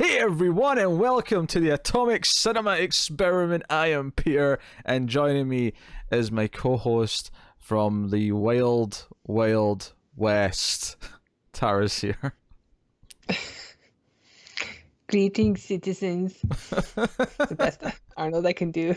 Hey everyone, and welcome to the Atomic Cinema Experiment. I am Peter, and joining me is my co-host from the Wild West, Tara's here. Greetings, citizens. It's the best Arnold I can do.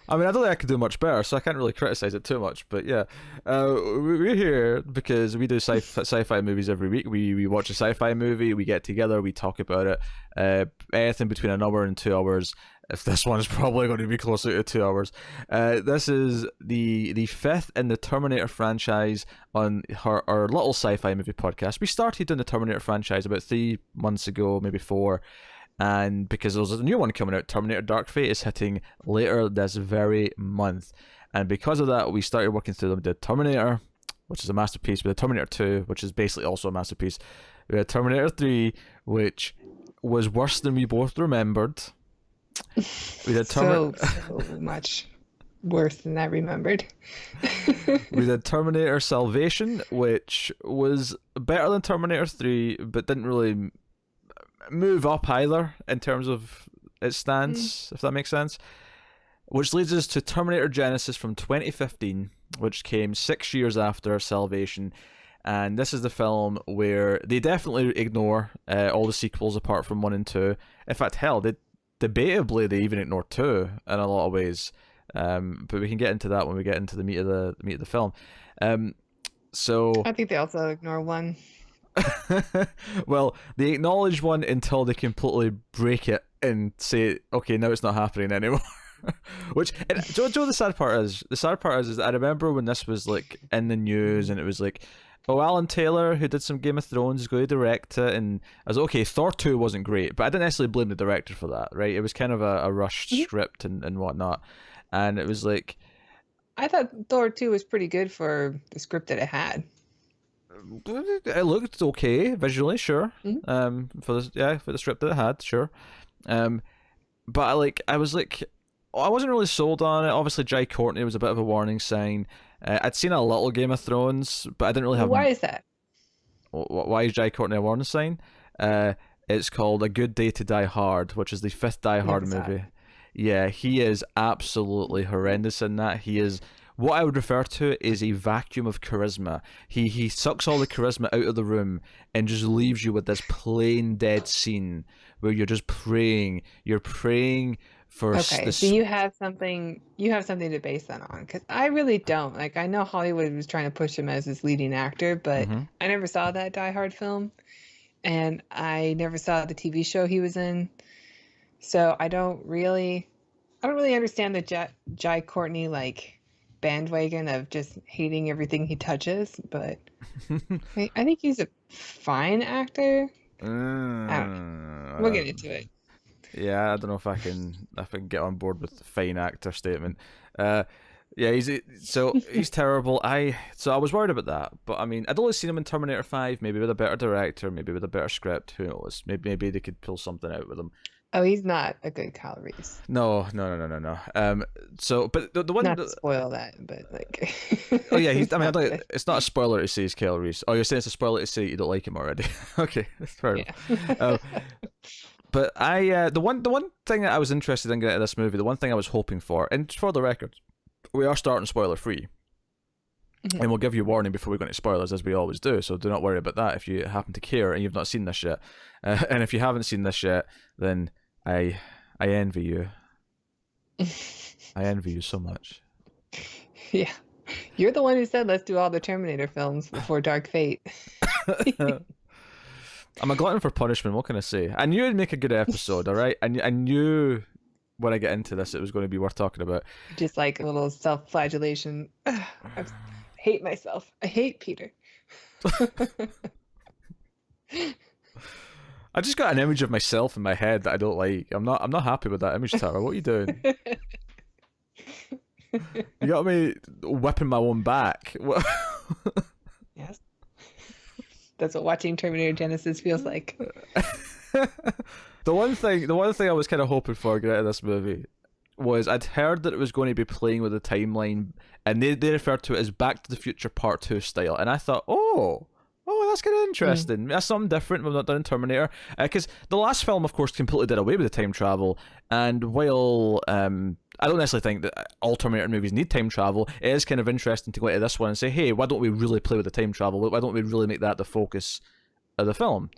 I mean, I don't think I could do much better, so I can't really criticize it too much. But yeah, we're here because we do sci-fi movies every week. We watch a sci-fi movie, we get together, we talk about it. Anything between an hour and 2 hours. If this one is probably going to be closer to 2 hours. This is the fifth in the Terminator franchise on our little sci-fi movie podcast. We started doing the Terminator franchise about 3 months ago, maybe 4. And because there's a new one coming out, Terminator Dark Fate is hitting later this very month. And because of that, we started working through them. We did Terminator, which is a masterpiece. We did Terminator 2, which is basically also a masterpiece. We had Terminator 3, which was worse than we both remembered. We did so much worse than I remembered. We did Terminator Salvation, which was better than Terminator 3, but didn't really move up either in terms of its stance, if that makes sense. Which leads us to Terminator Genisys from 2015, which came 6 years after Salvation. And this is the film where they definitely ignore all the sequels apart from 1 and 2. In fact, hell, debatably they even ignore 2 in a lot of ways. But we can get into that when we get into the meat of the film. So I think they also ignore 1. Well, they acknowledge 1 until they completely break it and say, okay, now it's not happening anymore. Which, do you know the sad part is? The sad part is that I remember when this was like in the news and it was like, oh, Alan Taylor, who did some Game of Thrones, is going to direct it, and I was like, okay, Thor 2 wasn't great, but I didn't necessarily blame the director for that, right? It was kind of a rushed script and whatnot, and it was like, I thought Thor 2 was pretty good for the script that it had. It looked okay visually, sure. For the script that it had, sure. But I was like, I wasn't really sold on it. Obviously, Jai Courtney was a bit of a warning sign. I'd seen a little Game of Thrones, but I didn't really have. Why is that? Why is Jai Courtney a warning sign? It's called A Good Day to Die Hard, which is the 5th Die Hard movie. Yeah, he is absolutely horrendous in that. He is what I would refer to is a vacuum of charisma. He sucks all the charisma out of the room and just leaves you with this plain dead scene where you're just praying. You're praying for. Okay, so you have something to base that on, because I really don't. Like, I know Hollywood was trying to push him as this leading actor, but I never saw that Die Hard film, and I never saw the TV show he was in, so I don't really understand the Jai Courtney bandwagon of just hating everything he touches. But I think he's a fine actor. I don't know. We'll get into it. Yeah, I don't know if I can get on board with the fine actor statement. Yeah, he's terrible. I was worried about that, but I mean, I'd only seen him in Terminator 5, maybe with a better director, maybe with a better script. Who knows? Maybe they could pull something out with him. Oh, he's not a good Kyle Reese. No. So, but the one not to spoil that, but oh yeah, it's not a spoiler to say he's Kyle Reese. Oh, you're saying it's a spoiler to say you don't like him already? Okay, that's fair enough. But the one thing that I was interested in getting out of this movie, the one thing I was hoping for, and for the record, we are starting spoiler free. And we'll give you a warning before we go into spoilers, as we always do, so do not worry about that if you happen to care and you've not seen this yet. And if you haven't seen this yet, then I envy you. I envy you so much. Yeah. You're the one who said let's do all the Terminator films before Dark Fate. I'm a glutton for punishment, what can I say? I knew it'd make a good episode, alright? I knew when I get into this it was going to be worth talking about. Just like a little self-flagellation. I hate myself. I hate Peter. I just got an image of myself in my head that I don't like. I'm not happy with that image, Tara. What are you doing? You got me whipping my own back. Yes. That's what watching Terminator Genisys feels like. The one thing I was kind of hoping for getting out of this movie was I'd heard that it was going to be playing with the timeline, and they referred to it as Back to the Future Part 2 style, and I thought, oh, that's kind of interesting. That's something different we've not done in Terminator. Because the last film, of course, completely did away with the time travel. And while I don't necessarily think that all Terminator movies need time travel, it is kind of interesting to go into this one and say, hey, why don't we really play with the time travel? Why don't we really make that the focus of the film?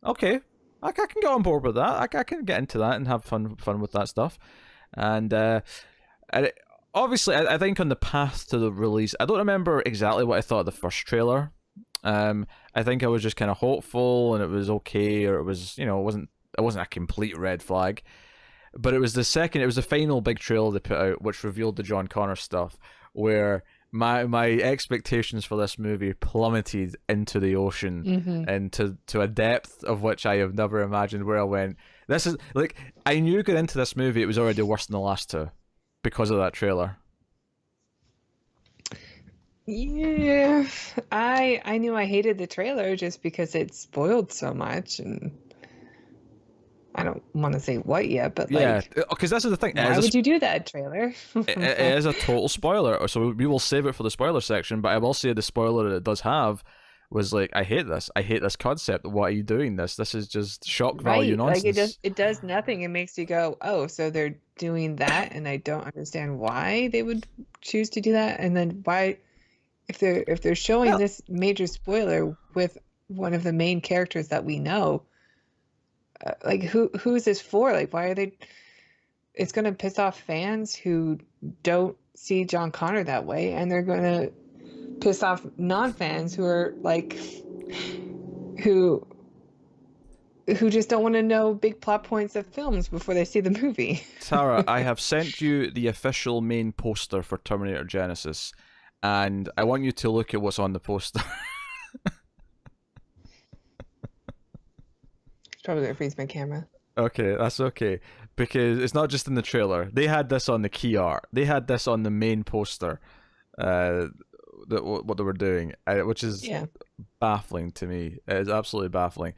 Okay, I can get on board with that. I can get into that and have fun with that stuff. And obviously, I think on the path to the release, I don't remember exactly what I thought of the first trailer. I think I was just kind of hopeful, and it was okay, or it was, it wasn't a complete red flag. But it was the final big trailer they put out, which revealed the John Connor stuff, where my expectations for this movie plummeted into the ocean, and to a depth of which I have never imagined. Where I went, this is like, I knew going into this movie it was already worse than the last two because of that trailer. Yeah, I knew I hated the trailer just because it spoiled so much, and I don't want to say what yet, but yeah, because this is the thing. Why would you do that, trailer? It is a total spoiler, so we will save it for the spoiler section. But I will say the spoiler that it does have was like, I hate this concept. Why are you doing this? This is just shock value nonsense. Like it does nothing. It makes you go, oh, so they're doing that, and I don't understand why they would choose to do that, and then why, if they're showing this major spoiler with one of the main characters that we know. Like who is this for? Like, why are they? It's going to piss off fans who don't see John Connor that way, and they're going to piss off non-fans who are like, who just don't want to know big plot points of films before they see the movie. Tara, I have sent you the official main poster for Terminator Genisys, and I want you to look at what's on the poster. Probably gonna freeze my camera. Okay, that's okay, because it's not just in the trailer. They had this on the key art. They had this on the main poster. What they were doing, which is baffling to me. It is absolutely baffling.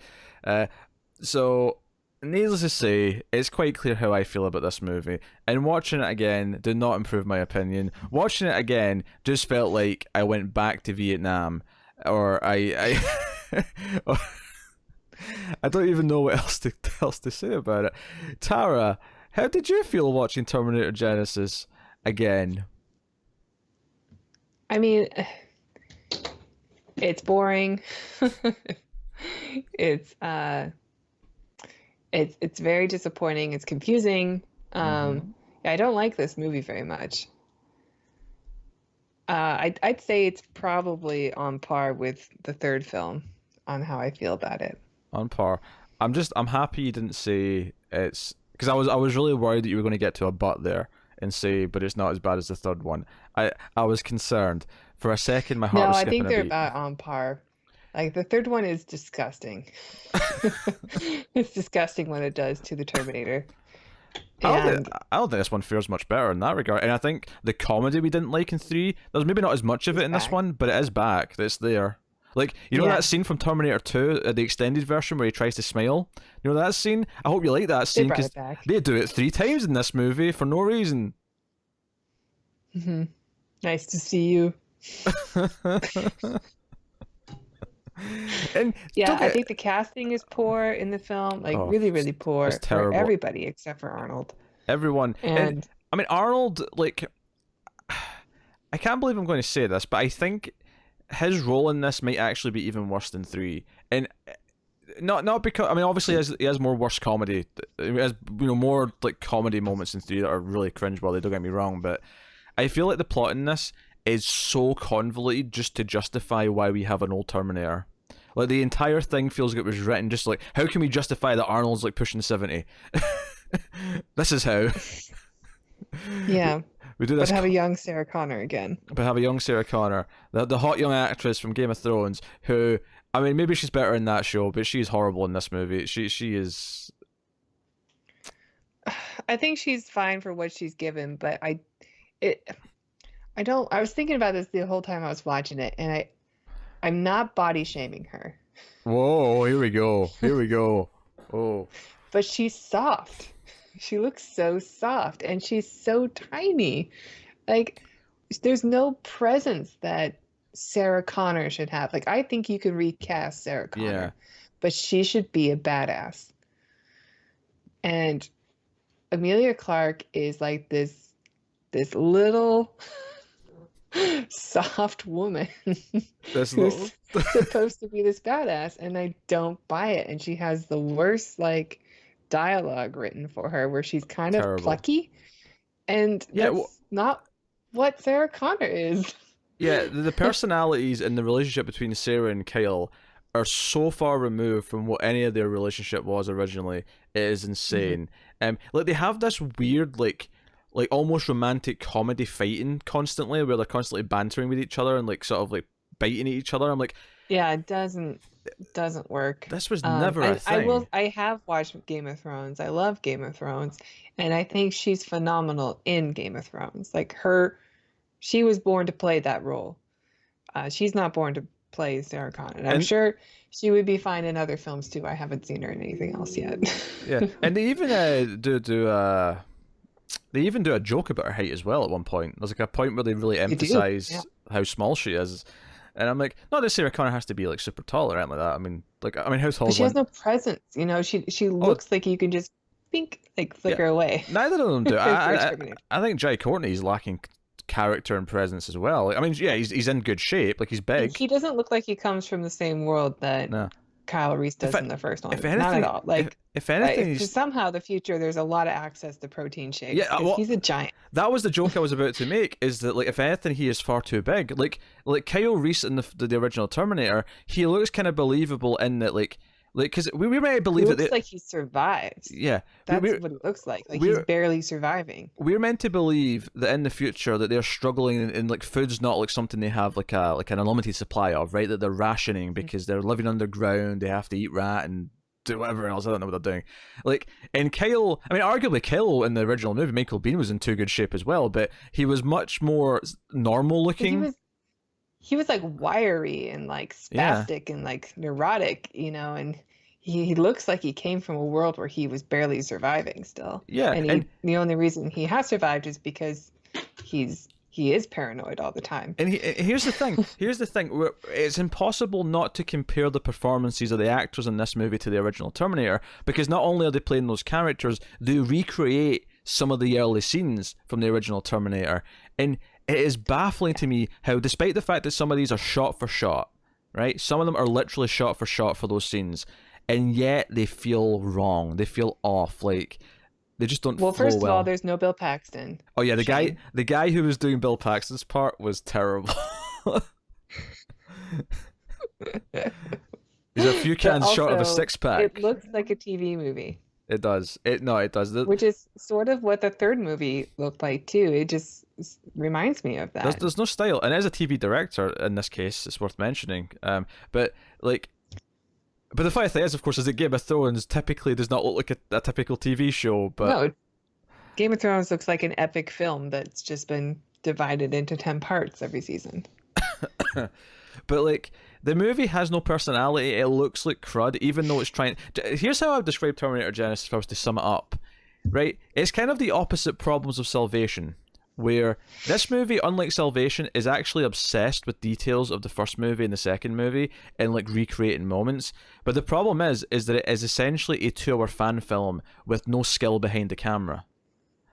So, needless to say, it's quite clear how I feel about this movie. And watching it again did not improve my opinion. Watching it again just felt like I went back to Vietnam, or I I don't even know what else to say about it. Tara, how did you feel watching Terminator Genisys again? I mean, it's boring. It's very disappointing. It's confusing. I don't like this movie very much. I'd say it's probably on par with the third film on how I feel about it. On par. I'm happy you didn't say it's, because I was really worried that you were going to get to a but there and say, but it's not as bad as the third one. I was concerned for a second. My heart was skipping a beat. No, I think they're about on par. Like, the third one is disgusting. It's disgusting what it does to the Terminator. I don't think this one fares much better in that regard. And I think the comedy we didn't like in 3, there's maybe not as much of it in this one, but it is back. It's there. Like, you know that scene from Terminator 2, the extended version where he tries to smile? You know that scene? I hope you like that scene, because they do it 3 times in this movie for no reason. Nice to see you. And I think the casting is poor in the film, like really, really poor for everybody except for Arnold. Everyone. And I mean, Arnold, like, I can't believe I'm going to say this, but I think his role in this might actually be even worse than 3, and not because, I mean, obviously he has more worse comedy. He has, more like comedy moments in 3 that are really cringeworthy. Don't get me wrong, but I feel like the plot in this is so convoluted just to justify why we have an old Terminator. Like, the entire thing feels like it was written just like, how can we justify that Arnold's like pushing 70? This is how. Yeah. We do this. But have a young Sarah Connor again. But have a young Sarah Connor, the hot young actress from Game of Thrones, who, I mean, maybe she's better in that show, but she's horrible in this movie. She is. I think she's fine for what she's given, but I was thinking about this the whole time I was watching it, and I'm not body shaming her. Whoa, here we go. Here we go. Oh. But she's soft. She looks so soft, and she's so tiny. Like, there's no presence that Sarah Connor should have. Like, I think you could recast Sarah Connor, Yeah. but she should be a badass. And Emilia Clarke is like this little soft woman This little who's supposed to be this badass, and I don't buy it. And she has the worst like dialogue written for her, where she's kind of terrible. plucky, and Yeah, that's not what Sarah Connor is. Yeah, the personalities and the relationship between Sarah and Kyle are so far removed from what any of their relationship was originally. It is insane. Like they have this weird, like almost romantic comedy fighting constantly, where they're constantly bantering with each other and like sort of like biting at each other. I'm like, Yeah, it doesn't work. this was never a thing. I have watched Game of Thrones. I love Game of Thrones, and I think she's phenomenal in Game of Thrones. Like she was born to play that role. She's not born to play Sarah Connor. And I'm sure she would be fine in other films too. I haven't seen her in anything else yet. Yeah, and they even they even do a joke about her height as well at one point. There's like a point where they really emphasize how small she is. And I'm like, not that Sarah Connor has to be like super tall or anything like that. I mean, how tall? But she has no presence. You know, she looks like you can just flicker away. Neither of them do. I think Jai Courtney's lacking character and presence as well. Like, I mean, yeah, he's in good shape. Like he's big. He doesn't look like he comes from the same world that Kyle Reese does in the first one. Not at all. Like if anything, somehow the future there's a lot of access to protein shakes. Yeah, well, he's a giant. That was the joke I was about to make. Is that like if anything, he is far too big. Like Kyle Reese in the original Terminator, he looks kind of believable in that like because we might believe it looks like he survives. Yeah, that's what it looks like. Like he's barely surviving. We're meant to believe that in the future that they're struggling and like food's not like something they have like an unlimited supply of, right? That they're rationing because they're living underground. They have to eat rat and do whatever else. I don't know what they're doing. Like in Kyle, I mean, arguably Kyle in the original movie, Michael Biehn was in too good shape as well, but he was much more normal looking. He was like wiry and like spastic and like neurotic, you know, and he looks like he came from a world where he was barely surviving still. Yeah. And the only reason he has survived is because he is paranoid all the time. And here's the thing. It's impossible not to compare the performances of the actors in this movie to the original Terminator, because not only are they playing those characters, they recreate some of the early scenes from the original Terminator. And it is baffling to me how, despite the fact that some of these are shot for shot, right? Some of them are literally shot for those scenes, and yet they feel wrong. They feel off. Like they just don't. Well, first of all, there's no Bill Paxton. Oh yeah, the guy who was doing Bill Paxton's part was terrible. He's a few cans short of a six-pack. It looks like a TV movie. It does. It does. Which is sort of what the third movie looked like too. It just reminds me of that. There's no style, and as a TV director in this case, it's worth mentioning. But the funny thing is, of course, is that Game of Thrones typically does not look like a typical TV show. But no, Game of Thrones looks like an epic film that's just been divided into 10 parts every season. But like the movie has no personality. It looks like crud, even though it's trying. Here's how I would describe Terminator Genisys if I was to sum it up. Right, it's kind of the opposite problems of Salvation, where this movie, unlike Salvation, is actually obsessed with details of the first movie and the second movie and like recreating moments. But the problem is that it is essentially a 2-hour fan film with no skill behind the camera.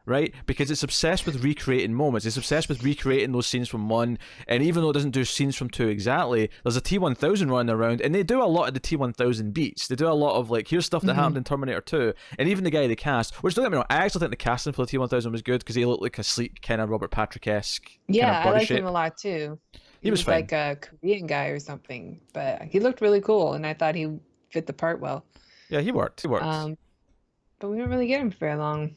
Right? Because it's obsessed with recreating moments. It's obsessed with recreating those scenes from 1, and even though it doesn't do scenes from 2 exactly, there's a T-1000 running around, and they do a lot of the T-1000 beats. They do a lot of, like, here's stuff that happened in Terminator 2, and even the guy they cast, which don't get me wrong, I actually think the casting for the T-1000 was good, because he looked like a sleek, kind of Robert Patrick-esque kind of body I liked shape. him a lot, too. He was fine. Like a Korean guy or something, but he looked really cool, and I thought he fit the part well. Yeah, he worked. But we didn't really get him for very long.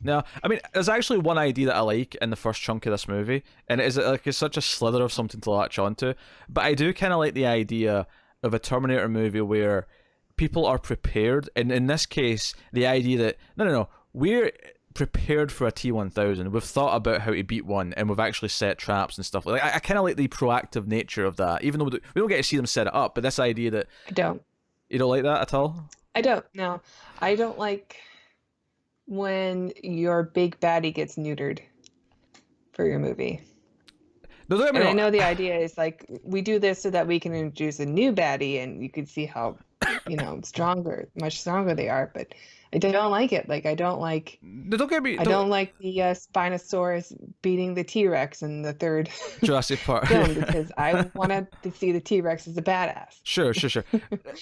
No, I mean, there's actually one idea that I like in the first chunk of this movie, and it is like it's such a slither of something to latch onto. But I do kind of like the idea of a Terminator movie where people are prepared, and in this case, the idea that no, we're prepared for a T-1000. We've thought about how to beat one, and we've actually set traps and stuff. Like I kind of like the proactive nature of that, even though we don't get to see them set it up. But this idea that I don't. You don't like that at all? I don't. No, I don't like when your big baddie gets neutered for your movie. No, don't get me And I wrong. know the idea is like we do this so that we can introduce a new baddie, and you can see how, much stronger they are. But I don't like it. Like No, don't get me. I don't like the Spinosaurus beating the T-Rex in the third Jurassic Park. film, because I wanted to see the T-Rex as a badass. Sure.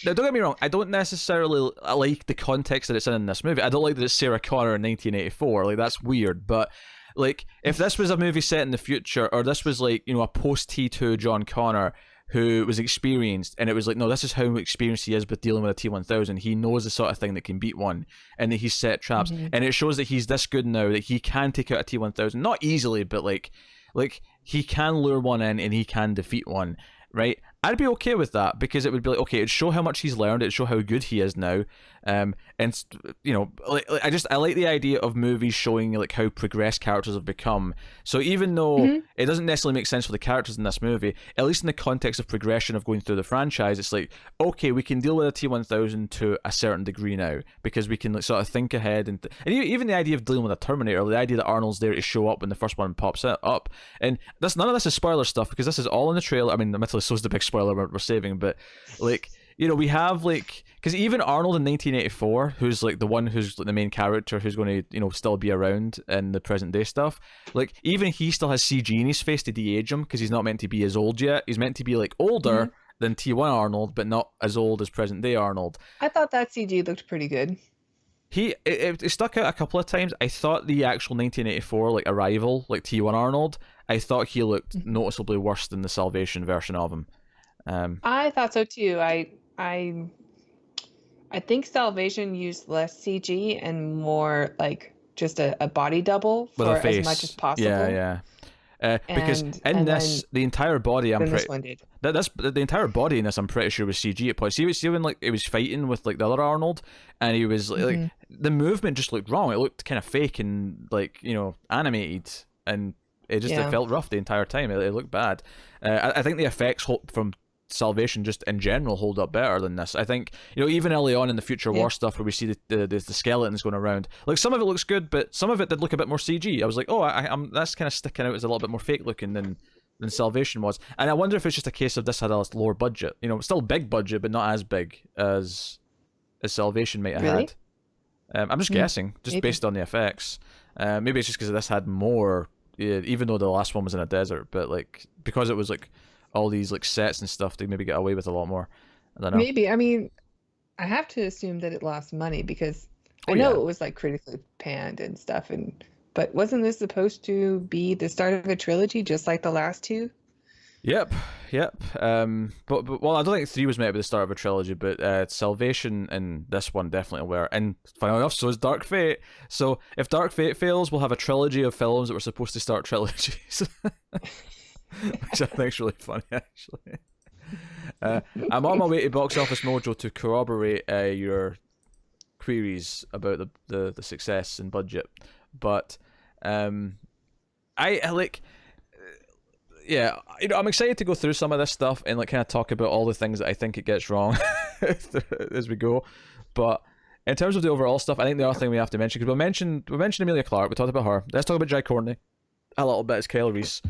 Now, don't get me wrong. I don't necessarily like the context that it's in this movie. I don't like that it's Sarah Connor in 1984. Like, that's weird. But like, if this was a movie set in the future, or this was like, a post T2 John Connor who was experienced, and it was like, no, this is how experienced he is with dealing with a T1000. He knows the sort of thing that can beat one, and that he's set traps, and it shows that he's this good now that he can take out a T1000, not easily, but like he can lure one in and he can defeat one, right? I'd be okay with that, because it would be like, okay, it'd show how much he's learned, it'd show how good he is now, and I like the idea of movies showing like how progressed characters have become. So even though it doesn't necessarily make sense for the characters in this movie, at least in the context of progression of going through the franchise, it's like, okay, we can deal with a T1000 to a certain degree now, because we can like sort of think ahead, and even the idea of dealing with a Terminator, the idea that Arnold's there to show up when the first one pops up, and none of this is spoiler stuff, because this is all in the trailer. I mean, admittedly, so is the big spoiler we're saving, but like, we have like, because even Arnold in 1984, who's like the one who's like the main character, who's going to still be around in the present day stuff, like even he still has CG in his face to de-age him, because he's not meant to be as old yet. He's meant to be like older than T1 Arnold, but not as old as present day Arnold. I thought that CG looked pretty good. It stuck out a couple of times. I thought the actual 1984 like Arrival, like T1 Arnold, I thought he looked noticeably worse than the Salvation version of him. I thought so too. I think Salvation used less CG and more like just a body double for as much as possible. Yeah. Because in this, the entire body, the entire body in this, I'm pretty sure was CG at points. See when like it was fighting with like the other Arnold, and he was like the movement just looked wrong. It looked kind of fake and like animated, and it felt rough the entire time. It looked bad. I think the effects from Salvation just in general hold up better than this. I think even early on in the Future War stuff, where we see the skeletons going around, like some of it looks good, but some of it did look a bit more CG. I was like, I'm that's kind of sticking out as a little bit more fake looking than Salvation was. And I wonder if it's just a case of this had a lower budget, still big budget, but not as big as Salvation might have had. I'm just guessing, just maybe. Based on the effects. Maybe it's just because this had more, even though the last one was in a desert, but like because it was like all these like sets and stuff, they maybe get away with a lot more. I don't know. Maybe. I mean, I have to assume that it lost money, because I know it was like critically panned and stuff, but wasn't this supposed to be the start of a trilogy, just like the last two? Yep. But well, I don't think 3 was meant to be the start of a trilogy, but Salvation and this one definitely were. And funnily enough, so is Dark Fate. So if Dark Fate fails, we'll have a trilogy of films that were supposed to start trilogies. Which I think is really funny, actually. I'm on my way to Box Office Mojo to corroborate your queries about the success and budget, but I'm excited to go through some of this stuff and like kind of talk about all the things that I think it gets wrong as we go. But in terms of the overall stuff, I think the other thing we have to mention, because we mentioned Emilia Clarke, we talked about her. Let's talk about Jai Courtney a little bit as Kyle Reese.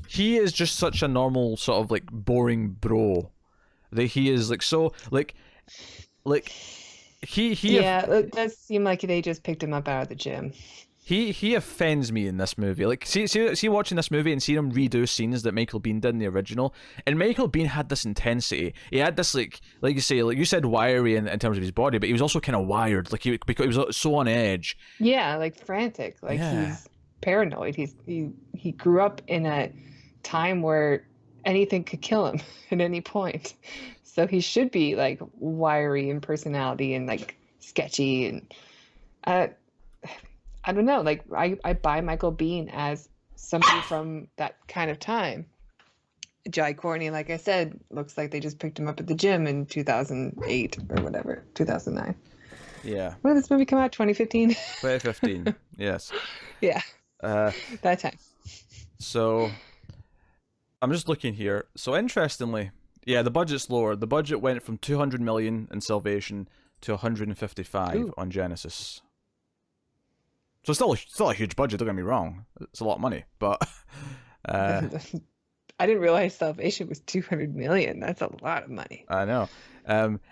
He is just such a normal sort of like boring bro that he is like so like he it does seem like they just picked him up out of the gym. He offends me in this movie. Like see watching this movie and seeing him redo scenes that Michael Biehn did in the original, and Michael Biehn had this intensity. He had this like you say, like you said, wiry in terms of his body, but he was also kind of wired. Like because he was so on edge. Yeah, like frantic. Like he's paranoid. He grew up in a time where anything could kill him at any point, so he should be like wiry in personality and like sketchy, and I don't know, like I buy Michael Biehn as somebody from that kind of time. Jai Courtney, like I said, looks like they just picked him up at the gym in 2008 or whatever, 2009. Yeah. When did this movie come out? 2015. 2015. Yes. Yeah. That time. So I'm just looking here. So interestingly, yeah, the budget's lower. The budget went from 200 million in Salvation to 155 on Genisys. So still a huge budget. Don't get me wrong. It's a lot of money, but Uh, I didn't realize Salvation was 200 million. That's a lot of money. I know.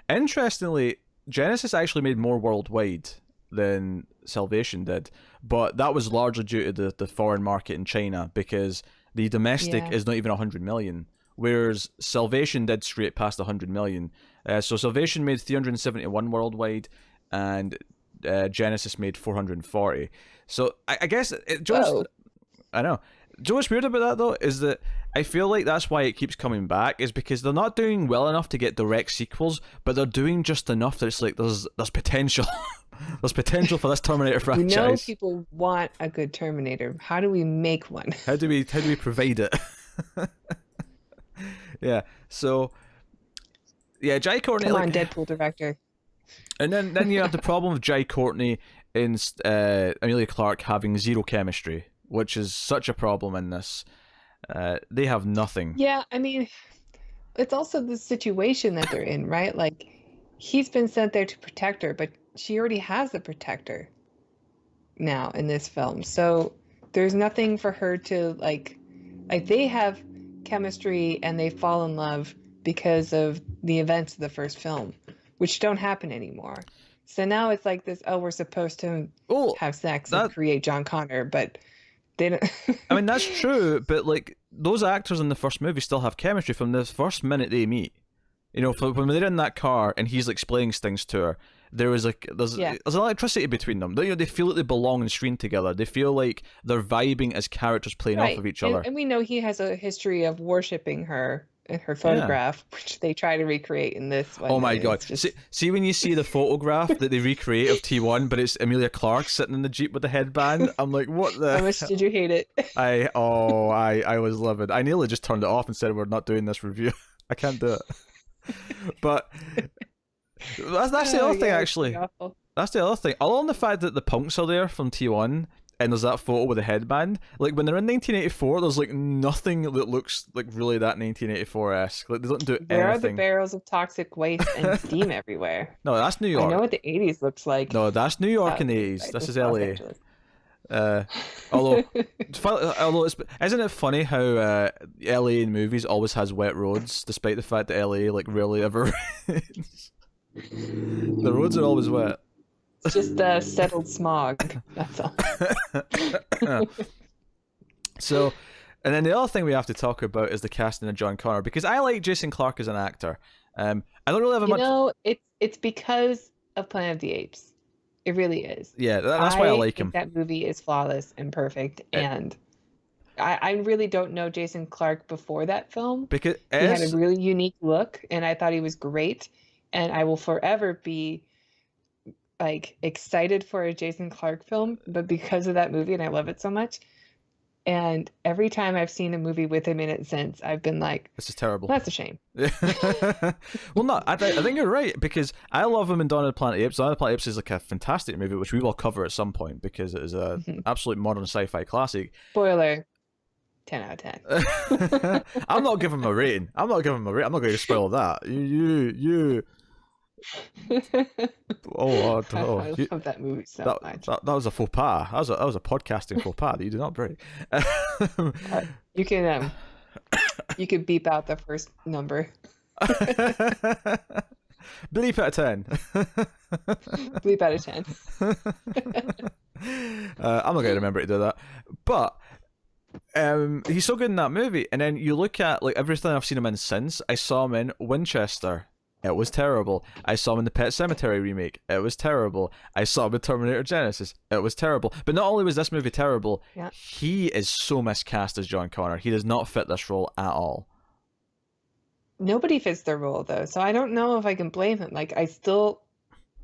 Interestingly, Genesis actually made more worldwide than Salvation did, but that was largely due to the foreign market in China, because the domestic Yeah. is not even 100 million, whereas Salvation did straight past 100 million. So Salvation made 371 worldwide, and Genesis made 440. So I guess Whoa. I know. Do you know what's weird about that though is that I feel like that's why it keeps coming back, is because they're not doing well enough to get direct sequels, but they're doing just enough that it's like there's potential. There's potential for this Terminator We know franchise. people want a good Terminator. How do we make one? How do we provide it? Yeah. So yeah, Jai Courtney. Come like, on, Deadpool director. And then you have the problem of Jai Courtney and Amelia Clarke having zero chemistry, which is such a problem in this. They have nothing. Yeah, I mean, it's also the situation that they're in, right? Like, he's been sent there to protect her, but she already has a protector now in this film. So there's nothing for her to like they have chemistry and they fall in love because of the events of the first film, which don't happen anymore. So now it's like this, oh, we're supposed to have sex and create John Connor, but they don't. I mean, that's true, but like those actors in the first movie still have chemistry from the first minute they meet. You know, when they're in that car and he's like explaining things to her, there's electricity between them. They feel like they belong on screen together. They feel like they're vibing as characters playing off of each other. And we know he has a history of worshiping her in her photograph, which they try to recreate in this one. Oh my god! See when you see the photograph that they recreate of T1, but it's Amelia Clarke sitting in the Jeep with the headband. I'm like, what the? How much did you hate it? I was livid. I nearly just turned it off and said we're not doing this review. I can't do it. But that's the other thing, actually. That's the other thing. Other than the fact that the punks are there from T1, and there's that photo with the headband, like when they're in 1984, there's like nothing that looks like really that 1984-esque. Like they don't do anything. There are the barrels of toxic waste and steam everywhere. No, that's New York. I know what the 80s looks like. No, that's New York in the 80s. Right, this is LA. Although isn't it funny how LA in movies always has wet roads, despite the fact that LA like rarely ever rains. The roads are always wet. It's just settled smog. That's all. So, and then the other thing we have to talk about is the casting of John Connor, because I like Jason Clarke as an actor. I don't really have much. You know, it's because of Planet of the Apes. It really is. Yeah, that's why I like him. That movie is flawless and perfect, and I really don't know Jason Clarke before that film, because he had a really unique look, and I thought he was great, and I will forever be like excited for a Jason Clarke film, but because of that movie, and I love it so much. And every time I've seen a movie with him in it since, I've been like, this is terrible. That's a shame. Well, no, I think you're right, because I love him in Dawn of the Planet of the Apes. Dawn of the Planet of the Apes is like a fantastic movie, which we will cover at some point, because it is a absolute modern sci-fi classic. Spoiler, 10 out of 10. I'm not giving him a rating. I'm not going to spoil that. You. I love that movie so much. That was a faux pas. That was a podcasting faux pas that you did not break. You can beep out the first number. Bleep out of 10. Bleep out of 10. I'm not going to remember to do that. But he's so good in that movie. And then you look at like everything I've seen him in since. I saw him in Winchester. It was terrible. I saw him in the Pet Sematary remake. It was terrible. I saw him in Terminator Genisys. It was terrible. But not only was this movie terrible, he is so miscast as John Connor. He does not fit this role at all. Nobody fits their role, though. So I don't know if I can blame him. Like, I still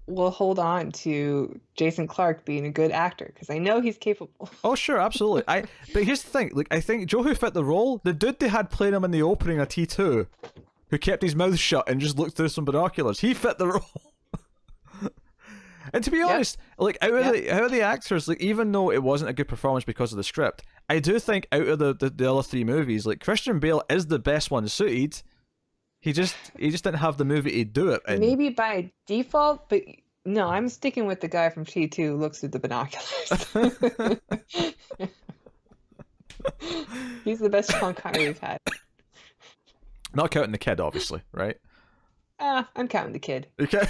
will hold on to Jason Clarke being a good actor, because I know he's capable. Oh, sure, absolutely. But here's the thing. Like, I think Joe who fit the role, the dude they had playing him in the opening of T2, who kept his mouth shut and just looked through some binoculars, he fit the role. And to be honest, like out of the actors, like even though it wasn't a good performance because of the script, I do think out of the other three movies, like Christian Bale is the best one suited. He just didn't have the movie to do it in. Maybe by default, but no, I'm sticking with the guy from T2 who looks through the binoculars. He's the best Sean Connery we've had. Not counting the kid, obviously, right? I'm counting the kid. Okay.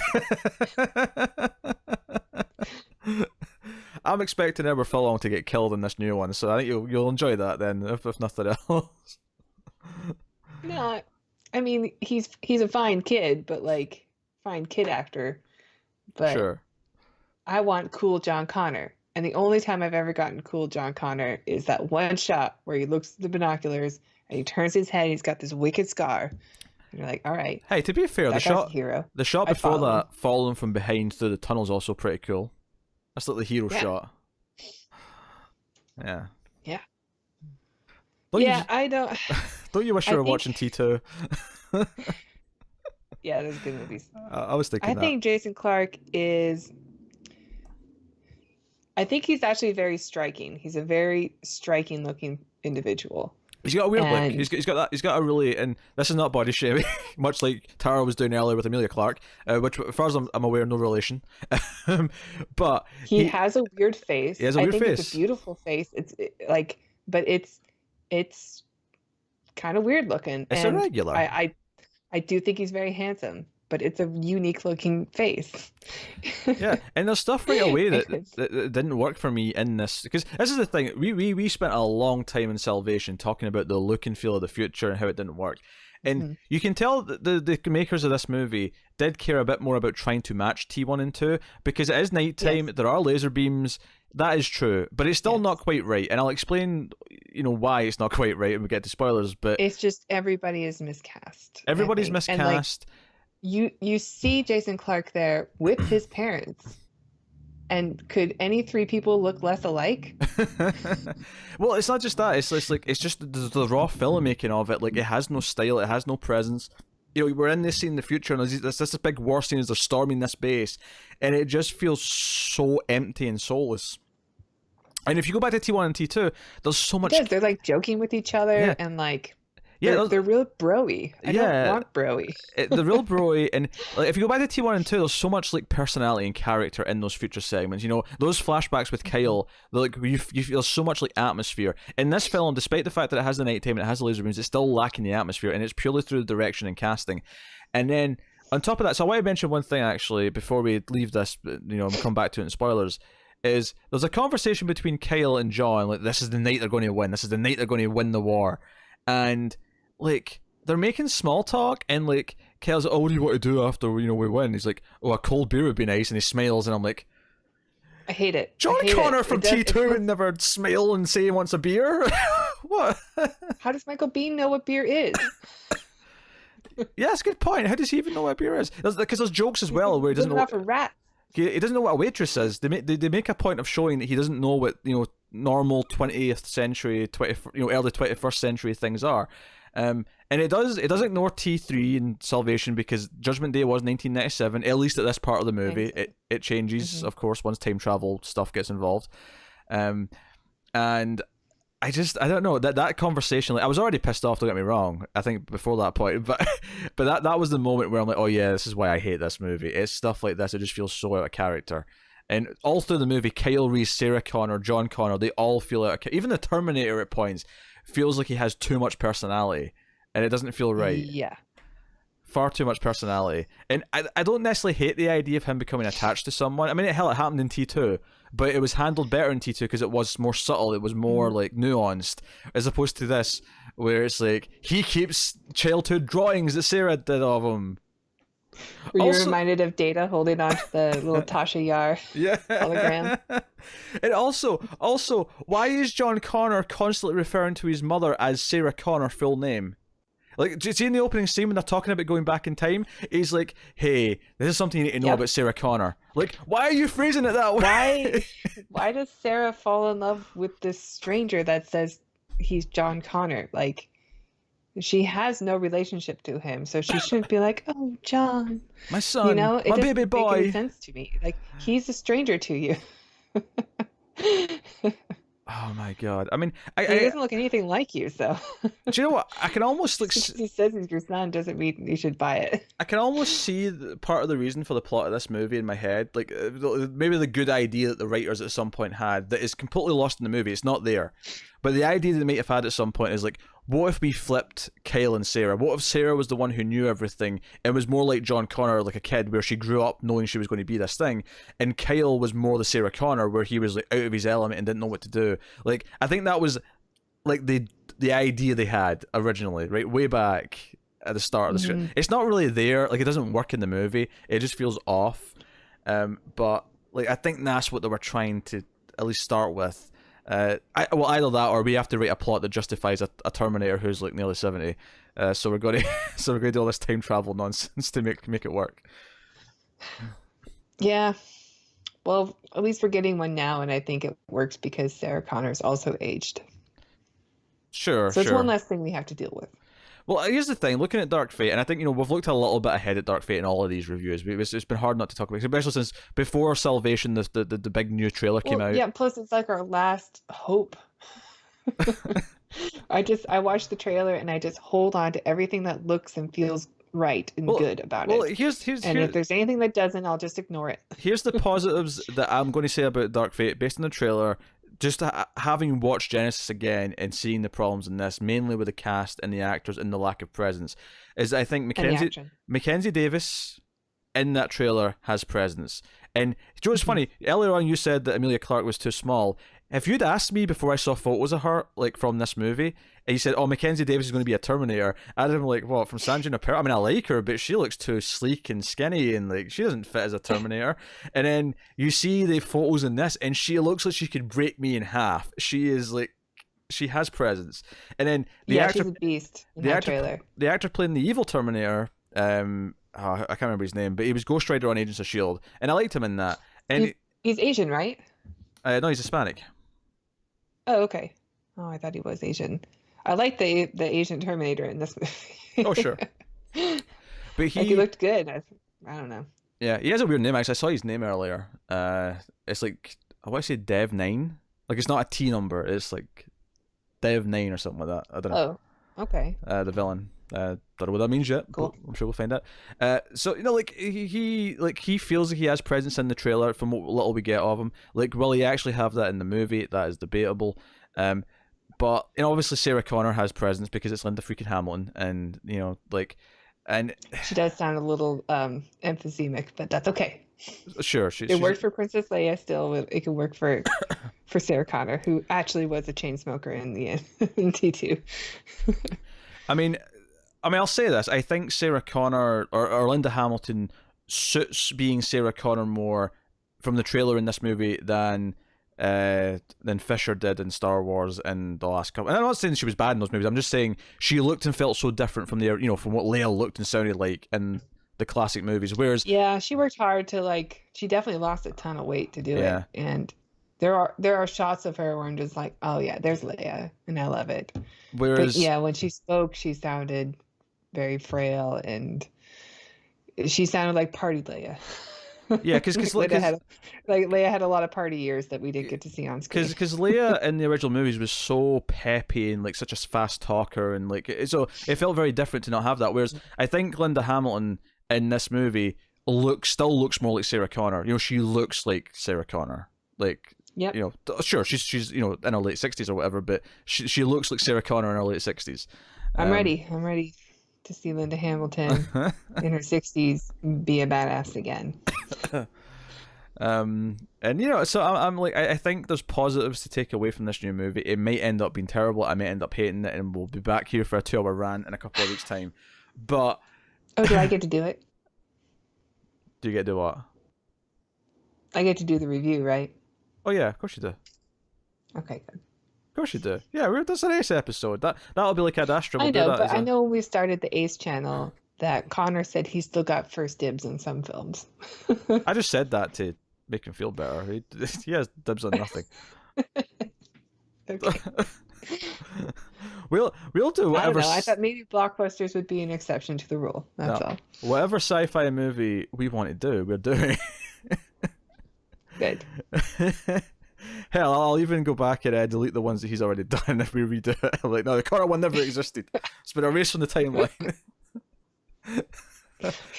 I'm expecting Edward Furlong to get killed in this new one, so I think you'll enjoy that then, if nothing else. No, I mean he's a fine kid, but like fine kid actor. But Sure. I want cool John Connor. And the only time I've ever gotten cool John Connor is that one shot where he looks at the binoculars and he turns his head, he's got this wicked scar. And you're like, all right. Hey, to be fair, that guy's a hero. The shot I'd before follow him. that, falling from behind through the tunnel's also pretty cool. That's like the hero shot. Yeah. Yeah. Don't I don't. Don't you wish you were watching T2? Yeah, those are good movies. I was thinking I think Jason Clarke is. I think he's actually very striking. He's a very striking looking individual. He's got a weird look. He's got that. He's got a really, and this is not body shaming, much like Tara was doing earlier with Emilia Clarke, which, as far as I'm aware, no relation. But he has a weird face. He has a weird face. It's a beautiful face. But it's kind of weird looking. It's irregular. I do think he's very handsome, but it's a unique looking face. Yeah, and there's stuff right away that didn't work for me in this, because this is the thing, we spent a long time in Salvation talking about the look and feel of the future and how it didn't work, and you can tell that the makers of this movie did care a bit more about trying to match T1 and 2, because it is nighttime, there are laser beams, that is true, but it's still not quite right, and I'll explain why it's not quite right when we get to spoilers, but it's just everybody is miscast. Everybody's miscast. You see Jason Clarke there with his parents, and could any three people look less alike? Well, it's not just that. It's just the raw filmmaking of it. Like, it has no style. It has no presence. We're in this scene in the future, and there's this big war scene as they're storming this base, and it just feels so empty and soulless. And if you go back to T1 and T2, there's so much. They're like joking with each other, and like. Yeah, they're real broy. I don't want broy. They're real broy, and like, if you go back to T1 and 2, there's so much like personality and character in those future segments. Those flashbacks with Kyle, like you feel so much like atmosphere. In this film, despite the fact that it has the nighttime and it has the laser beams, it's still lacking the atmosphere, and it's purely through the direction and casting. And then on top of that, so I want to mention one thing actually before we leave this, we'll come back to it in spoilers. Is there's a conversation between Kyle and John, like, this is the night they're going to win. This is the night they're going to win the war, and like, they're making small talk, and like, Kyle's like, oh, what do you want to do after we win? He's like, oh, a cold beer would be nice, and he smiles, and I'm like, I hate it. John Connor from T2 would never smile and say he wants a beer. What? How does Michael Biehn know what beer is? Yeah, that's a good point. How does he even know what beer is? Because there's jokes as well where he doesn't know. Off a rat. He doesn't know what a waitress is. They make a point of showing that he doesn't know what normal 20th century, early 21st century things are. And it does ignore T3 and Salvation, because Judgment Day was 1997, at least at this part of the movie. It changes, of course, once time travel stuff gets involved. And I don't know, that conversation, like, I was already pissed off, don't get me wrong, I think before that point, but that was the moment where I'm like, oh yeah, this is why I hate this movie. It's stuff like this, it just feels so out of character. And all through the movie, Kyle Reese, Sarah Connor, John Connor, they all feel out of character. Even the Terminator at points feels like he has too much personality, and it doesn't feel right. Yeah. Far too much personality. And I don't necessarily hate the idea of him becoming attached to someone. I mean, it happened in T2, but it was handled better in T2 because it was more subtle, it was more like nuanced, as opposed to this, where it's like, he keeps childhood drawings that Sarah did of him. Were you reminded of Data holding on to the little Tasha Yar hologram? And also, why is John Connor constantly referring to his mother as Sarah Connor full name? Like, do you see in the opening scene when they're talking about going back in time? He's like, hey, this is something you need to know about Sarah Connor. Like, why are you phrasing it that way? Why does Sarah fall in love with this stranger that says he's John Connor? Like, she has no relationship to him, so she shouldn't be like, oh, John. My son, my baby boy. It doesn't make any sense to me. Like, he's a stranger to you. Oh my god! I mean, He doesn't look anything like you, so. Do you know what? I can almost like. Just because he says he's your son doesn't mean you should buy it. I can almost see part of the reason for the plot of this movie in my head, like maybe the good idea that the writers at some point had that is completely lost in the movie. It's not there, but the idea they might have had at some point is like, what if we flipped Kyle and Sarah? What if Sarah was the one who knew everything and was more like John Connor, like a kid, where she grew up knowing she was going to be this thing, and Kyle was more the Sarah Connor, where he was like out of his element and didn't know what to do. Like, I think that was like the idea they had originally, right, way back at the start of the script. It's not really there. Like, it doesn't work in the movie. It just feels off. But like, I think that's what they were trying to at least start with. Well, either that or we have to write a plot that justifies a Terminator who's like nearly 70. So we're going to do all this time travel nonsense to make it work. Yeah. Well, at least we're getting one now, and I think it works because Sarah Connor's also aged. Sure. So it's one less thing we have to deal with. Well, here's the thing. Looking at Dark Fate, and I think, we've looked a little bit ahead at Dark Fate in all of these reviews. It's been hard not to talk about it, especially since before Salvation, the big new trailer came out. Yeah, plus it's like our last hope. I watched the trailer and I just hold on to everything that looks and feels right and good about it. If there's anything that doesn't, I'll just ignore it. Here's the positives that I'm going to say about Dark Fate based on the trailer. Just having watched Genisys again and seeing the problems in this, mainly with the cast and the actors and the lack of presence, is I think Mackenzie Davis in that trailer has presence. And do you know what's funny? Earlier on you said that Emilia Clarke was too small. If you'd asked me before I saw photos of her, like from this movie, and you said, "Oh, Mackenzie Davis is going to be a Terminator," I'd have been like, "What, from San Junipero?" I mean, I like her, but she looks too sleek and skinny, and like she doesn't fit as a Terminator. And then you see the photos in this, and she looks like she could break me in half. She is like, she has presence. And then the actor, she's a beast in that trailer. The actor playing the evil Terminator, I can't remember his name, but he was Ghost Rider on Agents of S.H.I.E.L.D., and I liked him in that. And he's Asian, right? No, he's Hispanic. Oh, okay. Oh, I thought he was Asian. I like the Asian Terminator in this movie. Oh, sure. But he looked good. I don't know. Yeah, he has a weird name. Actually, I saw his name earlier. It's like, I want to say Dev9. Like, it's not a T number. It's like Dev9 or something like that. I don't know. Oh, okay. The villain. Don't know what that means yet. Cool. I'm sure we'll find out. So like he feels like he has presence in the trailer from what little we get of him. Like, will he actually have that in the movie? That is debatable. But obviously Sarah Connor has presence because it's Linda freaking Hamilton, and and she does sound a little emphysemic, but that's okay. Sure, it worked for Princess Leia. Still, it can work for Sarah Connor, who actually was a chain smoker in the end in T2. I mean, I'll say this. I think Sarah Connor or Linda Hamilton suits being Sarah Connor more from the trailer in this movie than Fisher did in Star Wars and the last couple. And I'm not saying she was bad in those movies. I'm just saying she looked and felt so different from from what Leia looked and sounded like in the classic movies. Whereas she worked hard to she definitely lost a ton of weight to do it. And there are shots of her where I'm just like, oh yeah, there's Leia, and I love it. Whereas when she spoke, she sounded very frail, and she sounded like party Leia. Yeah, because Leia had a lot of party years that we didn't get to see on screen. Because Leia in the original movies was so peppy and like such a fast talker, and so it felt very different to not have that. Whereas I think Linda Hamilton in this movie still looks more like Sarah Connor. She looks like Sarah Connor. Yep. Sure, she's in her late 60s or whatever, but she looks like Sarah Connor in her late 60s. I'm ready to see Linda Hamilton in her 60s be a badass again. So I'm like, I think there's positives to take away from this new movie. It might end up being terrible. I may end up hating it, and we'll be back here for a 2-hour rant in a couple of weeks' time. But do I get to do it? Do you get to do what? I get to do the review, right? Oh yeah, of course you do. Okay, good. Of course you do. Yeah, that's an Ace episode. That'll be like Ad Astra. I know, but I know when we started the Ace channel that Connor said he still got first dibs in some films. I just said that to make him feel better. He has dibs on nothing. Okay. We'll do whatever. I don't know. I thought maybe blockbusters would be an exception to the rule. That's all. Whatever sci-fi movie we want to do, we're doing. Good. Hell, I'll even go back and delete the ones that he's already done if we redo it. I'm like, no, the Connor one never existed. It's been erased from the timeline.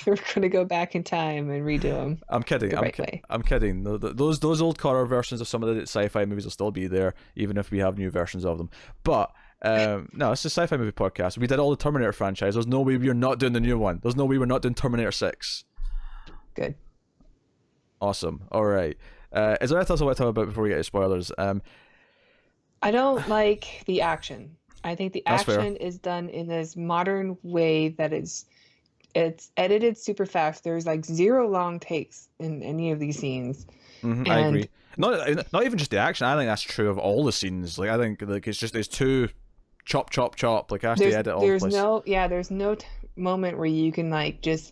We're gonna go back in time and redo them. I'm kidding. I'm kidding. Those old Connor versions of some of the sci-fi movies will still be there, even if we have new versions of them. But no, it's a sci-fi movie podcast. We did all the Terminator franchise. There's no way we're not doing the new one. There's no way we're not doing Terminator 6. Good. Awesome. All right. Is there anything else I want to talk about before we get to spoilers? I don't like the action. I think the That's fair. action is done in this modern way that it's edited super fast. There's like 0 long takes in any of these scenes. I agree. Not even just the action. I think that's true of all the scenes. Like I think like it's too chop chop chop. Like I have to edit all the place. There's no moment where you can like just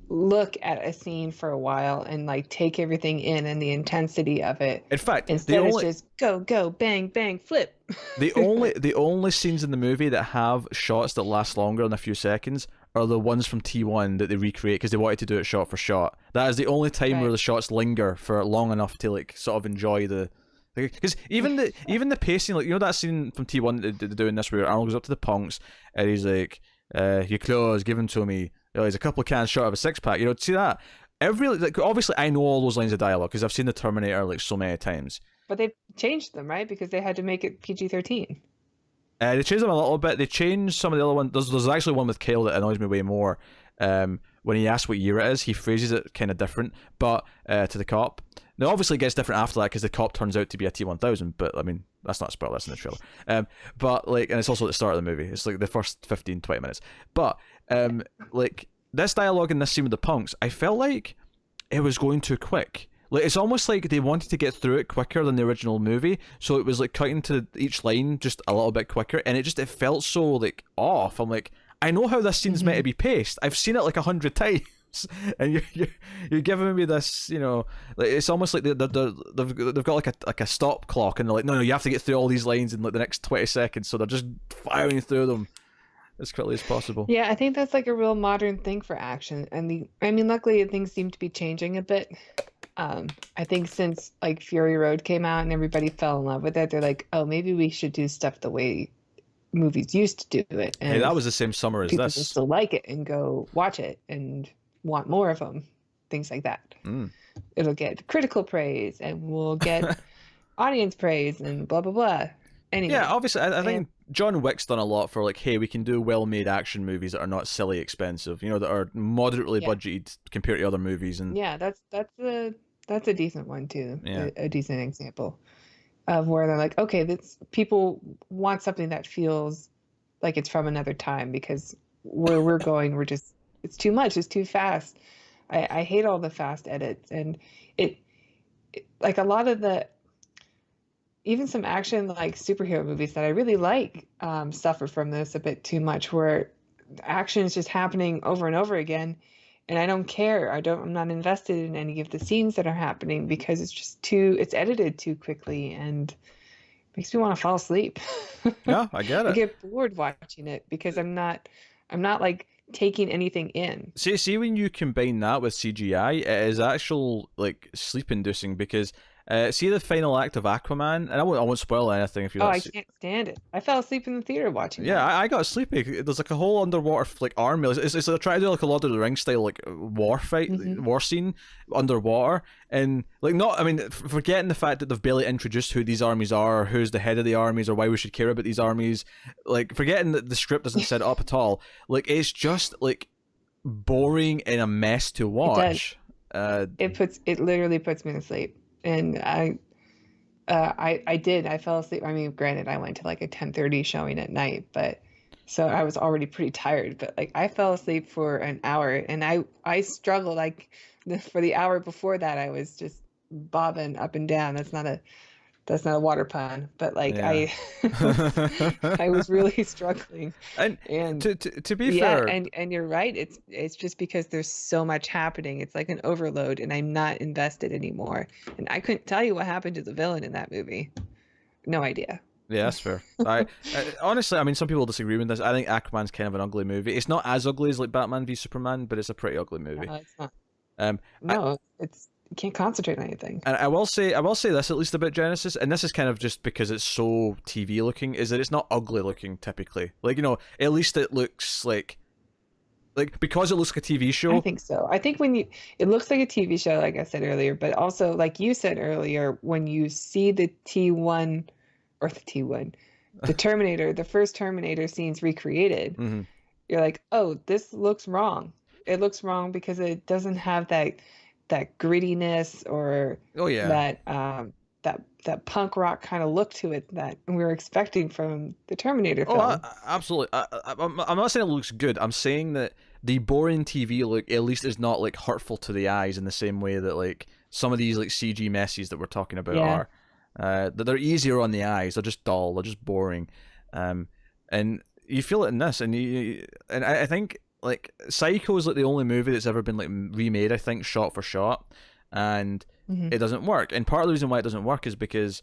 look at a scene for a while and like take everything in and the intensity of it. In fact, instead it's just go bang bang flip. the only scenes in the movie that have shots that last longer than a few seconds are the ones from T1 that they recreate because they wanted to do it shot for shot. That is the only time where the shots linger for long enough to like sort of enjoy the. Because even the pacing, like you know that scene from T1 that they're doing this where Arnold goes up to the punks and he's like, "Your clothes, give them to me." You know, he's a couple of cans short of a 6-pack. You know, see that? Obviously, I know all those lines of dialogue because I've seen the Terminator like so many times. But they've changed them, right? Because they had to make it PG-13. They changed them a little bit. They changed some of the other ones. There's actually one with Kale that annoys me way more. When he asks what year it is, he phrases it kind of different, but to the cop. Now, obviously, it gets different after that because the cop turns out to be a T-1000. But I mean, that's not a spoiler. That's in the trailer. But like, and it's also at the start of the movie. It's like the first 15-20 minutes. But like this dialogue in this scene with the punks, I felt like it was going too quick. Like it's almost like they wanted to get through it quicker than the original movie, so it was like cutting to each line just a little bit quicker, and it felt so like off. I'm like, I know how this scene's meant to be paced. I've seen it like 100 times, and you're giving me this, you know, like it's almost like they've got like a stop clock, and they're like, no, you have to get through all these lines in like the next 20 seconds, so they're just firing through them as quickly as possible. Yeah, I think that's like a real modern thing for action, and luckily things seem to be changing a bit. I think since like Fury Road came out and everybody fell in love with it, they're like, oh, maybe we should do stuff the way movies used to do it. And hey, that was the same summer as people this. will still like it and go watch it and want more of them, things like that. It'll get critical praise and we'll get audience praise and blah blah blah. Anyway, yeah, obviously, I think John Wick's done a lot for like, hey, we can do well-made action movies that are not silly expensive, you know, that are moderately budgeted compared to other movies. And yeah, that's a decent one too. Yeah. A decent example of where they're like, okay, this people want something that feels like it's from another time, because where we're going, it's too much, it's too fast. I hate all the fast edits, and it like a lot of the. Even some action like superhero movies that I really like suffer from this a bit too much, where action is just happening over and over again, and I don't care. I'm not invested in any of the scenes that are happening because it's edited too quickly and makes me want to fall asleep. Yeah, I get it. I get bored watching it because I'm not like taking anything in. See when you combine that with CGI, it is actual like sleep inducing because. See the final act of Aquaman, and I won't spoil anything if you. I can't stand it. I fell asleep in the theater watching. Yeah, I got sleepy. There's like a whole underwater like army. It's like trying to do like a Lord of the Rings style like war scene underwater, and like forgetting the fact that they've barely introduced who these armies are, who's the head of the armies, or why we should care about these armies. Like forgetting that the script doesn't set it up at all. Like it's just like boring and a mess to watch. It literally puts me to sleep. And I fell asleep. I mean, granted, I went to like a 10:30 showing at night, but so I was already pretty tired. But like, I fell asleep for an hour, and I struggled. Like, for the hour before that, I was just bobbing up and down. That's not a water pun, but like I was really struggling. And to be fair, and you're right. It's just because there's so much happening. It's like an overload, and I'm not invested anymore. And I couldn't tell you what happened to the villain in that movie. No idea. Yeah, that's fair. I honestly, I mean, some people disagree with this. I think Aquaman's kind of an ugly movie. It's not as ugly as like Batman v Superman, but it's a pretty ugly movie. No, it's not. You can't concentrate on anything. And I will say this at least about Genesis, and this is kind of just because it's so TV looking, is that it's not ugly looking typically. Like, you know, at least it looks like because it looks like a TV show. I think so. I think it looks like a TV show, like I said earlier, but also like you said earlier, when you see the T1 or the Terminator, the first Terminator scenes recreated, Mm-hmm. you're like, oh, this looks wrong. It looks wrong because it doesn't have that grittiness or Oh yeah. that punk rock kind of look to it that we were expecting from the Terminator film. Absolutely. I'm not saying it looks good. I'm saying that the boring TV look at least is not like hurtful to the eyes in the same way that like some of these like CG messes that we're talking about are. That they're easier on the eyes. They're just dull. They're just boring. And you feel it in this, and I think like Psycho is like the only movie that's ever been like remade, I think, shot for shot, and it doesn't work. And part of the reason why it doesn't work is because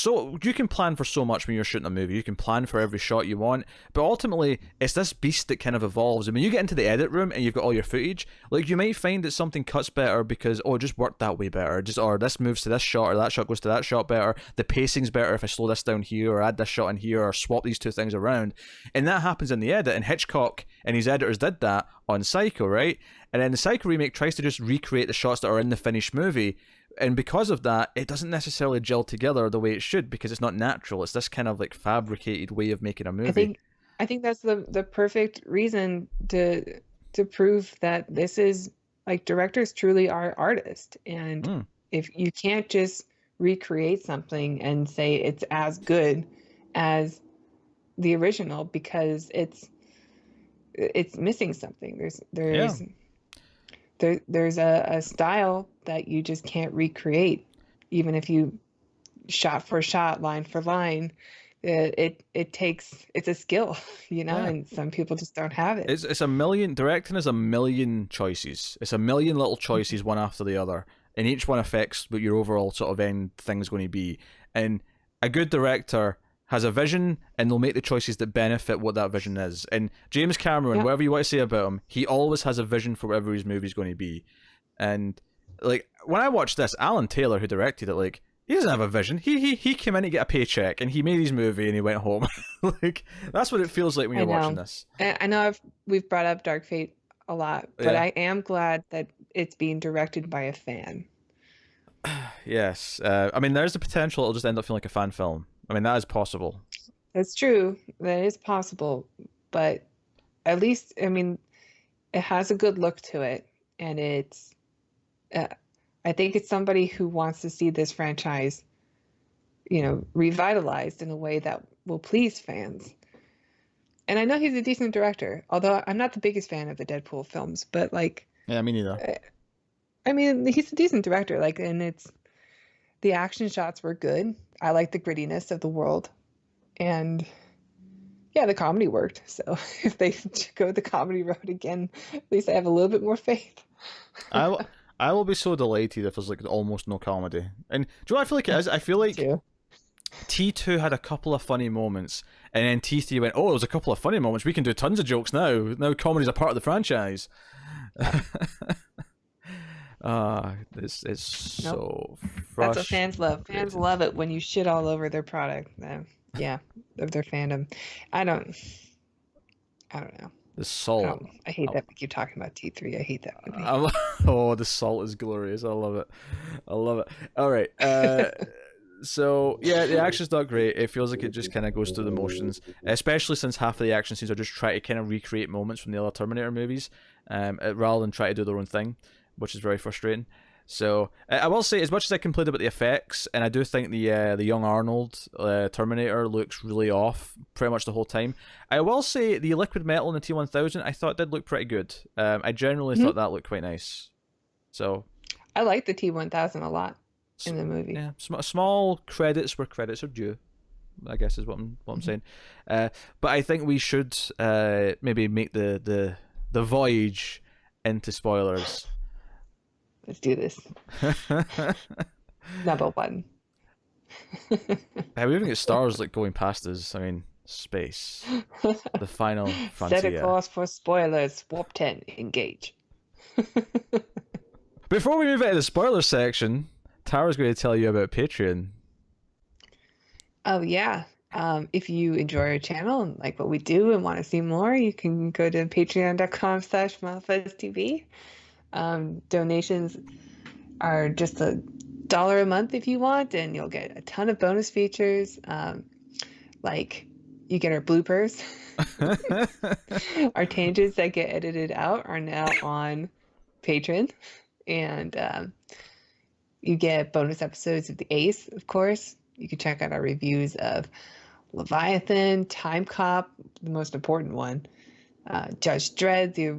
you can plan for so much when you're shooting a movie. You can plan for every shot you want, but ultimately it's this beast that kind of evolves. And when you get into the edit room and you've got all your footage, like you might find that something cuts better because it just worked that way better, or this moves to this shot, or that shot goes to that shot better. The pacing's better if I slow this down here, or add this shot in here, or swap these two things around. And that happens in the edit. And Hitchcock and his editors did that on Psycho, right? And then the Psycho remake tries to just recreate the shots that are in the finished movie. And because of that, it doesn't necessarily gel together the way it should, because it's not natural. It's this kind of like fabricated way of making a movie. I think that's the perfect reason to prove that this is like, directors truly are artists. And if you can't just recreate something and say it's as good as the original because it's missing something. There's a style that you just can't recreate, even if you shot for shot, line for line. It's a skill, you know, and some people just don't have it. It's a million. Directing is a million choices. It's a million little choices, one after the other, and each one affects what your overall sort of end thing's going to be. And a good director has a vision, and they'll make the choices that benefit what that vision is. And James Cameron, whatever you want to say about him, he always has a vision for whatever his movie's going to be. And like when I watched this, Alan Taylor, who directed it, like he doesn't have a vision. He came in to get a paycheck, and he made his movie, and he went home. Like that's what it feels like when you're watching this. I know we've brought up Dark Fate a lot, but I am glad that it's being directed by a fan. Yes, I mean there's the potential it'll just end up feeling like a fan film. I mean, that is possible. That's true. That is possible. But at least, I mean, it has a good look to it. And it's, I think it's somebody who wants to see this franchise, you know, revitalized in a way that will please fans. And I know he's a decent director, although I'm not the biggest fan of the Deadpool films, but like. Yeah, me neither. I mean, he's a decent director, like, and the action shots were good. I like the grittiness of the world. And yeah, the comedy worked. So if they go the comedy road again, at least I have a little bit more faith. I will be so delighted if there's like almost no comedy. And do you know what I feel like it is? I feel like T2 had a couple of funny moments, and then T3 went, oh, there's a couple of funny moments. We can do tons of jokes now. Now comedy's a part of the franchise. It's so frustrating. That's what fans love. Fans love it when you shit all over their product. Yeah, of their fandom. I don't know. The salt. I hate that we keep talking about T3. I hate that movie. Oh, the salt is glorious. I love it. All right. So yeah, the action's not great. It feels like it just kind of goes through the motions, especially since half of the action scenes are just trying to kind of recreate moments from the other Terminator movies, rather than try to do their own thing, which is very frustrating. So I will say, as much as I complained about the effects, and I do think the young Arnold Terminator looks really off pretty much the whole time, I will say the liquid metal in the T-1000 I thought did look pretty good. I generally thought that looked quite nice. So I like the T-1000 a lot in the movie. Yeah, small credits where credits are due, I guess is what I'm saying. But I think we should maybe make the voyage into spoilers. Let's do this. Number one. Hey, we even get stars like going past us. I mean, space. The final frontier. Set a course for spoilers. Warp 10. Engage. Before we move into the spoiler section, Tara's going to tell you about Patreon. Oh, yeah. If you enjoy our channel and like what we do and want to see more, you can go to patreon.com/MilefuzTV. Donations are just $1 a month if you want, and you'll get a ton of bonus features. Like you get our bloopers. Our tangents that get edited out are now on Patreon, and you get bonus episodes of The Ace, of course. You can check out our reviews of Leviathan, Time Cop, the most important one, Judge Dredd, the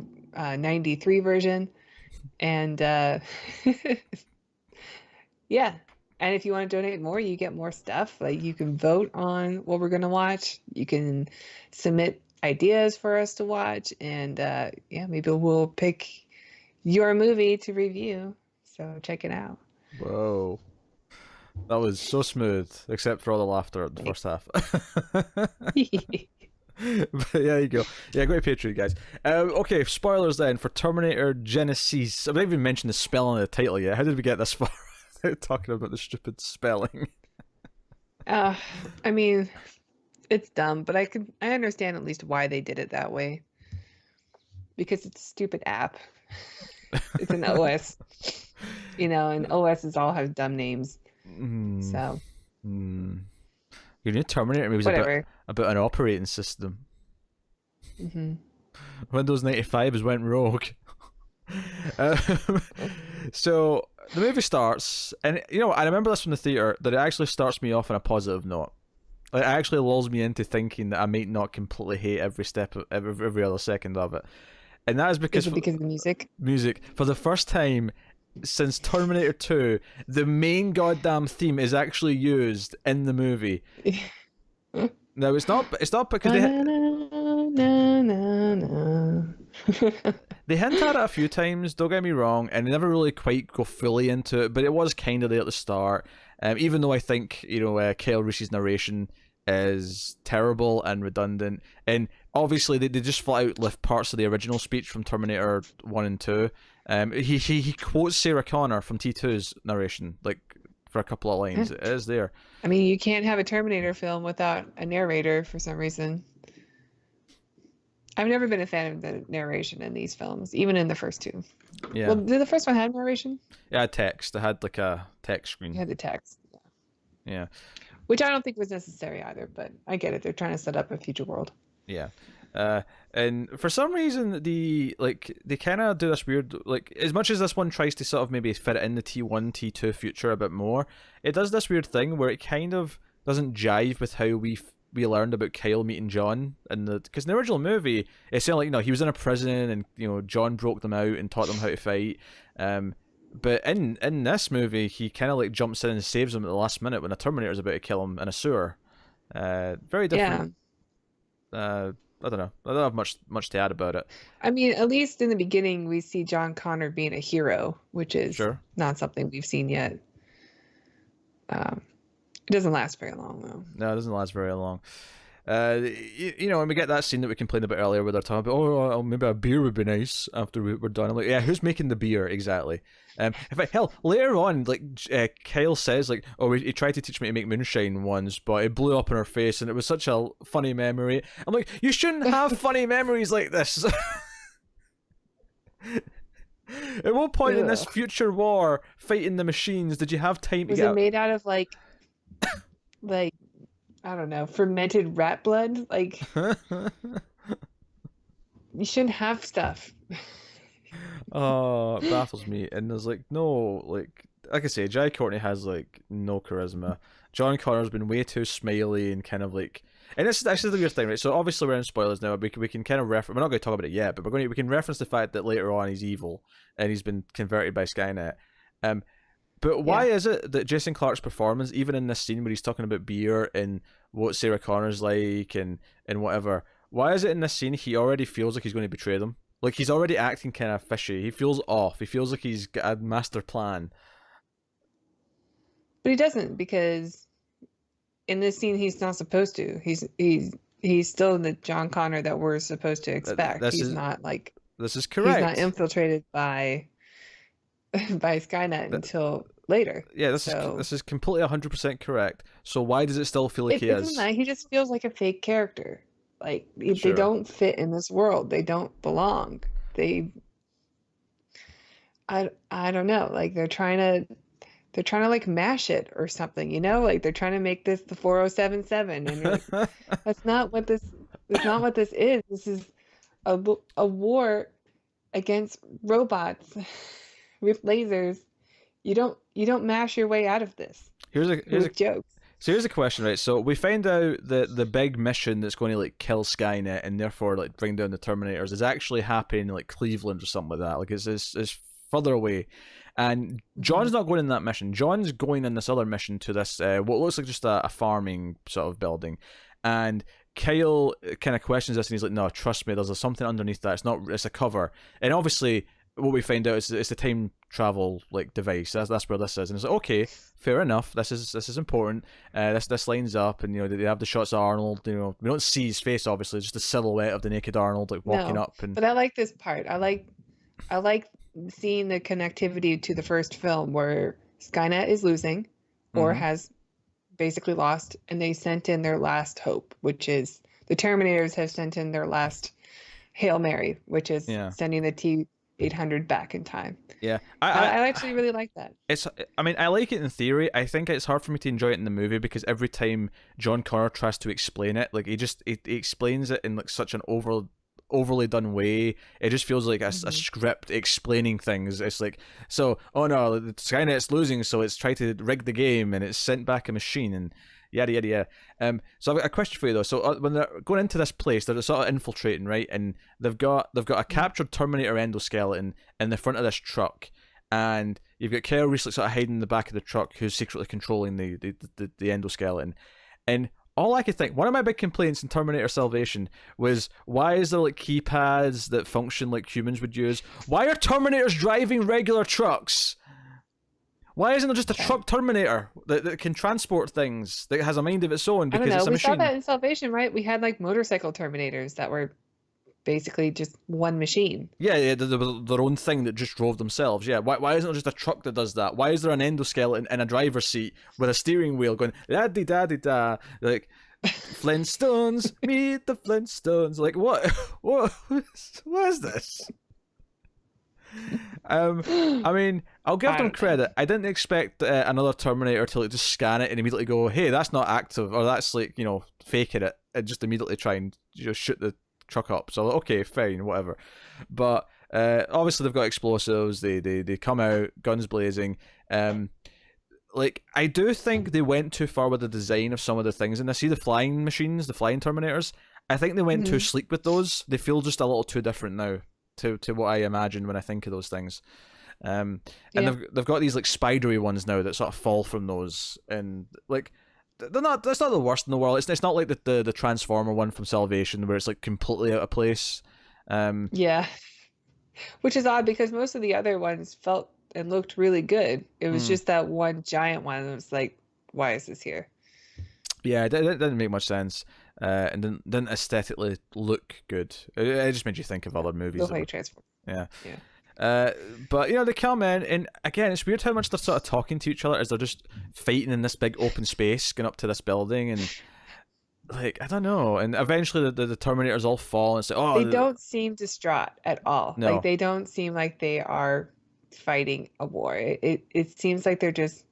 93 version, and yeah. And if you want to donate more, you get more stuff. Like you can vote on what we're going to watch. You can submit ideas for us to watch, and yeah, maybe we'll pick your movie to review. So check it out. Whoa. That was so smooth, except for all the laughter at the first half. But yeah, there you go. Yeah, go to Patreon, guys. Okay, spoilers then for Terminator Genisys. I've not even mentioned the spelling of the title yet. How did we get this far without talking about the stupid spelling? I mean, it's dumb, but I understand at least why they did it that way. Because it's a stupid app. It's an OS. You know, and OSs all have dumb names. So. Your new Terminator maybe is about an operating system. Windows 95 has went rogue. So the movie starts, and you know, I remember this from the theater, that it actually starts me off on a positive note. Like, it actually lulls me into thinking that I might not completely hate every step of every other second of it. And that is because of the music. Music. For the first time since Terminator 2, the main goddamn theme is actually used in the movie. No, it's not because they hint at it a few times, don't get me wrong, and they never really quite go fully into it, but it was kind of there at the start. Even though I think, you know, Kyle Reese's narration is terrible and redundant, and obviously they just flat out lift parts of the original speech from Terminator 1 and 2. He quotes Sarah Connor from T2's narration, like, for a couple of lines. It is there. I mean, you can't have a Terminator film without a narrator for some reason. I've never been a fan of the narration in these films, even in the first two. Yeah. Well, did the first one have narration? Yeah, text. It had like a text screen. It had the text. Yeah. Which I don't think was necessary either, but I get it. They're trying to set up a future world. Yeah. And for some reason, they kind of do this weird, like, as much as this one tries to sort of maybe fit it in the T1, T2 future a bit more, it does this weird thing where it kind of doesn't jive with how we learned about Kyle meeting John, because in the original movie, it sounded like, you know, he was in a prison and, you know, John broke them out and taught them how to fight. But in this movie, he kind of like jumps in and saves them at the last minute when a Terminator's about to kill him in a sewer. Very different. Yeah. I don't know. I don't have much to add about it. I mean, at least in the beginning, we see John Connor being a hero, which is not something we've seen yet. It doesn't last very long, though. No, it doesn't last very long. You know, and we get that scene that we complained about earlier where they're talking about, oh, maybe a beer would be nice after we're done. I'm like, yeah, who's making the beer exactly? In fact, hell, later on, like, Kyle says, like, oh, he tried to teach me to make moonshine once, but it blew up in her face, and it was such a funny memory. I'm like, you shouldn't have funny memories like this. At what point in this future war, fighting the machines, did you have time to get... Was it made out of, like, I don't know, fermented rat blood? Like, you shouldn't have stuff. Oh, it baffles me. And there's like no, like I say, Jai Courtney has like no charisma. John Connor's been way too smiley and kind of like, and this is actually the weird thing, right? So obviously we're in spoilers now. We can kind of reference. We're not going to talk about it yet, but we can reference the fact that later on he's evil and he's been converted by Skynet. But why is it that Jason Clarke's performance, even in this scene where he's talking about beer and what Sarah Connor's like and whatever, why is it in this scene he already feels like he's going to betray them? Like, he's already acting kind of fishy. He feels off. He feels like he's got a master plan. But he doesn't, because in this scene he's not supposed to. He's still the John Connor that we're supposed to expect. He's not like... This is correct. He's not infiltrated by by Skynet until later. Yeah, So this is completely 100% correct. So why does it still feel like it he isn't is? that he just feels like a fake character. Like they Sure. don't fit in this world. They don't belong. They I don't know. Like they're trying to like mash it or something, you know? Like they're trying to make this the 4077 and you're like that's not what this that's not what this is. This is a war against robots with lasers. You don't mash your way out of this Here's a with jokes. So here's a question, right? So we find out that the big mission that's going to like kill Skynet and therefore like bring down the Terminators is actually happening in like Cleveland or something like that. Like it's further away, and Mhm. John's not going in that mission. John's going in this other mission to this what looks like just a farming sort of building, and Kyle kind of questions this and he's like, "No, trust me. There's something underneath that. It's not. It's a cover." And obviously, what we find out is it's a time travel like device. That's where this is, and it's like, okay, fair enough. This is important. This lines up, and you know they have the shots of Arnold. You know we don't see his face, obviously, just the silhouette of the naked Arnold like walking No, up, and but I like this part. I like seeing the connectivity to the first film where Skynet is losing or mm-hmm, has basically lost, and they sent in their last hope, which is the Terminators have sent in their last Hail Mary, which is yeah, sending the T-800 back in time. yeah. I actually really like that. It's. I mean, I like it in theory. I think it's hard for me to enjoy it in the movie because every time John Connor tries to explain it, like he explains it in like such an overly done way. It just feels like a Mhm. script explaining things. It's like, so, oh no, the Skynet's losing, so it's tried to rig the game and it's sent back a machine and yada yada yada. So I've got a question for you though. So when they're going into this place, they're sort of infiltrating, right? And they've got a captured Terminator endoskeleton in the front of this truck. And you've got Kyle Reese like, sort of hiding in the back of the truck, who's secretly controlling the endoskeleton. And all I could think, one of my big complaints in Terminator Salvation was, why is there like keypads that function like humans would use? Why are Terminators driving regular trucks? Why isn't there just a Okay. truck Terminator that can transport things, that has a mind of its own I don't because know. it's a We saw machine? that in Salvation, right? We had like motorcycle Terminators that were basically just one machine. Yeah, yeah, their own thing that just drove themselves. Yeah, why isn't there just a truck that does that? Why is there an endoskeleton in a driver's seat with a steering wheel going da di da di da? Like Flintstones, meet the Flintstones. Like what? What is this? I mean, I'll give I them don't know. credit. I didn't expect another Terminator to like just scan it and immediately go, "Hey, that's not active," or "That's like faking it," and just immediately try and just shoot the truck up. So okay, fine, whatever. But obviously they've got explosives. They come out, guns blazing. Like I do think they went too far with the design of some of the things, and I see the flying machines, the flying Terminators. I think they went too Mhm. sleek with those. They feel just a little too different now to what I imagine when I think of those things. And Yeah. they've got these like spidery ones now that sort of fall from those, and like they're not. That's not the worst in the world. It's not like the Transformer one from Salvation where it's like completely out of place. Um, Yeah. Which is odd because most of the other ones felt and looked really good. It was hmm. just that one giant one that was like, why is this here? Yeah, it didn't make much sense, and didn't aesthetically look good. It just made you think of Yeah. other movies Look that were like transform. yeah. Yeah. But they come in, and again, it's weird how much they're sort of talking to each other as they're just fighting in this big open space, going up to this building, and like I don't know. And eventually, the Terminators all fall, and it's like, They oh don't seem distraught at all. Like no, they don't seem like they are fighting a war. It seems like they're just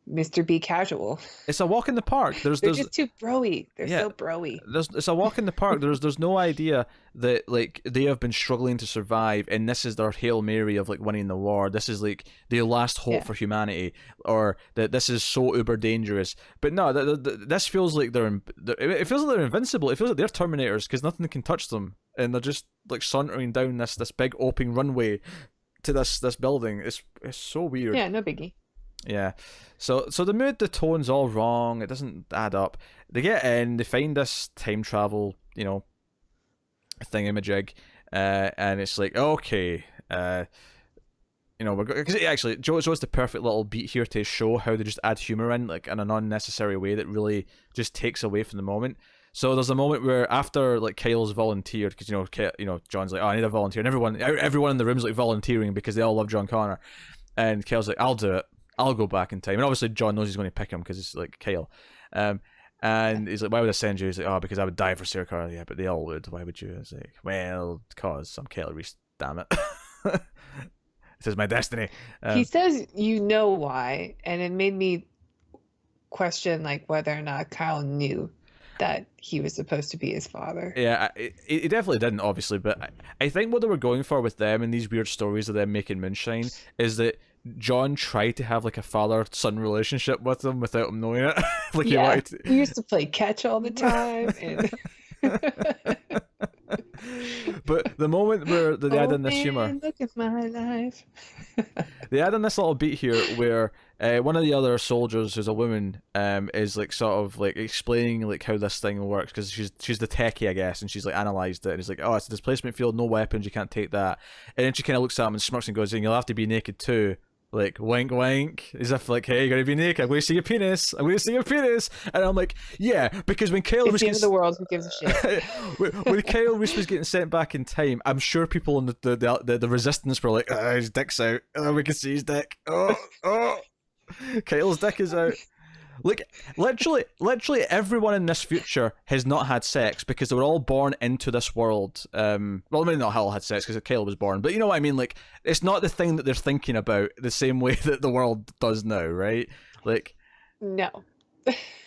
Mr. B casual. it's a walk in the park. They're just too broy. They're Yeah, so broy. it's a walk in the park. There's no idea that like they have been struggling to survive, and this is their Hail Mary of like winning the war. This is like their last hope Yeah. for humanity, or that this is so uber dangerous. But no, this feels like it feels like they're invincible. It feels like they're Terminators because nothing can touch them, and they're just like sauntering down this big open runway to this building. It's so weird. Yeah, no biggie. Yeah. So the mood, the tone's all wrong. It doesn't add up. They get in, they find this time travel, thingamajig, and it's like, okay, we're because actually Joe's the perfect little beat here to show how they just add humor in like in an unnecessary way that really just takes away from the moment. So there's a moment where after like Kyle's volunteered because John's like, oh, I need a volunteer, and everyone in the room's like volunteering because they all love John Connor. And Kale's like, I'll do it. I'll go back in time. And obviously John knows he's going to pick him because it's like Kale. And he's like, why would I send you? He's like, oh, because I would die for Sarah Connor. Yeah, but they all would. Why would you? I was like, well, because I'm Kale Reese. Damn it. This is my destiny. He says, you know why, and it made me question like whether or not Kyle knew that he was supposed to be his father. Yeah, it definitely didn't, obviously, but I think what they were going for with them and these weird stories of them making moonshine is that John tried to have like a father-son relationship with them without him knowing it. Like he wanted to... We used to play catch all the time. And... But the moment where they add in this humor, look at my life. they add in this little beat here where one of the other soldiers, who's a woman, is like sort of like explaining like how this thing works because she's the techie, I guess, and she's like analysed it and he's like, oh, it's a displacement field, no weapons, you can't take that. And then she kind of looks at him and smirks and goes, and you'll have to be naked too. Like, wink, wink, as if like, hey, you gotta be naked. I'm going to see your penis. I'm going to see your penis. And I'm like, yeah, because when Kyle was the end of the world, who gives a shit? when Kyle Reese was getting sent back in time, I'm sure people in the resistance were like, oh, his dick's out. Oh, we can see his dick. Oh, Kyle's dick is out. Like, literally everyone in this future has not had sex because they were all born into this world. Well, maybe not all had sex because Kyle was born, but you know what I mean? Like, it's not the thing that they're thinking about the same way that the world does now, right? Like, no.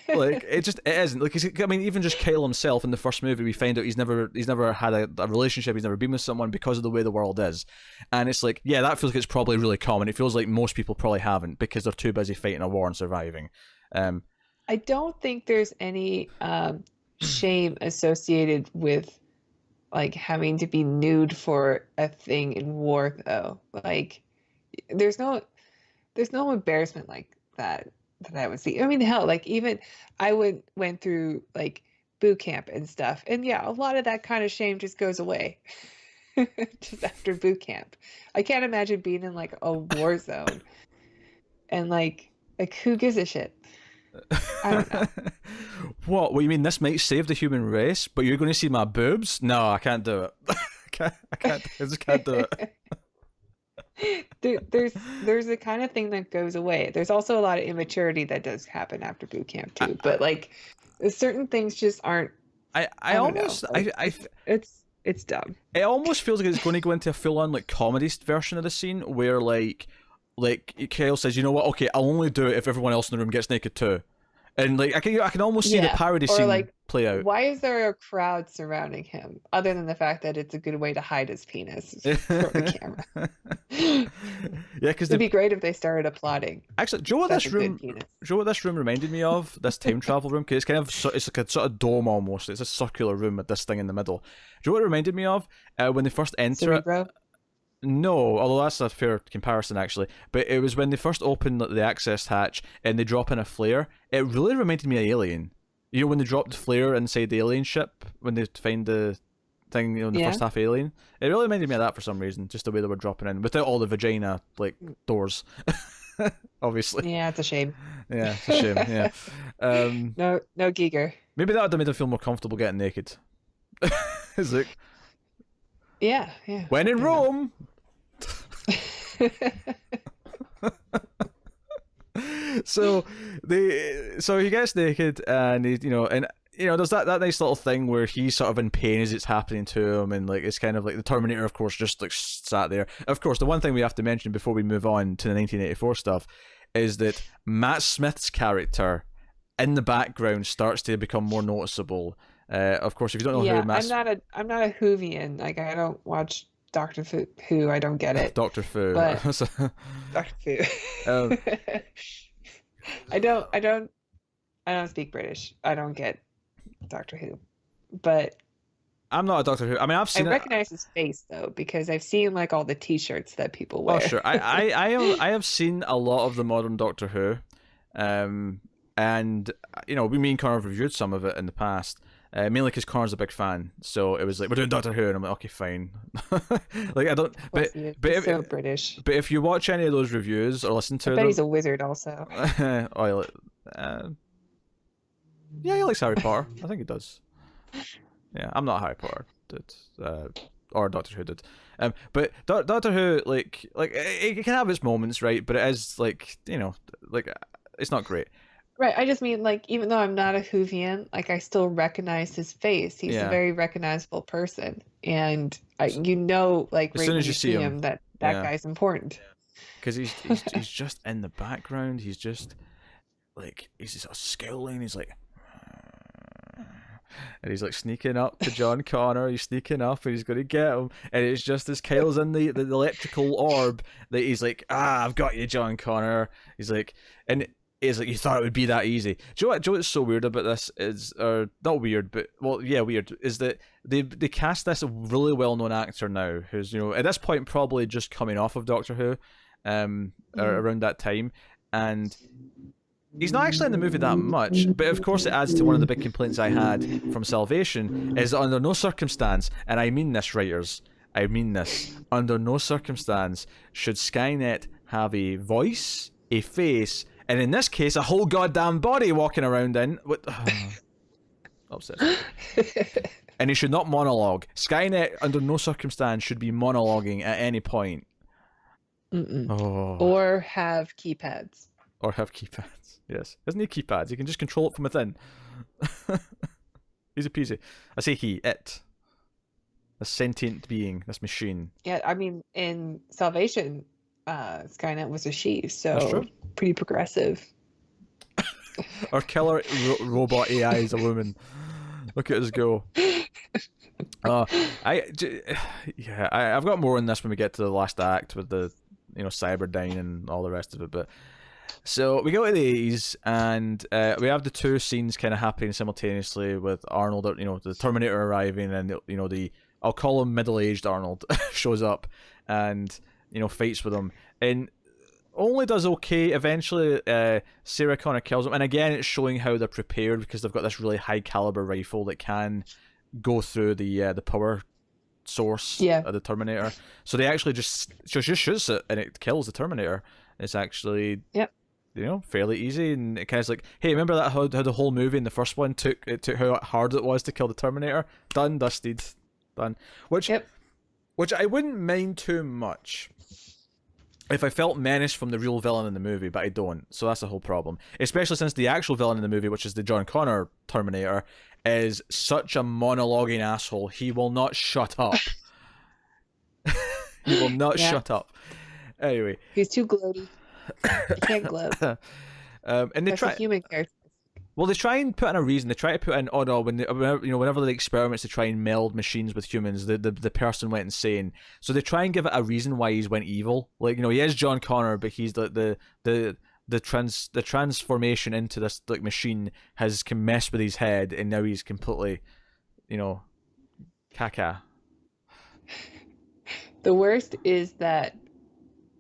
Like, it isn't. Like, I mean, even just Kyle himself in the first movie, we find out he's never had a relationship, he's never been with someone because of the way the world is. And it's like, yeah, that feels like it's probably really common. It feels like most people probably haven't because they're too busy fighting a war and surviving. I don't think there's any shame associated with like having to be nude for a thing in war, though. Like, there's no embarrassment like that I would see. I mean, hell, like even I went through like boot camp and stuff, and yeah, a lot of that kind of shame just goes away just after boot camp. I can't imagine being in like a war zone and like who gives a shit? I don't know. What you mean? This might save the human race, but you're going to see my boobs? No, I can't do it. I just can't do it. There's the kind of thing that goes away. There's also a lot of immaturity that does happen after boot camp too. But like, certain things just aren't. I almost like, it's dumb. It almost feels like it's going to go into a full on like comedy version of the scene where like Kyle says, you know what? Okay, I'll only do it if everyone else in the room gets naked too. And like I can almost see the parody scene like, play out. Why is there a crowd surrounding him, other than the fact that it's a good way to hide his penis from the camera? Yeah, because it'd be great if they started applauding. Actually, do you know what this room reminded me of? This time travel room, because it's kind of it's like a sort of dome almost. It's a circular room with this thing in the middle. Do you know what it reminded me of? When they first enter Cerebro? it. No, although that's a fair comparison actually. But it was when they first open the access hatch and they drop in a flare. It really reminded me of Alien. You know when they dropped the flare inside the alien ship when they find the thing, you know, in the first half of Alien. It really reminded me of that for some reason, just the way they were dropping in without all the vagina like doors. Obviously. Yeah, it's a shame. Yeah, it's a shame. Yeah. No Giger. Maybe that would have made them feel more comfortable getting naked. Is it? Yeah. When in Rome. So he gets naked and there's that nice little thing where he's sort of in pain as it's happening to him, and like it's kind of like the Terminator, of course, just like sat there. Of course, the one thing we have to mention before we move on to the 1984 stuff is that Matt Smith's character in the background starts to become more noticeable. Of course, if you don't know who Matt, I'm not a Whovian. Like, I don't watch Doctor Who. I don't get it. Doctor Who. But Doctor Who. I don't speak British. I don't get Doctor Who. But I'm not a Doctor Who. I mean, I recognize his face though, because I've seen like all the T-shirts that people wear. Oh sure, I have seen a lot of the modern Doctor Who, and me and Connor have reviewed some of it in the past. Mainly because Connor's a big fan, so it was like, we're doing Doctor Who, and I'm like, okay, fine. Like, I don't, but so British. But if you watch any of those reviews or listen to I them, bet he's a wizard also. Yeah, he likes Harry Potter. I think he does. Yeah, I'm not a Harry Potter dude, or Doctor Who did. But Doctor Who, like it can have its moments, right? But it is like, like it's not great. Right. I just mean, like, even though I'm not a Whovian, like, I still recognize his face. He's a Yeah. very recognizable person, and like, As right soon when as you you see see him, him, that yeah, guy's important. because he's just in the background. He's just like he's just sort of scowling. He's like, and he's like sneaking up to John Connor. He's sneaking up, and he's going to get him. And it's just as Kyle's in the electrical orb that he's like, I've got you, John Connor. He's like, and it's like, you thought it would be that easy. Do you know what's so weird about this is, or not weird, but well, yeah, weird, is that they cast this really well known actor now, who's at this point probably just coming off of Doctor Who, around that time, and he's not actually in the movie that much, but of course it adds to one of the big complaints I had from Salvation, is that under no circumstance, and I mean this, writers, I mean this, under no circumstance should Skynet have a voice, a face, and in this case, a whole goddamn body walking around in. Upset. And he should not monologue. Skynet, under no circumstance, should be monologuing at any point. Oh. Or have keypads. Or have keypads. Yes. Doesn't need keypads. He can just control it from within. Easy peasy. I say he, it. A sentient being, this machine. Yeah, I mean, in Salvation, Skynet was a she, That's so true. pretty progressive. Our killer robot AI is a woman. Look at us go. I've got more on this when we get to the last act with the Cyberdyne and all the rest of it. But so we go to the 80s, and we have the two scenes kind of happening simultaneously with Arnold, the Terminator arriving, and the I'll call him middle-aged Arnold shows up and fights with him, and only does okay. Eventually, Sarah Connor kills him, and again, it's showing how they're prepared because they've got this really high caliber rifle that can go through the power source of the Terminator. So they actually just shoots it and it kills the Terminator. It's actually fairly easy, and it kind of like, hey, remember that how the whole movie in the first one took how hard it was to kill the Terminator? Done, dusted, done. Which I wouldn't mind too much if I felt menaced from the real villain in the movie, but I don't. So that's the whole problem. Especially since the actual villain in the movie, which is the John Connor Terminator, is such a monologuing asshole. He will not shut up. He will not shut up. Anyway. He's too gloaty. He can't gloat. And That's a human character. Well, they try and put in a reason. They try to put in, whenever the experiments to try and meld machines with humans, the person went insane. So they try and give it a reason why he's went evil. Like, he is John Connor, but he's the transformation into this like machine has messed with his head, and now he's completely, caca. The worst is that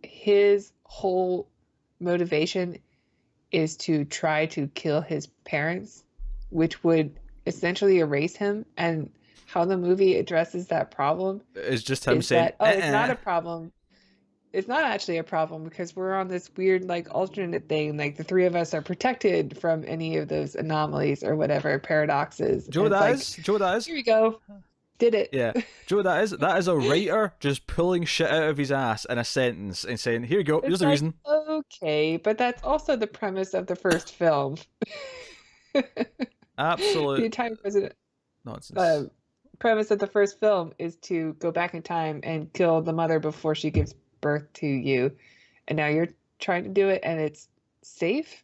his whole motivation is to try to kill his parents, which would essentially erase him. And how the movie addresses that problem is just him saying, it's not a problem. It's not actually a problem because we're on this weird like alternate thing. Like the three of us are protected from any of those anomalies or whatever paradoxes. Do you know what that is? Do you know what that is? Here we go. Did it. Yeah. Do you know what that is? That is a writer just pulling shit out of his ass in a sentence and saying, here you go, here's the reason. Okay, but that's also the premise of the first film. Absolute The entire nonsense. Premise of the first film is to go back in time and kill the mother before she gives birth to you. And now you're trying to do it and it's safe?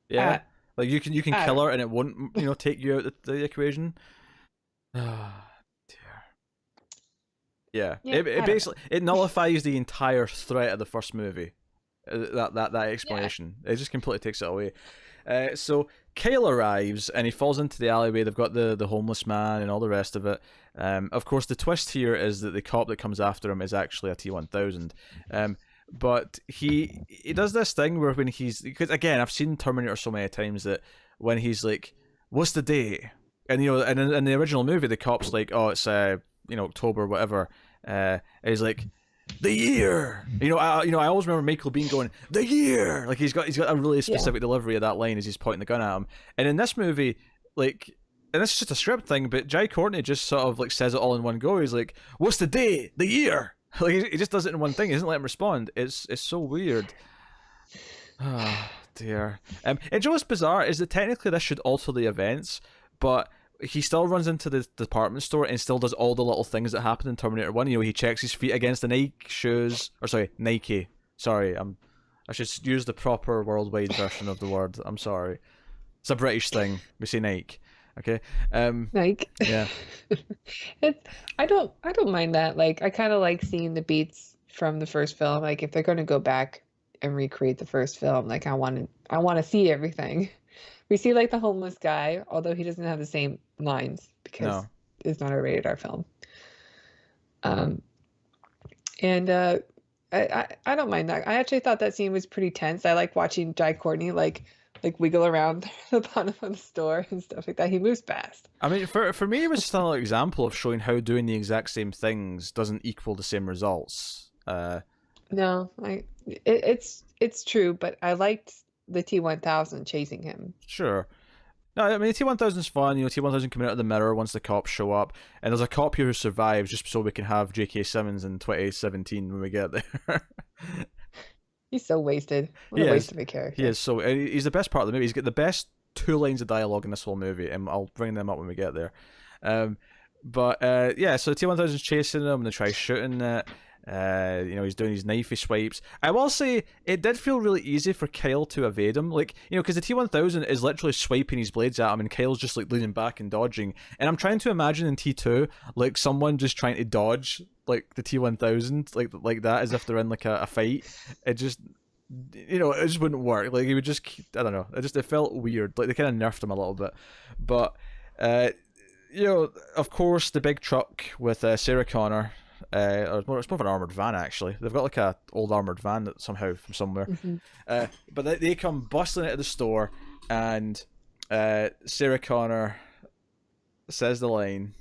Yeah. Like you can kill her and it won't, take you out the equation. Yeah, it basically it nullifies the entire threat of the first movie. That explanation, it just completely takes it away. So Kyle arrives and he falls into the alleyway. They've got the homeless man and all the rest of it. Of course, the twist here is that the cop that comes after him is actually a T-1000. But he does this thing where when because again, I've seen Terminator so many times that when he's like, "What's the date?" And and in the original movie, the cop's like, "Oh, it's October, whatever." And he's like, "The year." I always remember Michael Biehn going, "The year." Like he's got a really specific delivery of that line as he's pointing the gun at him. And in this movie, like, and this is just a script thing, but Jai Courtney just sort of like says it all in one go. He's like, "What's the day? The year." Like he just does it in one thing. He doesn't let him respond. It's so weird. Oh dear. And you know what's bizarre is that technically this should alter the events, but he still runs into the department store and still does all the little things that happen in Terminator 1. You know, he checks his feet against the Nike shoes, or sorry, Nike. Sorry, I should use the proper worldwide version of the word. I'm sorry. It's a British thing. We say Nike. Okay. Nike. Yeah. I don't mind that. Like, I kind of like seeing the beats from the first film. Like, if they're going to go back and recreate the first film, like I want to see everything. We see like the homeless guy, although he doesn't have the same lines because it's not a rated R film. And I don't mind that. I actually thought that scene was pretty tense. I like watching Jai Courtney like wiggle around the bottom of the store and stuff like that. He moves fast. I mean, for me, it was just another example of showing how doing the exact same things doesn't equal the same results. No, it's true, but I liked the T-1000 chasing him. Sure. No, I mean, T-1000's fun. You know, T-1000 coming out of the mirror once the cops show up, and there's a cop here who survives just so we can have J.K. Simmons in 2017 when we get there. He's so wasted. What a waste of a character. He is so. He's the best part of the movie. He's got the best 2 lines of dialogue in this whole movie, and I'll bring them up when we get there. Yeah, so T-1000's chasing him, and they try shooting it. You know, he's doing his knifey swipes. I will say it did feel really easy for Kyle to evade him, like, you know, because the T-1000 is literally swiping his blades at him, and Kyle's just like leaning back and dodging. And I'm trying to imagine in T2 like someone just trying to dodge like the T-1000 like that as if they're in like a fight. It just, you know, it just wouldn't work. Like he would just, I don't know. It felt weird. Like they kind of nerfed him a little bit, but you know, of course, the big truck with Sarah Connor. Or it's more of an armored van actually. They've got like a old armored van that somehow from somewhere. Mm-hmm. But they come bustling into the store, and Sarah Connor says the line,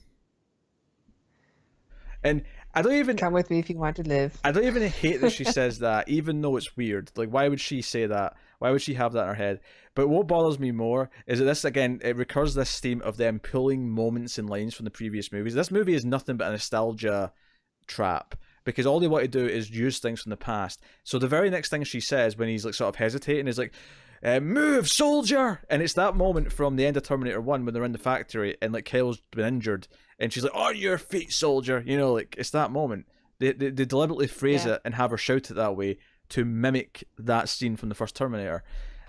and I don't even come with me if you want to live. I don't even hate that she says that, even though it's weird. Like, why would she say that? Why would she have that in her head? But what bothers me more is that this, again, it recurs this theme of them pulling moments and lines from the previous movies. This movie is nothing but a nostalgia trap, because all they want to do is use things from the past. So the very next thing she says when he's like sort of hesitating is like, move, soldier! And it's that moment from the end of Terminator 1 when they're in the factory and like Kyle's been injured and she's like, on your feet, soldier! You know, like, it's that moment. They deliberately phrase it and have her shout it that way to mimic that scene from the first Terminator.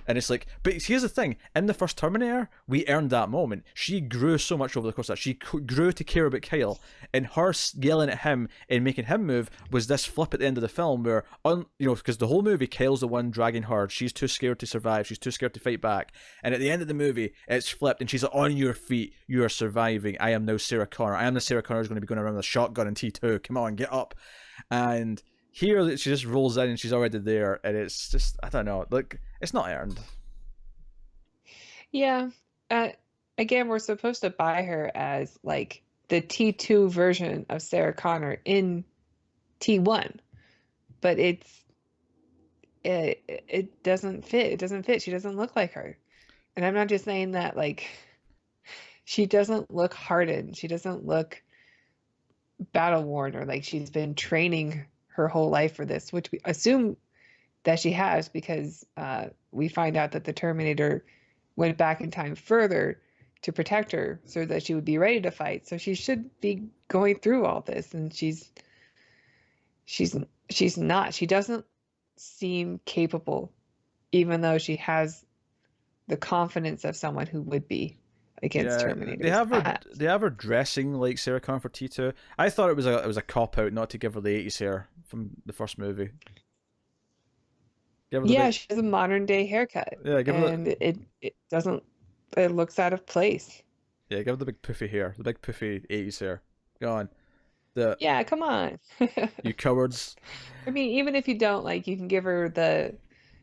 And it's like, but here's the thing, in the first Terminator, we earned that moment. She grew so much over the course of that. She grew to care about Kyle, and her yelling at him and making him move was this flip at the end of the film where, you know, because the whole movie, Kyle's the one dragging her. She's too scared to survive. She's too scared to fight back. And at the end of the movie, it's flipped, and she's like, on your feet, you are surviving. I am now Sarah Connor. I am the Sarah Connor who's going to be going around with a shotgun in T2. Come on, get up. And here, she just rolls in and she's already there, and it's just, I don't know, like, it's not earned. Yeah. Again, we're supposed to buy her as like the T2 version of Sarah Connor in T1, but it doesn't fit. It doesn't fit. She doesn't look like her. And I'm not just saying that, like, she doesn't look hardened. She doesn't look battle worn, or like she's been training her whole life for this, which we assume that she has, because we find out that the Terminator went back in time further to protect her so that she would be ready to fight. So she should be going through all this, and she's not. She doesn't seem capable, even though she has the confidence of someone who would be against Terminators. They have her dressing like Sarah Connor for T2. I thought it was a cop out not to give her the 80s hair from the first movie. She has a modern day haircut. Yeah, it doesn't. It looks out of place. Yeah, give her the big poofy hair, the big poofy 80s hair. Go on. Yeah, come on. You cowards. I mean, even if you don't, like, you can give her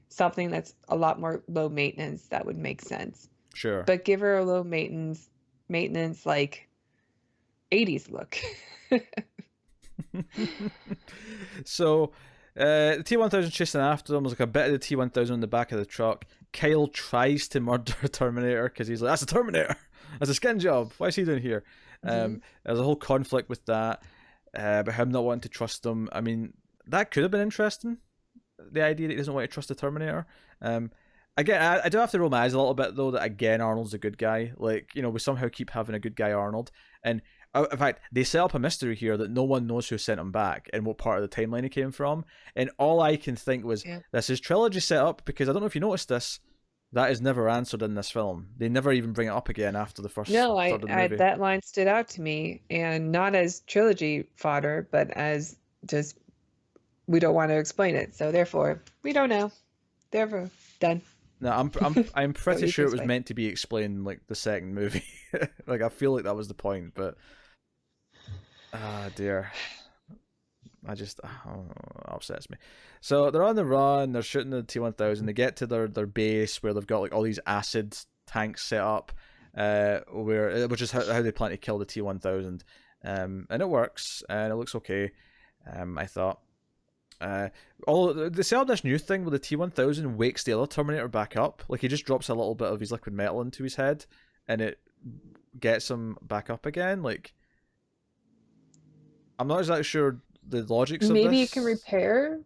something that's a lot more low maintenance. That would make sense. Sure. But give her a low maintenance like 80s look. So. The T-1000 chasing after them. There's like a bit of the T-1000 in the back of the truck. Kyle tries to murder a Terminator because he's like, that's a Terminator. That's a skin job. Why is he doing here? There's a whole conflict with that. But him not wanting to trust them. I mean, that could have been interesting. The idea that he doesn't want to trust the Terminator. Again, I do have to roll my eyes a little bit though that again Arnold's a good guy. Like, you know, we somehow keep having a good guy Arnold, and in fact they set up a mystery here that no one knows who sent him back and what part of the timeline he came from. And all I can think was this is trilogy set up, because I don't know if you noticed this. That is never answered in this film. They never even bring it up again after the first third of the movie. That line stood out to me, and not as trilogy fodder, but as just we don't want to explain it, so therefore we don't know. Therefore, done. No, I'm pretty sure it was meant to be explained in, like, the second movie. Like, I feel like that was the point, but dear. I just upsets me. So they're on the run. They're shooting the T-1000. They get to their base where they've got like all these acid tanks set up, which is how they plan to kill the T-1000. And it works, and it looks okay. I thought. They set up this new thing where the T-1000 wakes the other Terminator back up. Like, he just drops a little bit of his liquid metal into his head, and it gets him back up again. Like, I'm not exactly sure the logics of this. Maybe it can repair?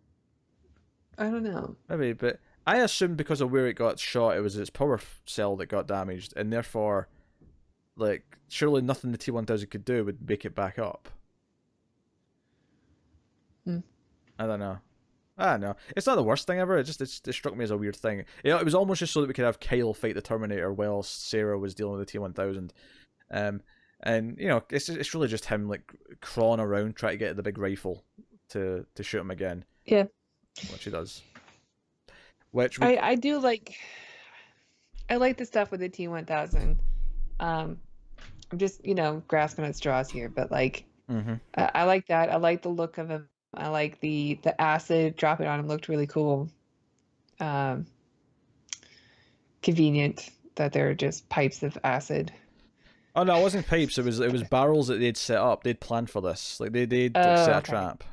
I don't know. Maybe, but I assumed because of where it got shot, it was its power cell that got damaged, and therefore, like, surely nothing the T-1000 could do would make it back up. I don't know. It's not the worst thing ever. It struck me as a weird thing. You know, it was almost just so that we could have Kyle fight the Terminator while Sarah was dealing with the T-1000. And you know, it's really just him like crawling around trying to get the big rifle to shoot him again. Yeah, which he does. I do like. I like the stuff with the T-1000. I'm just grasping at straws here, but like, I like that. I like the look of him. I like the acid dropping on him looked really cool. Convenient that they're just pipes of acid. Oh no, it wasn't pipes. It was barrels that they'd set up. They'd planned for this. Like they'd set a trap.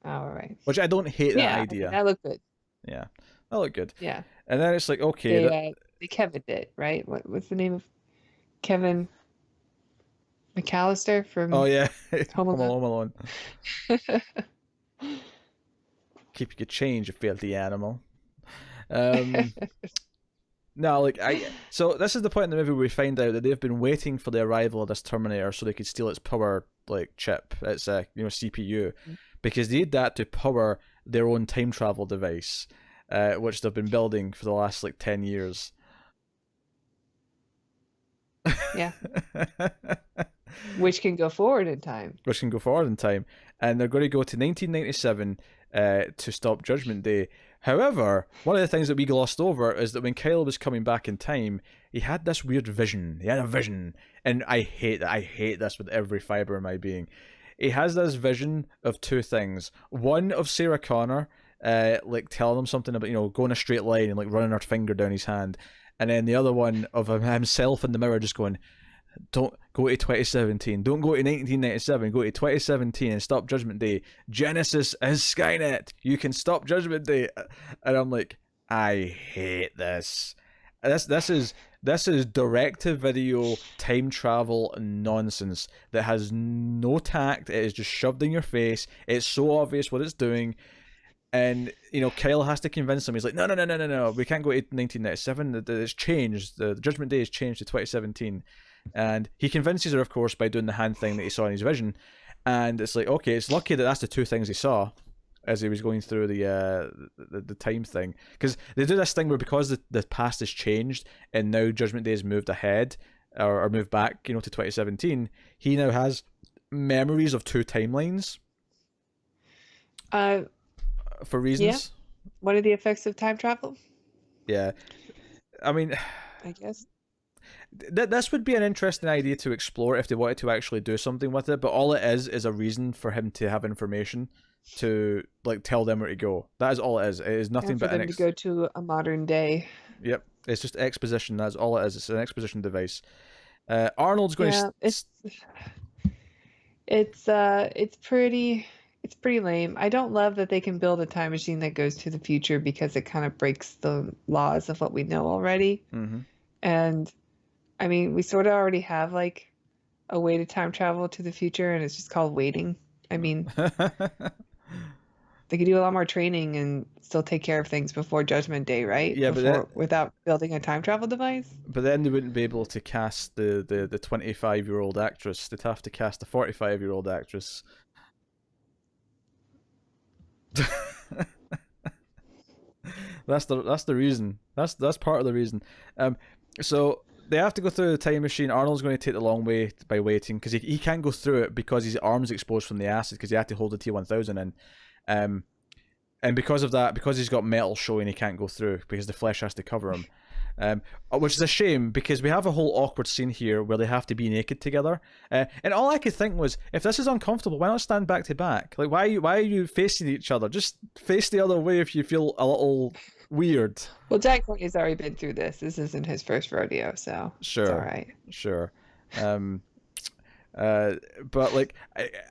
All right. Which I don't hate that idea. That looked good. Yeah, that looked good. Yeah. And then it's like, okay, they Kevin did, right? What's the name of Kevin McAllister from? Oh yeah, Home Alone. Keep your change, you filthy animal. No, like so this is the point in the movie where we find out that they've been waiting for the arrival of this Terminator so they could steal its power like chip, its CPU, because they need that to power their own time travel device, which they've been building for the last like 10 years. Yeah. Which can go forward in time. And they're going to go to 1997 to stop Judgment Day. However, one of the things that we glossed over is that when Kyle was coming back in time, he had this weird vision. He had a vision. And I hate that. I hate this with every fiber of my being. He has this vision of two things. One of Sarah Connor, like telling him something about, going a straight line and like running her finger down his hand. And then the other one of himself in the mirror just going, don't go to 2017. Don't go to 1997. Go to 2017 and stop Judgment Day. Genisys is Skynet. You can stop Judgment Day. And I'm like, I hate this. This is direct-to-video time travel nonsense that has no tact. It is just shoved in your face. It's so obvious what it's doing. And, Kyle has to convince him. He's like, no. We can't go to 1997. It's changed. The Judgment Day has changed to 2017. And he convinces her, of course, by doing the hand thing that he saw in his vision. And it's like, okay, it's lucky that that's the two things he saw as he was going through the time thing. Because they do this thing where because the past has changed and now Judgment Day has moved ahead or moved back, to 2017, he now has memories of two timelines. For reasons. Yeah. What are the effects of time travel? Yeah. I mean, I guess. This would be an interesting idea to explore if they wanted to actually do something with it, but all it is a reason for him to have information to like tell them where to go. That is all it is. It is nothing but to go to a modern day. Yep, it's just exposition. That's all it is. It's an exposition device. Arnold's going to. It's pretty lame. I don't love that they can build a time machine that goes to the future because it kind of breaks the laws of what we know already. Mm-hmm. And I mean, we sort of already have like a way to time travel to the future, and it's just called waiting. I mean, they could do a lot more training and still take care of things before Judgment Day, right? Yeah, Without building a time travel device. but then they wouldn't be able to cast the 25-year-old actress. They'd have to cast a 45-year-old actress. That's the reason. That's part of the reason. So they have to go through the time machine. Arnold's going to take the long way by waiting because he can't go through it because his arm's exposed from the acid because he had to hold the T-1000 in. And because of that, because he's got metal showing, he can't go through because the flesh has to cover him. Which is a shame because we have a whole awkward scene here where they have to be naked together. And all I could think was, if this is uncomfortable, why not stand back to back? Like, why are you facing each other? Just face the other way if you feel a little weird. Well, Jack Courtney's already been through this. This isn't his first rodeo, so sure, it's all right. Sure. But like,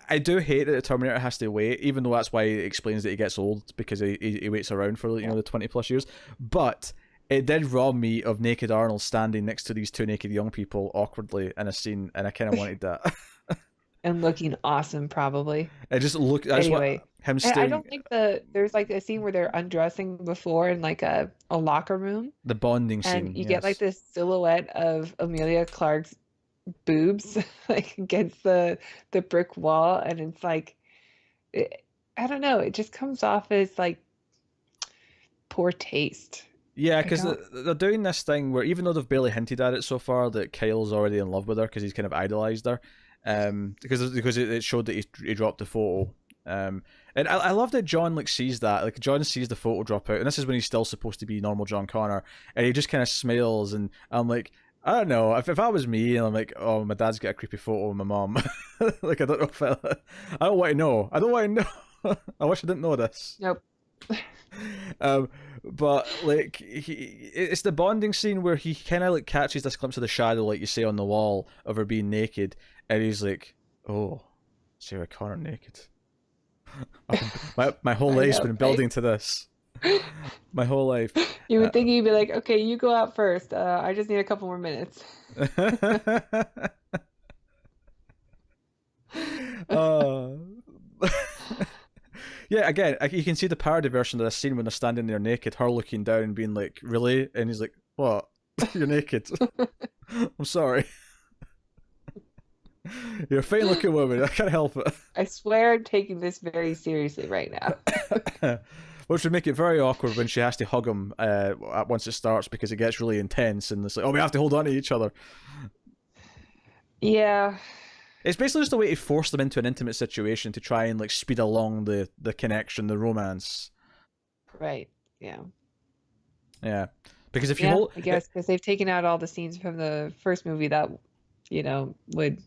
I do hate that the Terminator has to wait, even though that's why it explains that he gets old because he waits around for the 20+ years. But it did rob me of naked Arnold standing next to these two naked young people awkwardly in a scene, and I kind of wanted that. And looking awesome, probably. I just want him staying. I don't think there's like a scene where they're undressing before in like a locker room. The bonding scene. And you get like this silhouette of Amelia Clark's boobs like against the brick wall, and it's like, I don't know, it just comes off as like poor taste. Yeah, because they're doing this thing where even though they've barely hinted at it so far that Kyle's already in love with her because he's kind of idolized her, because it showed that he dropped the photo. And I love that John like sees that, like John sees the photo drop out, and this is when he's still supposed to be normal John Connor, and he just kind of smiles, and I'm like, I don't know, if that was me, and I'm like, oh, my dad's got a creepy photo of my mom, like I don't know if I don't want to know. I don't want to know. I wish I didn't know this. Nope. But like it's the bonding scene where he kind of like catches this glimpse of the shadow, like you say, on the wall of her being naked, and he's like, "Oh, Sarah Connor naked." my whole life's been building to this. My whole life. You would think he'd be like, "Okay, you go out first. I just need a couple more minutes." Yeah, again, you can see the parody version of this scene when they're standing there naked, her looking down and being like, "Really?" And he's like, "What? You're naked." I'm sorry. You're a fine looking woman. I can't help it. I swear I'm taking this very seriously right now. Which would make it very awkward when she has to hug him once it starts because it gets really intense and it's like, oh, we have to hold on to each other. Yeah. It's basically just a way to force them into an intimate situation to try and like speed along the connection, the romance. Right. Yeah. Yeah. Because if you I guess because they've taken out all the scenes from the first movie that, would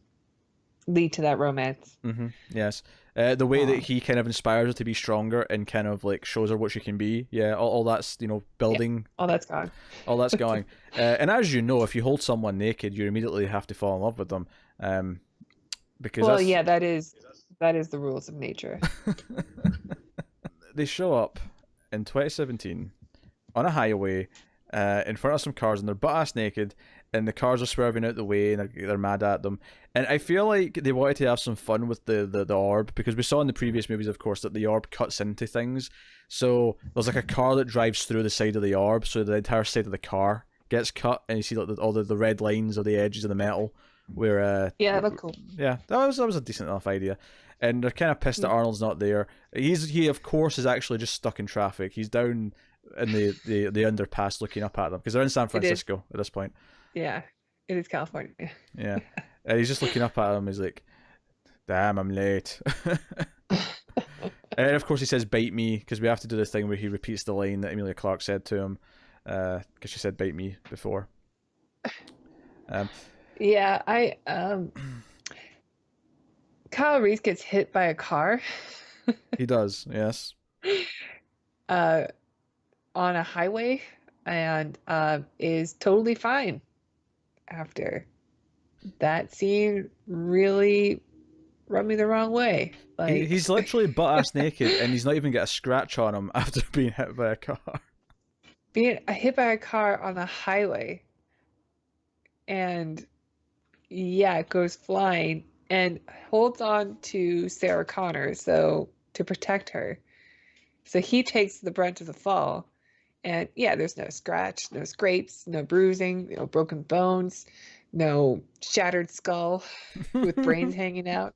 lead to that romance. Mm-hmm. Yes. The way that he kind of inspires her to be stronger and kind of like shows her what she can be. Yeah. All that's, building. Yeah, all that's gone. All that's going. And as you know, if you hold someone naked, you immediately have to fall in love with them. Because that is the rules of nature. They show up in 2017 on a highway in front of some cars, and they're butt-ass naked, and the cars are swerving out the way, and they're mad at them. And I feel like they wanted to have some fun with the orb, because we saw in the previous movies, of course, that the orb cuts into things. So there's like a car that drives through the side of the orb, so the entire side of the car gets cut, and you see like all the red lines or the edges of the metal. Where that looked cool. Yeah, that was a decent enough idea, and they're kind of pissed that Arnold's not there. He of course is actually just stuck in traffic. He's down in the underpass looking up at them because they're in San Francisco at this point. Yeah, it is California. Yeah, and he's just looking up at them. He's like, "Damn, I'm late." And of course he says, "Bite me," because we have to do this thing where he repeats the line that Emilia Clarke said to him, because she said "bite me" before. Yeah, Kyle Reese gets hit by a car. He does, yes. On a highway, and is totally fine after. That scene really rubbed me the wrong way. Like he's literally butt-ass naked, and he's not even got a scratch on him after being hit by a car. Being hit by a car on a highway, and yeah, it goes flying and holds on to Sarah Connor so to protect her. So he takes the brunt of the fall. And yeah, there's no scratch, no scrapes, no bruising, no broken bones, no shattered skull with brains hanging out.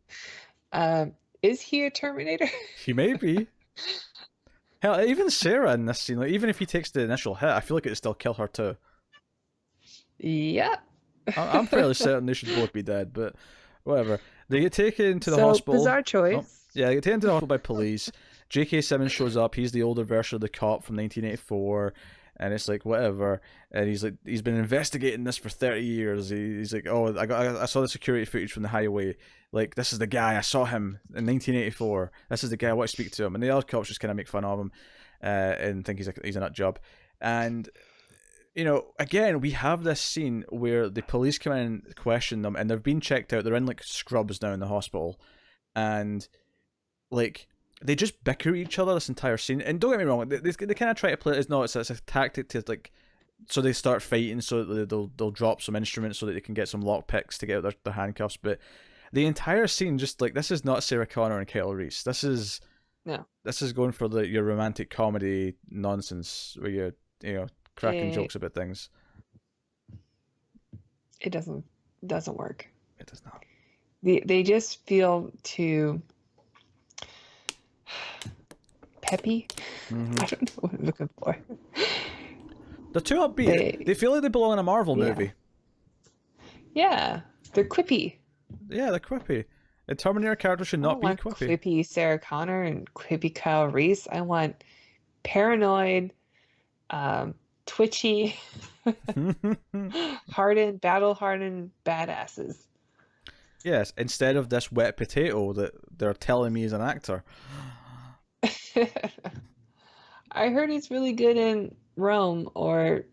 Is he a Terminator? He may be. Hell, even Sarah in this scene, like, even if he takes the initial hit, I feel like it'd still kill her too. Yep. I'm fairly certain they should both be dead, but whatever. They get taken to the So, hospital. bizarre choice. Oh, yeah, they get taken to the hospital by police. J.K. Simmons shows up. He's the older version of the cop from 1984, and it's like whatever. And he's like, he's been investigating this for 30 years. He's like, oh, I saw the security footage from the highway. Like, this is the guy. I saw him in 1984. This is the guy. I want to speak to him. And the other cops just kind of make fun of him and think he's a nut job. And you know, again, we have this scene where the police come in and question them, and they've been checked out. They're in like scrubs now in the hospital, and like they just bicker at each other this entire scene. And don't get me wrong, they kind of try to play it as no, it's a tactic to like, so they start fighting, so that they'll drop some instruments so that they can get some lockpicks to get out their handcuffs. But the entire scene, just like, this is not Sarah Connor and Kyle Reese. This is going for your romantic comedy nonsense where you know, cracking jokes about things. It doesn't work. It does not. They just feel too peppy. Mm-hmm. I don't know what I'm looking for. They're too upbeat. They feel like they belong in a Marvel movie. Yeah, they're quippy. Yeah, they're quippy. A Terminator character should not be quippy. Quippy Sarah Connor and quippy Kyle Reese. I want paranoid, twitchy, battle-hardened badasses. Yes, instead of this wet potato that they're telling me is an actor. I heard he's really good in Rome or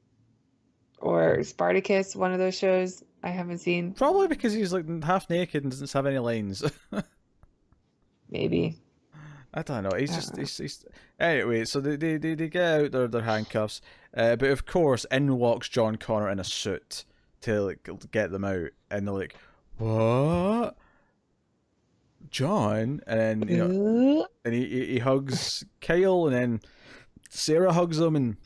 Spartacus, one of those shows I haven't seen. Probably because he's like half naked and doesn't have any lines. Maybe. I don't know. He's anyway. So they get out their handcuffs, but of course in walks John Connor in a suit to like get them out, and they're like, "What, John?" And then and he hugs Kyle, and then Sarah hugs him, and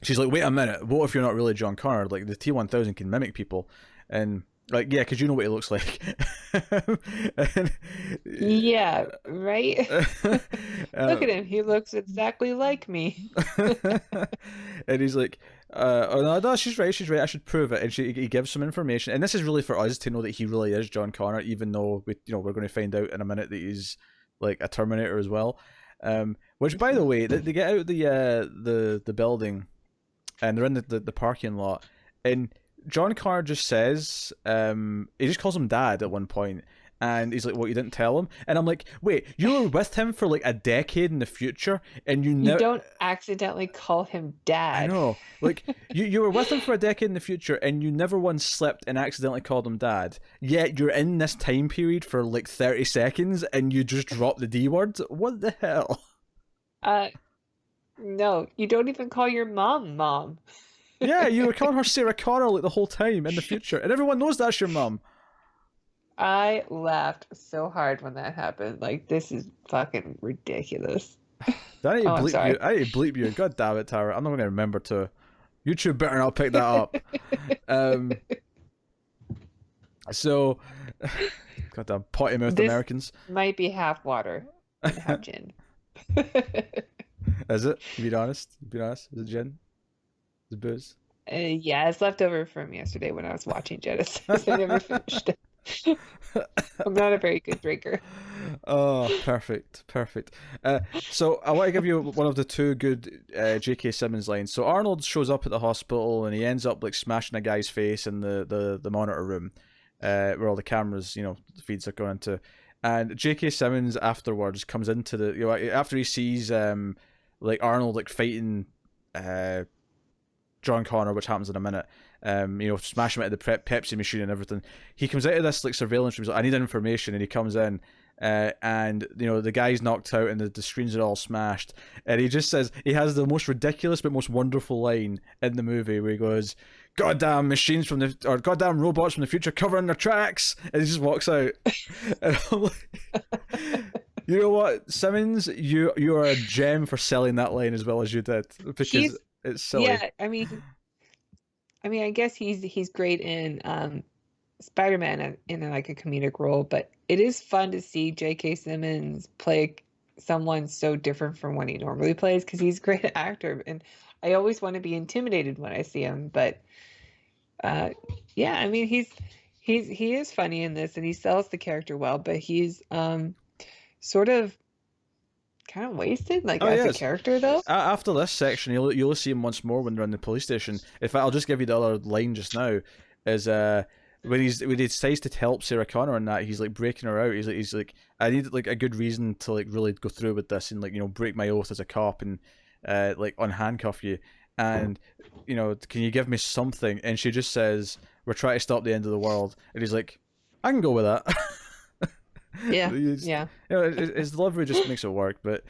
she's like, "Wait a minute, what if you're not really John Connor? Like the T-1000 can mimic people," and like, yeah, because you know what he looks like. Yeah, right? Look at him. He looks exactly like me. And he's like, oh, no, she's right. I should prove it. And he gives some information. And this is really for us to know that he really is John Connor, even though we're going to find out in a minute that he's like a Terminator as well. Which, by the way, they get out the building, and they're in the parking lot, and John Connor just says, he just calls him Dad at one point, and he's like, "What, you didn't tell him?" And I'm like, "Wait, you were with him for like a decade in the future, and you don't accidentally call him Dad." I know, like you were with him for a decade in the future, and you never once slipped and accidentally called him Dad. Yet you're in this time period for like 30 seconds, and you just drop the D word. What the hell? No, you don't even call your mom. Yeah, you were calling her Sarah Connor like the whole time in the future, and everyone knows that's your mum. I laughed so hard when that happened. Like, this is fucking ridiculous. I need to bleep you. God damn it, Tara. I'm not going to remember to. YouTube better not pick that up. So, goddamn potty mouth Americans. Might be half water and half gin. Is it? To be honest? Is it gin? The booze? Yeah, it's left over from yesterday when I was watching Genisys. I never finished it. I'm not a very good drinker. Oh, perfect. So I want to give you one of the two good J.K. Simmons lines. So Arnold shows up at the hospital, and he ends up like smashing a guy's face in the monitor room, where all the cameras, the feeds are going to. And J.K. Simmons afterwards comes into the, after he sees like Arnold like fighting John Connor, which happens in a minute, smash him into the Pepsi machine and everything. He comes out of this like surveillance room. He's like, "I need information," and he comes in, and the guy's knocked out and the screens are all smashed, and he just says, he has the most ridiculous but most wonderful line in the movie where he goes, "Goddamn machines or goddamn robots from the future covering their tracks," and he just walks out. And I'm like, you know what, Simmons, you are a gem for selling that line as well as you did, because it's silly. Yeah, I mean, I guess he's great in Spider-Man in like a comedic role, but it is fun to see J.K. Simmons play someone so different from what he normally plays, because he's a great actor, and I always want to be intimidated when I see him. But yeah, I mean, he is funny in this, and he sells the character well, but he's sort of kind of wasted, like, as a character, though. After this section, you'll see him once more when they're in the police station. In fact, I'll just give you the other line just now. Is when he decides to help Sarah Connor and that, he's like breaking her out. He's like, I need like a good reason to like really go through with this and like break my oath as a cop and like unhandcuff you, and can you give me something? And she just says, "We're trying to stop the end of the world," and he's like, "I can go with that." Yeah, his delivery just makes it work. But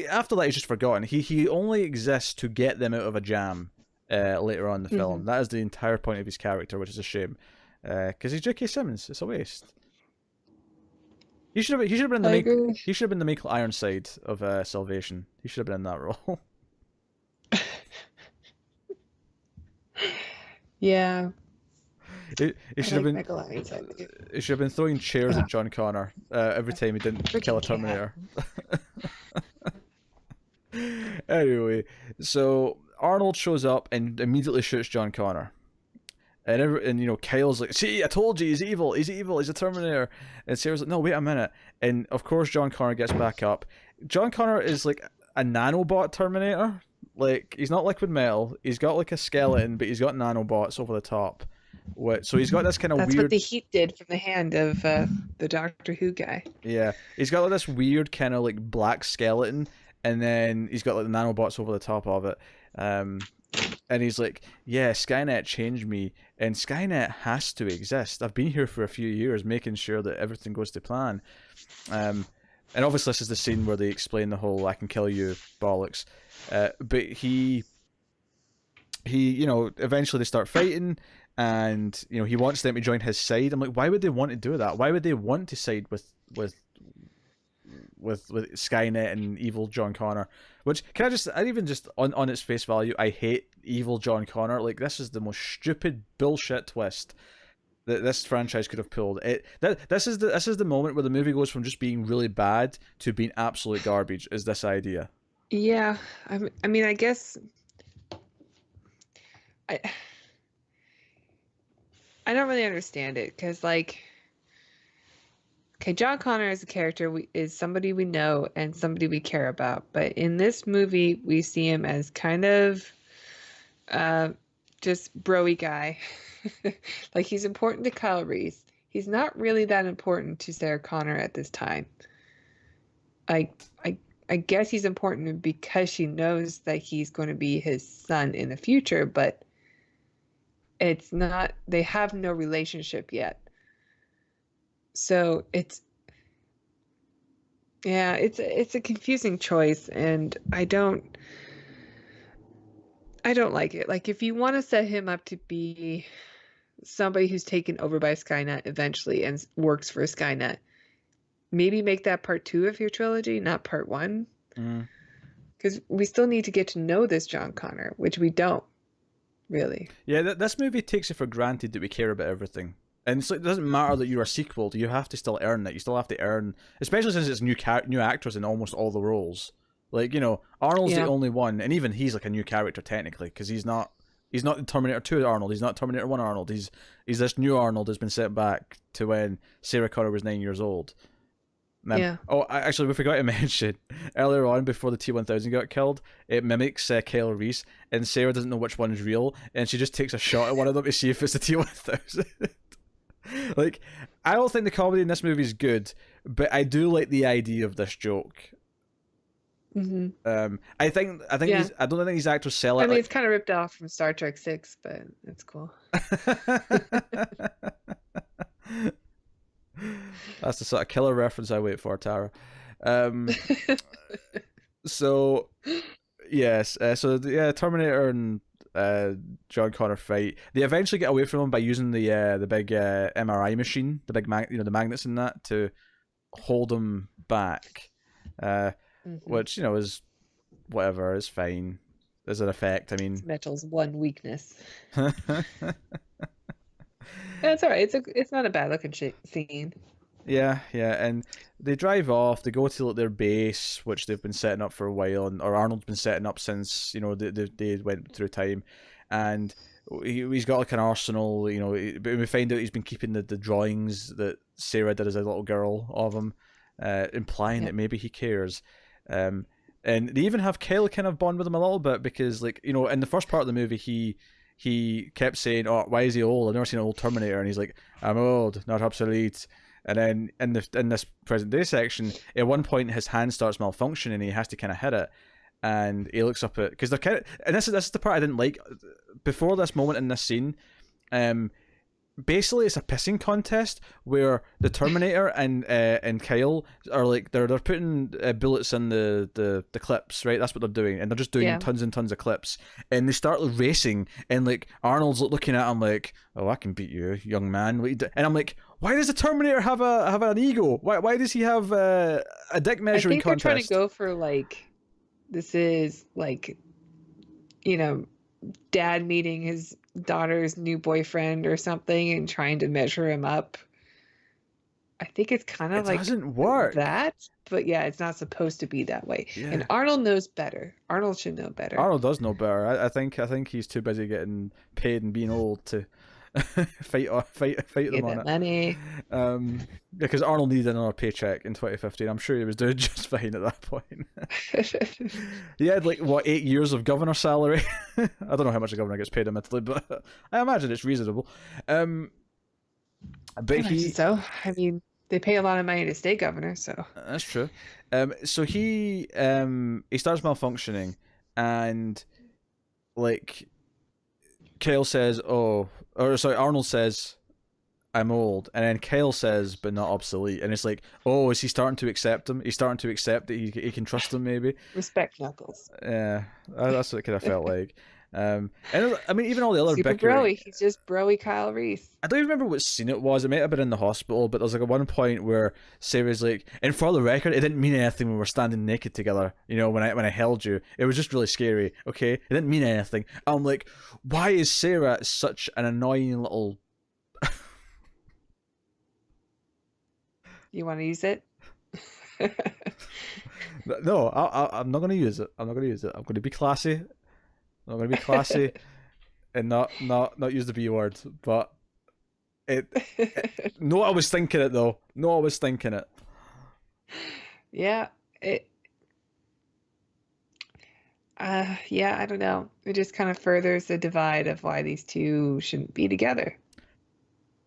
after that, he's just forgotten. He only exists to get them out of a jam later on in the film. Mm-hmm. That is the entire point of his character, which is a shame, because he's J.K. Simmons. It's a waste. He should have been the Michael Ironside of Salvation. He should have been in that role. Yeah. He should have been throwing chairs at John Connor every time he didn't kill a Terminator. Anyway, so Arnold shows up and immediately shoots John Connor. And Kyle's like, "See, I told you, he's evil, he's a Terminator." And Sarah's like, "No, wait a minute." And of course John Connor gets back up. John Connor is like a nanobot Terminator. Like, he's not liquid metal. He's got like a skeleton, but he's got nanobots over the top. So he's got this kind of weird... That's what the heat did from the hand of the Doctor Who guy. Yeah, he's got like this weird kind of like black skeleton, and then he's got like the nanobots over the top of it. And he's like, "Yeah, Skynet changed me, and Skynet has to exist. I've been here for a few years making sure that everything goes to plan." And obviously this is the scene where they explain the whole "I can kill you" bollocks. But he eventually they start fighting, and he wants them to join his side. I'm like, why would they want to do that? Why would they want to side with Skynet and evil John Connor? Which, I even just on its face value, I hate evil John Connor. Like, this is the most stupid bullshit twist that this franchise could have pulled. This is the moment where the movie goes from just being really bad to being absolute garbage. Is this idea? Yeah, I mean, I guess I don't really understand it, because, like, okay, John Connor as a character is somebody we know and somebody we care about, but in this movie we see him as kind of just bro-y guy. Like, he's important to Kyle Reese. He's not really that important to Sarah Connor at this time. I guess he's important because she knows that he's going to be his son in the future, but it's not, they have no relationship yet. So it's a confusing choice, and I don't like it. Like, if you want to set him up to be somebody who's taken over by Skynet eventually and works for Skynet, maybe make that part 2 of your trilogy, not part 1. Because we still need to get to know this John Connor, which we don't really. Yeah, this movie takes it for granted that we care about everything. And it's like, it doesn't matter that you're a sequel. You have to still earn it. You still have to earn, especially since it's new actors in almost all the roles. Like, Arnold's the only one, and even he's like a new character technically, because he's not Terminator 2 Arnold. He's not Terminator 1 Arnold. He's this new Arnold that's been set back to when Sarah Connor was 9 years old. Yeah. Oh, actually, we forgot to mention earlier on, before the T-1000 got killed, it mimics Kyle Reese, and Sarah doesn't know which one is real, and she just takes a shot at one of them to see if it's the T-1000. Like, I don't think the comedy in this movie is good, but I do like the idea of this joke. Mm-hmm. I think yeah. I don't think these actors sell it. I mean, it's kind of ripped off from Star Trek 6, but it's cool. That's the sort of killer reference I wait for, Tara. Um, so yes, Terminator and John Connor fight. They eventually get away from him by using the big MRI machine, the big the magnets in that to hold him back. Which is whatever, is fine as an effect. I mean, it's metal's one weakness. That's all right. It's not a bad looking scene. Yeah, and they drive off. They go to like their base, which they've been setting up for a while, or Arnold's been setting up since they went through time, and he's got like an arsenal. But we find out he's been keeping the drawings that Sarah did as a little girl of him, implying that maybe he cares. And they even have Kyle kind of bond with him a little bit because, like, in the first part of the movie, he kept saying, "Oh, why is he old? I've never seen an old Terminator," and he's like, "I'm old, not obsolete." And then in this present day section, at one point his hand starts malfunctioning and he has to kind of hit it, and he looks up at because they're kind of, and this is the part I didn't like before this moment in this scene. Basically, it's a pissing contest where the Terminator and Kyle are like they're putting bullets in the clips, right? That's what they're doing, and they're just doing tons and tons of clips, and they start racing, and like Arnold's looking at him like, "Oh, I can beat you, young man," and I'm like, why does the Terminator have an ego? Why does he have a dick measuring contest? They're trying to go for like, this is like, dad meeting his daughter's new boyfriend or something and trying to measure him up. I think it's kind of like doesn't work that, but yeah, it's not supposed to be that way. Yeah. And Arnold knows better. Arnold should know better. Arnold does know better. I think he's too busy getting paid and being old to fight them on it. Money. Because Arnold needed another paycheck in 2015. I'm sure he was doing just fine at that point. He had 8 years of governor salary. I don't know how much a governor gets paid in Italy, but I imagine it's reasonable. But I mean, they pay a lot of money to stay governor, so that's true. So he starts malfunctioning, and Kyle says, Arnold says, "I'm old," and then Kyle says, "But not obsolete," and it's like, oh, is he starting to accept him? He's starting to accept that he can trust him, maybe. Respect Knuckles. Yeah, that's what it kind of felt like. And I mean, even all the other super broy. He's just broy Kyle Reese. I don't even remember what scene it was. It might have been in the hospital, but there's like one point where Sarah's like, and for the record, it didn't mean anything when we're standing naked together. When I held you, it was just really scary. Okay, it didn't mean anything. I'm like, why is Sarah such an annoying little? You want to use it? No, I'm not going to use it. I'm going to be classy. I'm going to be classy and not use the B word. But no, I was thinking it though. No, I was thinking it. Yeah, I don't know. It just kind of furthers the divide of why these two shouldn't be together.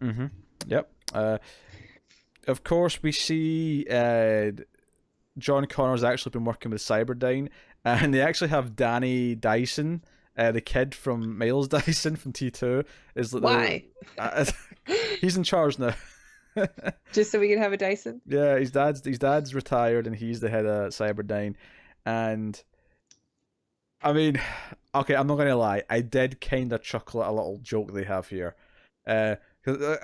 Mm-hmm. Yep. Of course, we see John Connor's actually been working with Cyberdyne, and they actually have Danny Dyson, the kid from Miles Dyson from T2. Why? He's in charge now. Just so we can have a Dyson? Yeah, his dad's retired, and he's the head of Cyberdyne. And I mean, okay, I'm not gonna lie, I did kind of chuckle at a little joke they have here. I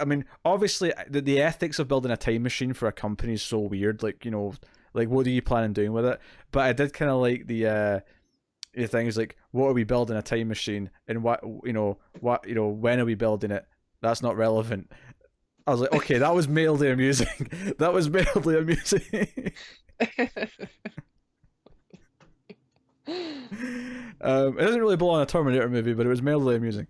mean, obviously, the ethics of building a time machine for a company is so weird. Like, what do you plan on doing with it? But I did kind of like the thing is like, what are we building a time machine, and when are we building it? That's not relevant. I was like, okay, that was mildly amusing. That was mildly amusing. It doesn't really belong in a Terminator movie, but it was mildly amusing.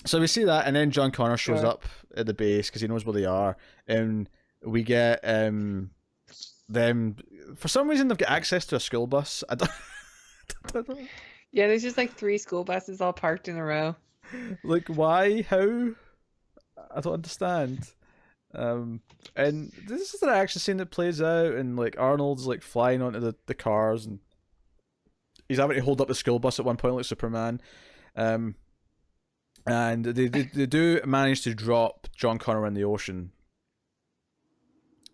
So we see that, and then John Connor shows up at the base because he knows where they are, and we get them. For some reason, they've got access to a school bus. I don't know. Yeah, there's just 3 school buses all parked in a row. Like, why? How? I don't understand. And this is an action scene that plays out, and Arnold's flying onto the cars, and he's having to hold up the school bus at one point like Superman. And they do manage to drop John Connor in the ocean,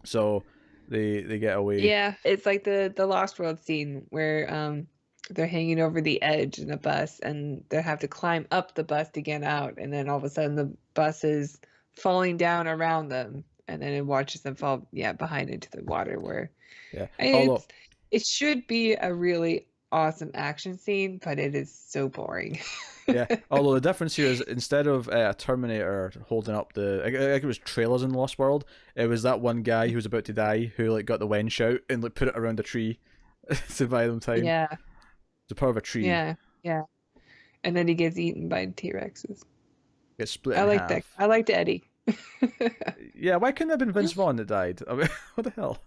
So they get away. Yeah, it's like the Lost World scene where they're hanging over the edge in a bus and they have to climb up the bus to get out, and then all of a sudden the bus is falling down around them, and then it watches them fall behind into the water. Where Yeah. Although it should be a really awesome action scene, but it is so boring. yeah, although the difference here is instead of a Terminator holding up I think it was trailers in Lost World, it was that one guy who was about to die who like got the wench out and like put it around a tree to buy them time. Yeah, It's a part of a tree. yeah, yeah. And then he gets eaten by T-Rexes. Gets split I in like half. that. I liked Eddie. Yeah, why couldn't it have been Vince Vaughn that died? I mean, what the hell?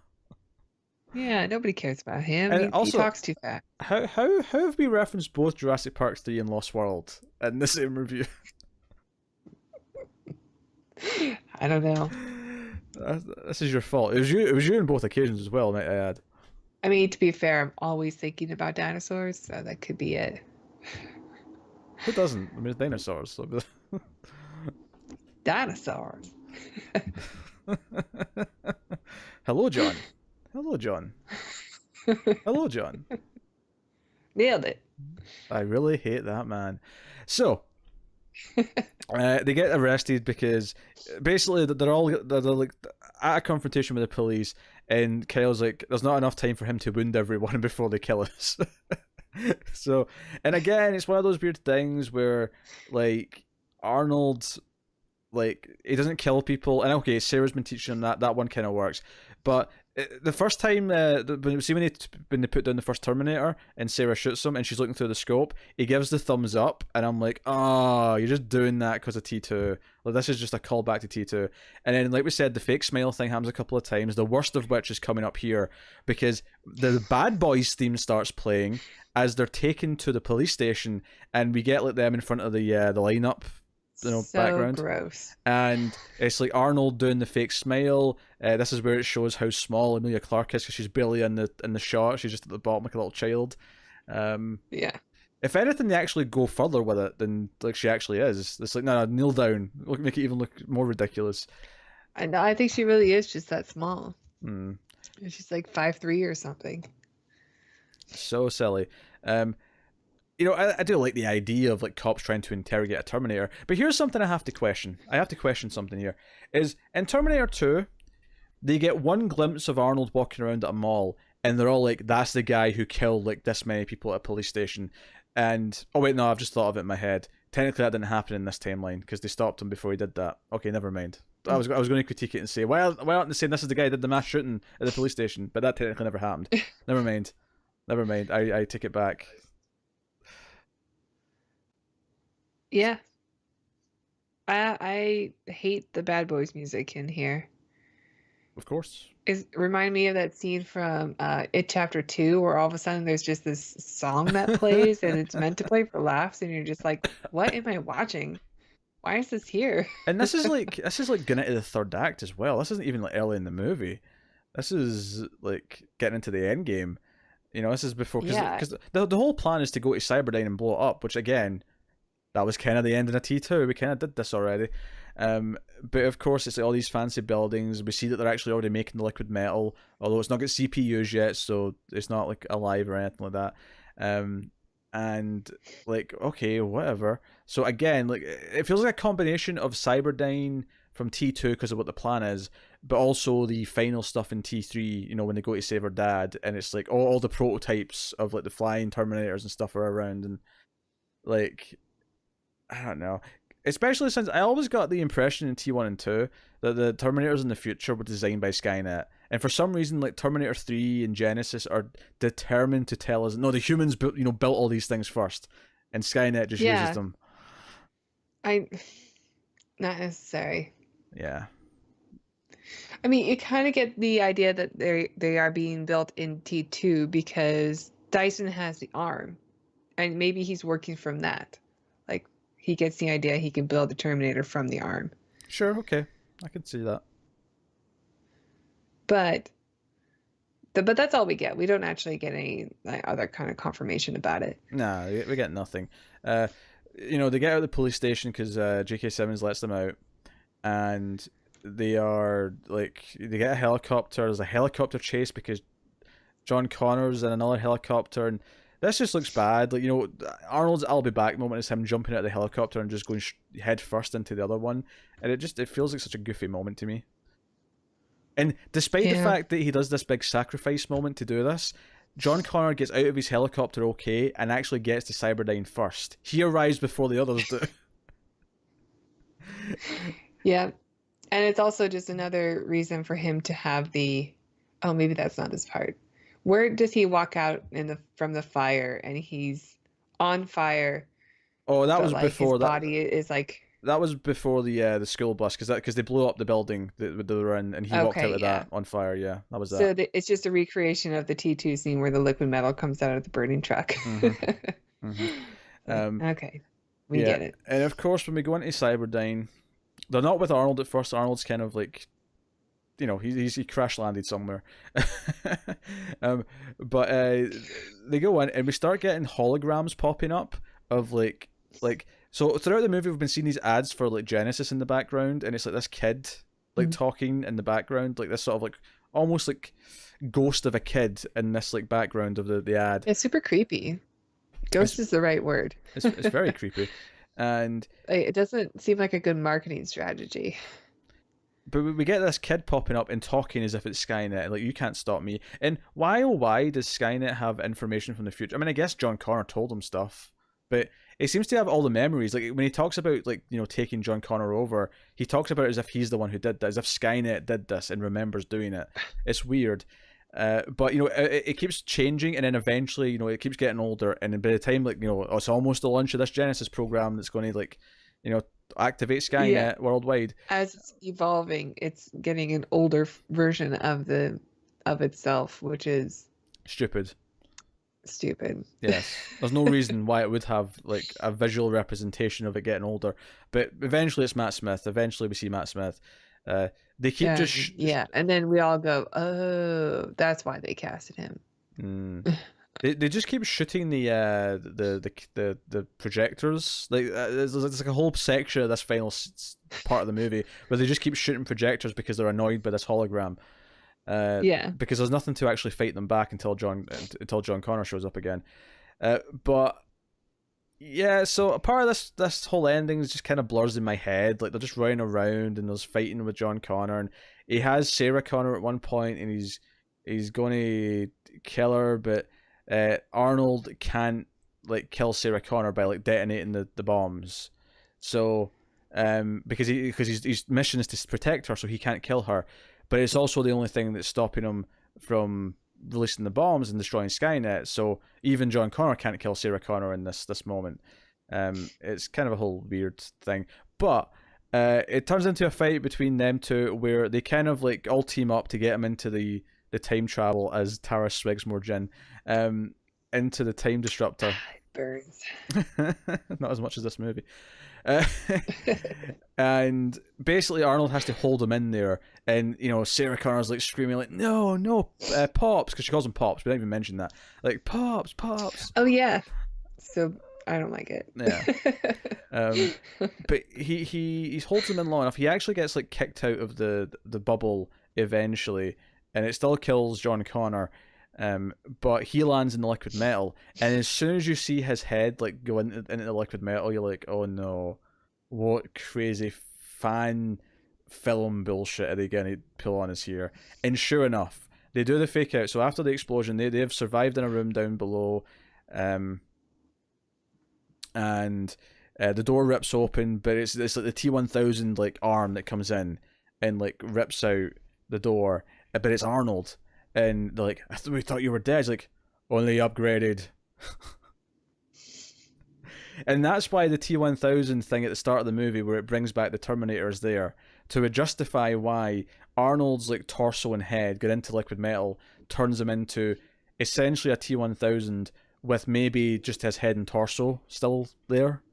Yeah, nobody cares about him. And He also, talks too fast. how have we referenced both Jurassic Park 3 and Lost World in the same review? I don't know. This is your fault. It was you on both occasions as well, might I add. I mean, to be fair, I'm always thinking about dinosaurs, so that could be it. Who doesn't? I mean, it's dinosaurs. So... Dinosaurs. Hello, John. Hello, John. Hello, John. Nailed it. I really hate that man. So, they get arrested because basically they're like at a confrontation with the police, and Kyle's like, "There's not enough time for him to wound everyone before they kill us." So, and again, it's one of those weird things where, like, Arnold, like, he doesn't kill people, and okay, Sarah's been teaching him that one kind of works, but the first time, when they put down the first Terminator and Sarah shoots him and she's looking through the scope, he gives the thumbs up, and I'm like, oh, you're just doing that because of T2. Like, this is just a callback to T2. And then, like we said, the fake smile thing happens a couple of times. The worst of which is coming up here because the Bad Boys theme starts playing as they're taken to the police station, and we get like them in front of the lineup. So background. Gross. And it's like Arnold doing the fake smile. This is where it shows how small Emilia Clarke is because she's barely in the shot. She's just at the bottom like a little child. Yeah. If anything, they actually go further with it than like she actually is. It's like, no, kneel down. Make it even look more ridiculous. And I think she really is just that small. Mm. She's like 5'3" or something. So silly. You know, I do like the idea of like cops trying to interrogate a Terminator, but here's something I have to question. I have to question something here. Is in Terminator 2, they get one glimpse of Arnold walking around at a mall, and they're all like, "That's the guy who killed like this many people at a police station." And oh wait, no, I've just thought of it in my head. Technically, that didn't happen in this timeline because they stopped him before he did that. Okay, never mind. I was going to critique it and say, why aren't they saying this is the guy who did the mass shooting at the police station? But that technically never happened. Never mind. Never mind. I take it back. Yeah. I hate the Bad Boys music in here. Of course. Remind me of that scene from It Chapter 2 where all of a sudden there's just this song that plays and it's meant to play for laughs, and you're just like, what am I watching? Why is this here? And this is like getting into the third act as well. This isn't even like early in the movie. This is like getting into the end game. You know, this is before because the whole plan is to go to Cyberdyne and blow it up, which again, that was kind of the end of a T2. We kind of did this already. But of course, it's like all these fancy buildings. We see that they're actually already making the liquid metal, although it's not got CPUs yet, so it's not like alive or anything like that. And like, okay, whatever. So again, like, it feels like a combination of Cyberdyne from T2 because of what the plan is, but also the final stuff in T3, you know, when they go to save her dad, and it's like all the prototypes of like the flying Terminators and stuff are around, and like, I don't know. Especially since I always got the impression in T1 and 2 that the Terminators in the future were designed by Skynet. And for some reason, like Terminator 3 and Genisys are determined to tell us, no, the humans built all these things first, and Skynet just uses them. Not necessary. Yeah. I mean, you kind of get the idea that they are being built in T2 because Dyson has the arm, and maybe he's working from that. Like, he gets the idea he can build the Terminator from the arm. Sure, okay. I can see that. But that's all we get. We don't actually get any other kind of confirmation about it. Nah, we get nothing. You know, they get out of the police station because J.K. Simmons lets them out, and they are like they get a helicopter. There's a helicopter chase because John Connor's in another helicopter, and this just looks bad. Like, you know, Arnold's "I'll be back" moment is him jumping out of the helicopter and just going head first into the other one, and it feels like such a goofy moment to me. And despite the fact that he does this big sacrifice moment to do this, John Connor gets out of his helicopter okay and actually gets to Cyberdyne first. He arrives before the others do. Yeah. And it's also just another reason for him to have the, oh, maybe that's not his part. Where does he walk out from the fire and he's on fire? Oh, that was before his body is like. That was before the school bus because they blew up the building that they were in, and he walked out of that on fire. Yeah, that was that. So it's just a recreation of the T2 scene where the liquid metal comes out of the burning truck. Mm-hmm. Mm-hmm. Okay, we get it. And of course, when we go into Cyberdyne, they're not with Arnold at first. Arnold's kind of like, you know, he crash landed somewhere. But they go in and we start getting holograms popping up of like. So throughout the movie, we've been seeing these ads for like Genisys in the background, and it's like this kid like talking in the background, like this sort of like almost like ghost of a kid in this like background of the ad. It's super creepy. Ghost is the right word. It's very creepy, and it doesn't seem like a good marketing strategy. But we get this kid popping up and talking as if it's Skynet, like, you can't stop me. And why does Skynet have information from the future? I mean, I guess John Connor told him stuff, but it seems to have all the memories. Like, when he talks about, like, you know, taking John Connor over, he talks about it as if he's the one who did that, as if Skynet did this and remembers doing it. It's weird. But, you know, it keeps changing, and then eventually, you know, it keeps getting older, and by the time, like, you know, it's almost the launch of this Genisys program that's going to, like, you know, activate Skynet worldwide. As it's evolving, it's getting an older version of itself, which is stupid. Yes. There's no reason why it would have like a visual representation of it getting older. But eventually it's Matt Smith. Eventually we see Matt Smith. They keep and then we all go, oh, that's why they casted him. They just keep shooting the projectors. Like there's like a whole section of this final part of the movie where they just keep shooting projectors because they're annoyed by this hologram. Because there's nothing to actually fight them back until John Connor shows up again. But yeah, so a part of this whole ending is just kind of blurs in my head. Like, they're just running around and there's fighting with John Connor, and he has Sarah Connor at one point, and he's going to kill her, but Arnold can't like kill Sarah Connor by like detonating the bombs. So because his mission is to protect her, so he can't kill her. But it's also the only thing that's stopping him from releasing the bombs and destroying Skynet. So even John Connor can't kill Sarah Connor in this moment. It's kind of a whole weird thing. But it turns into a fight between them two where they kind of like all team up to get him into the time travel as Tara swigs more gin into the time disruptor. It burns. Not as much as this movie. And basically Arnold has to hold him in there, and you know, Sarah Connor's like screaming like, no, Pops, because she calls him Pops. We didn't even mention that, like, Pops. Oh yeah, so I don't like it. But he holds him in long enough. He actually gets like kicked out of the bubble eventually, and it still kills John Connor. But he lands in the liquid metal, and as soon as you see his head like go into the liquid metal, you're like, oh no, what crazy fan film bullshit are they going to pull on us here? And sure enough, they do the fake out. So after the explosion, they have survived in a room down below, and the door rips open, but it's like the T-1000 like arm that comes in and like rips out the door, but it's Arnold. And they're like, we thought you were dead. He's like, only upgraded. And that's why the T-1000 thing at the start of the movie, where it brings back the Terminator, is there to justify why Arnold's like torso and head get into liquid metal, turns him into essentially a T-1000 with maybe just his head and torso still there.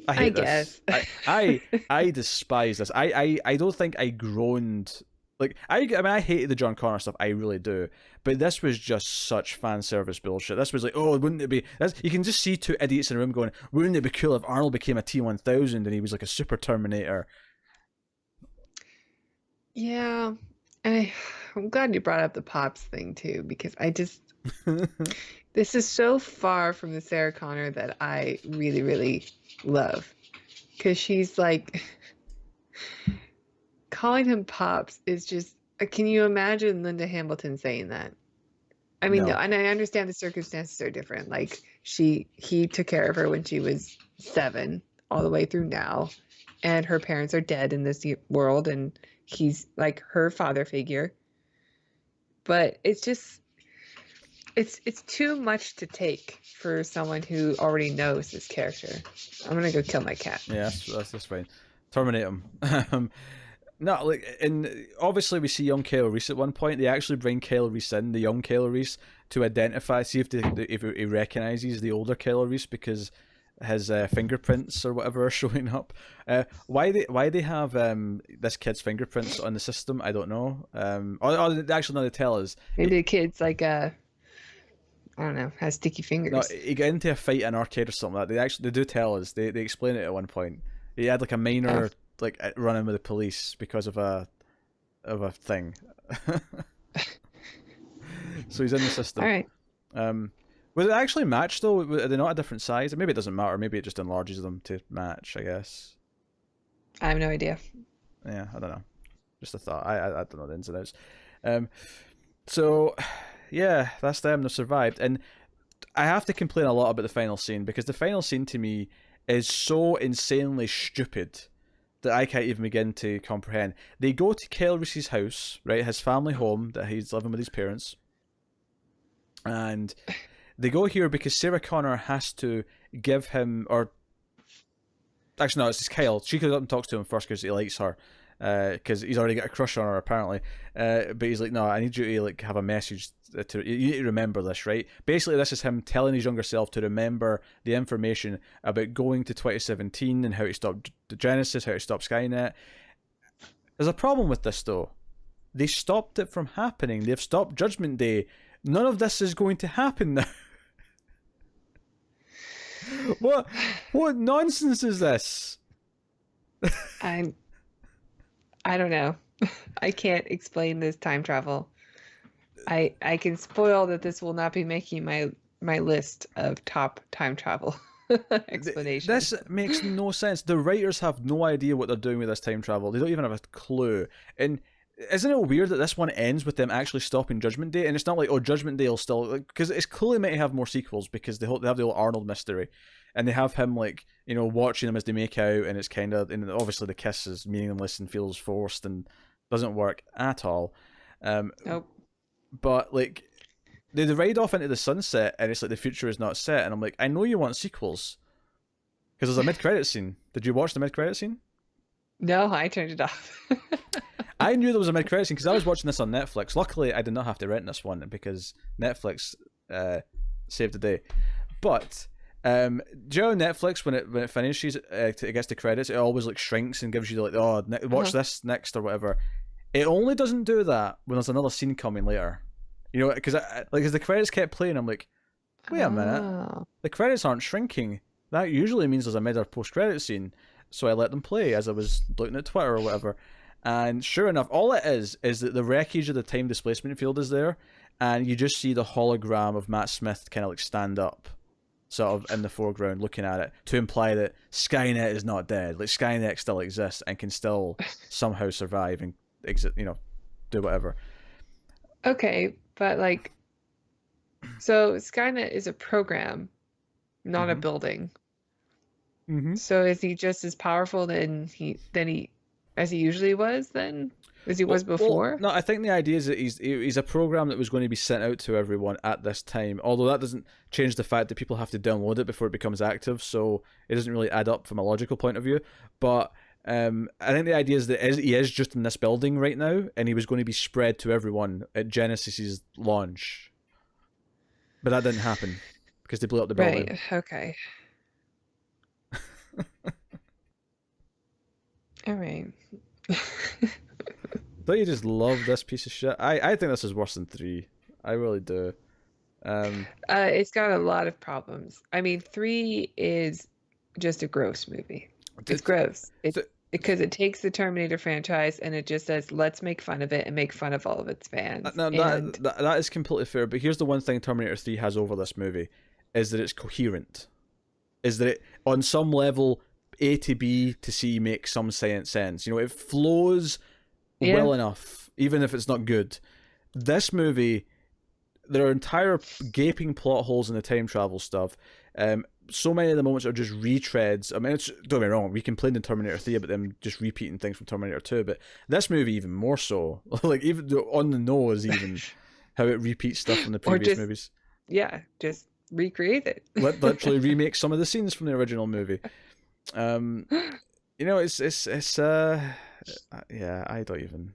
I hate this. I despise this. I don't think I groaned Like I mean, I hated the John Connor stuff, I really do. But this was just such fan service bullshit. This was like, oh, wouldn't it be? You can just see two idiots in a room going, wouldn't it be cool if Arnold became a T-1000 and he was like a super Terminator? Yeah, I'm glad you brought up the Pops thing too, because this is so far from the Sarah Connor that I really, really love. Because she's like, calling him Pops is just, can you imagine Linda Hamilton saying that? I mean, no, No. and I understand the circumstances are different. Like he took care of her when she was 7, all the way through now, and her parents are dead in this world, and he's like her father figure. But it's just, it's too much to take for someone who already knows this character. I'm gonna go kill my cat. Yeah, that's fine. Terminate him. No, like, and obviously we see young Kyle Reese at one point. They actually bring Kyle Reese in, the young Kyle Reese, to identify, see if he recognizes the older Kyle Reese because his fingerprints or whatever are showing up. Why they have this kid's fingerprints on the system, I don't know. Or actually, no, they tell us. Maybe the kid's like I don't know, has sticky fingers. No, he got into a fight in an arcade or something like that. They do tell us. They explain it at one point. He had like a minor like run-in with the police because of a thing. So he's in the system. All right. Was it actually matched though? Are they not a different size? Maybe it doesn't matter. Maybe it just enlarges them to match, I guess. I have no idea. Yeah, I don't know. Just a thought. I don't know the ins and outs. So yeah, that's them. They survived, and I have to complain a lot about the final scene because the final scene to me is so insanely stupid that I can't even begin to comprehend. They go to Kyle Reese's house, right, his family home that he's living with his parents, and they go here because Sarah Connor has to give him, or actually no, it's just Kyle. She goes up and talks to him first because he likes her, because he's already got a crush on her apparently. But he's like, no, I need you to like have a message to you need to remember this, right? Basically, this is him telling his younger self to remember the information about going to 2017 and how to stop the Genisys, how to stop Skynet. There's a problem with this though. They stopped it from happening. They've stopped Judgment Day. None of this is going to happen now. What nonsense is this? I don't know. I can't explain this time travel. I can spoil that this will not be making my list of top time travel explanations. This makes no sense. The writers have no idea what they're doing with this time travel. They don't even have a clue. And isn't it weird that this one ends with them actually stopping Judgment Day? And it's not like, oh, Judgment Day will still... Because it's clearly meant to have more sequels because they have the old Arnold mystery. And they have him, like, you know, watching them as they make out, and it's kind of... And obviously the kiss is meaningless and feels forced and doesn't work at all. Nope. But, like, they ride off into the sunset, and it's like the future is not set. And I'm like, I know you want sequels. Because there's a mid-credit scene. Did you watch the mid-credit scene? No, I turned it off. I knew there was a mid-credit scene because I was watching this on Netflix. Luckily, I did not have to rent this one because Netflix saved the day. But do you know Netflix when it finishes, it gets the credits, it always like shrinks and gives you like, oh, watch this next or whatever. It only doesn't do that when there's another scene coming later. You know, because as the credits kept playing, I'm like, wait a minute, the credits aren't shrinking. That usually means there's a mid or post-credit scene. So I let them play as I was looking at Twitter or whatever. And sure enough, all it is that the wreckage of the time displacement field is there, and you just see the hologram of Matt Smith kind of like stand up, sort of in the foreground looking at it, to imply that Skynet is not dead. Like Skynet still exists and can still somehow survive and do whatever. Okay, but like, so Skynet is a program, not a building. Mm-hmm. So is he just as powerful as he usually was then? As he was before? No, I think the idea is that he's a program that was going to be sent out to everyone at this time. Although that doesn't change the fact that people have to download it before it becomes active, so it doesn't really add up from a logical point of view. But I think the idea is that he is just in this building right now, and he was going to be spread to everyone at Genisys' launch. But that didn't happen because they blew up the building. Right. Okay. All right. Don't you just love this piece of shit? I think this is worse than 3. I really do. It's got a lot of problems. I mean, 3 is just a gross movie. It's gross. It's because it takes the Terminator franchise and it just says, let's make fun of it and make fun of all of its fans. No, that is completely fair. But here's the one thing Terminator 3 has over this movie, is that it's coherent. Is that it, on some level, A to B to C makes some sense. You know, it flows well enough, even if it's not good. This movie, there are entire gaping plot holes in the time travel stuff. So many of the moments are just retreads. I mean, don't get me wrong, we complained in Terminator 3 about them just repeating things from Terminator 2, but this movie even more so. Like, even on the nose, even how it repeats stuff from the previous movies. Yeah, just recreate it. Literally remake some of the scenes from the original movie. You know, it's yeah, I don't even.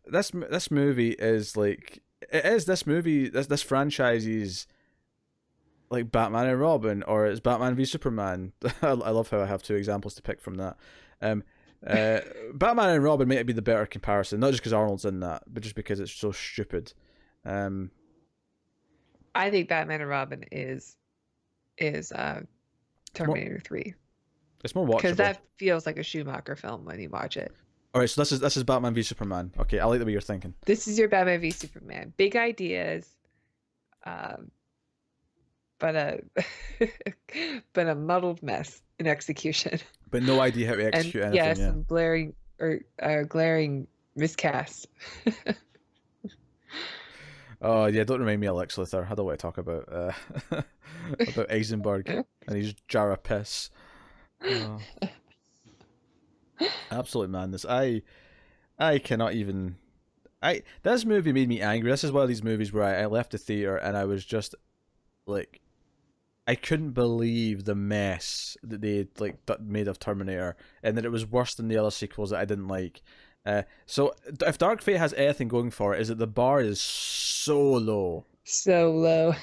This movie is like, it is this franchise's like Batman and Robin, or it's Batman v Superman. I love how I have 2 examples to pick from that. Batman and Robin might be the better comparison, not just because Arnold's in that, but just because it's so stupid. I think Batman and Robin is Terminator 3. It's more watchable. Because that feels like a Schumacher film when you watch it. All right, so this is Batman v Superman. Okay, I like the way you're thinking. This is your Batman v Superman. Big ideas, but a but a muddled mess in execution. But no idea how to execute anything. Yeah, some glaring miscast. Oh yeah, don't remind me of Lex Luthor. I don't want to talk about Eisenberg and his jar of piss. Oh. Absolute madness. I cannot even. This movie made me angry. This is one of these movies where I left the theater and I was just like, I couldn't believe the mess that they made of Terminator, and that it was worse than the other sequels that I didn't like. So if Dark Fate has anything going for it, is that the bar is so low. So low.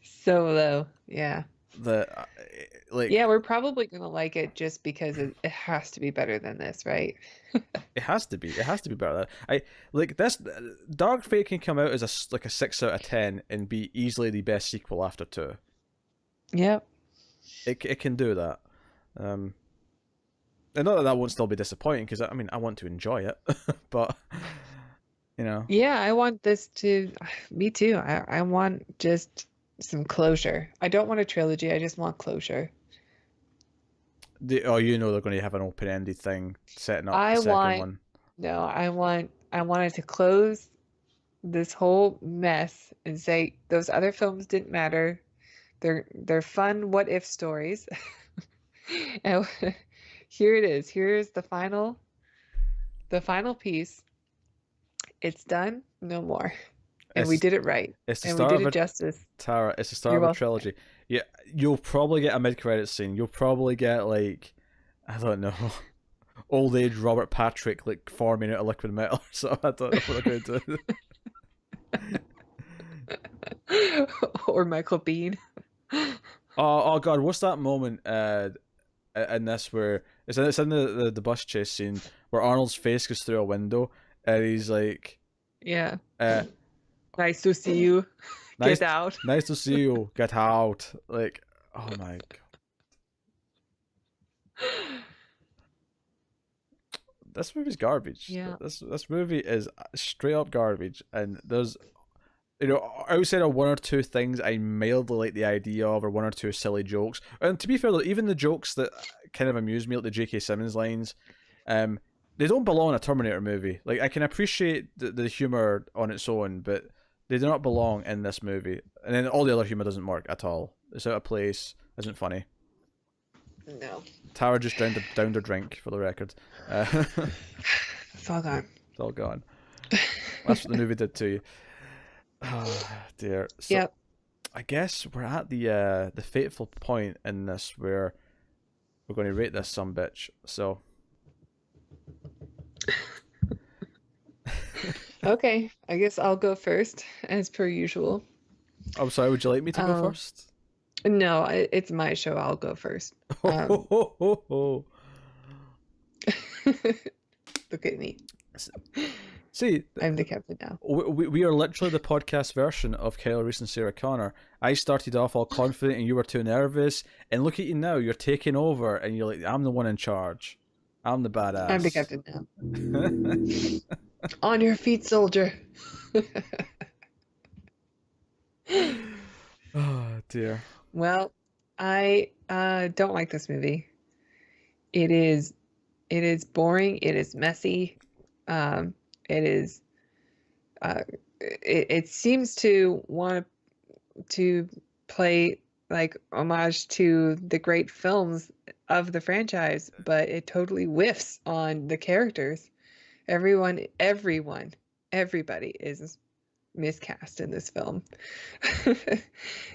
So low. Yeah. Yeah, we're probably gonna like it just because it has to be better than this, right? It has to be better. This Dark Fate can come out as a 6 out of 10 and be easily the best sequel after 2. Yep. It can do that. And not that won't still be disappointing, because I mean I want to enjoy it, but you know. Yeah, I want this to. Me too. I want just some closure. I don't want a trilogy. I just want closure. They're going to have an open-ended thing setting up the second one. No, I want it to close this whole mess and say those other films didn't matter. They're fun what if stories. And here it is. Here's the final piece. It's done. No more. And we did it right. And we did it justice. Tara, it's the start of a trilogy. Yeah, you'll probably get a mid-credits scene. You'll probably get, like, I don't know, old age Robert Patrick, like, forming out of liquid metal. So I don't know what they're going to do. Or Michael Biehn. Oh god, what's that moment in this where it's in the bus chase scene where Arnold's face goes through a window and he's like, yeah, nice to see you. Get out. Nice to see you. Get out. Like, oh my god. This movie's garbage. Yeah. This movie is straight up garbage, and there's, outside of 1 or 2 things I mildly like the idea of, or 1 or 2 silly jokes. And to be fair though, even the jokes that kind of amuse me, like the J.K. Simmons lines, they don't belong in a Terminator movie. Like, I can appreciate the humor on its own, but they do not belong in this movie. And then all the other humor doesn't work at all. It's out of place. Isn't funny. No. Tara just downed her drink, for the record. It's all gone. It's all gone. That's what the movie did to you. Oh dear. So, yep. I guess we're at the fateful point in this where we're going to rate this sumbitch. So. Okay, I guess I'll go first, as per usual. I'm sorry, would you like me to go first? No, it's my show. I'll go first. Look at me. See, I'm the captain now. we are literally the podcast version of Kyle Reese and Sarah Connor. I started off all confident and you were too nervous. And look at you now, you're taking over and you're like, I'm the one in charge. I'm the badass. I'm the captain now. On your feet, soldier. Oh, dear. Well, I don't like this movie. It is boring. It is messy. It seems to want to play like homage to the great films of the franchise, but it totally whiffs on the characters. Everybody is miscast in this film.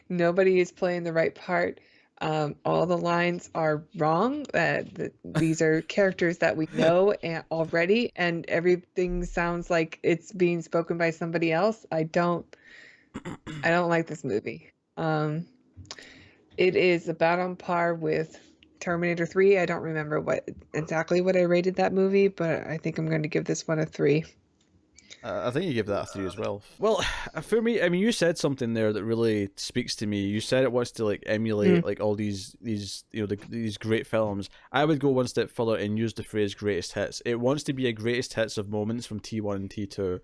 Nobody is playing the right part. All the lines are wrong. These are characters that we know already, and everything sounds like it's being spoken by somebody else. I don't like this movie. It is about on par with Terminator 3. I don't remember exactly what I rated that movie, but I think I'm going to give this one a 3. I think you gave that a 3 as well. Well, for me, I mean, you said something there that really speaks to me. You said it wants to like emulate like all these these great films. I would go one step further and use the phrase greatest hits. It wants to be a greatest hits of moments from T1 and T2,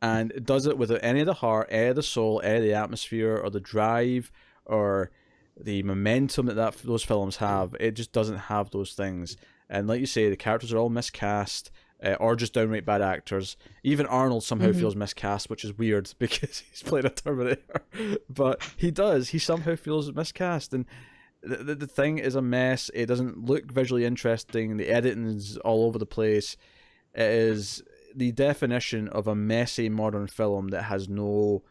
and it does it without any of the heart, any of the soul, any of the atmosphere, or the drive, or the momentum that those films have. It just doesn't have those things. And like you say, the characters are all miscast. Or just downright bad actors. Even Arnold somehow feels miscast, which is weird because he's played a Terminator. But he does. He somehow feels miscast. And the thing is a mess. It doesn't look visually interesting. The editing is all over the place. It is the definition of a messy modern film that has no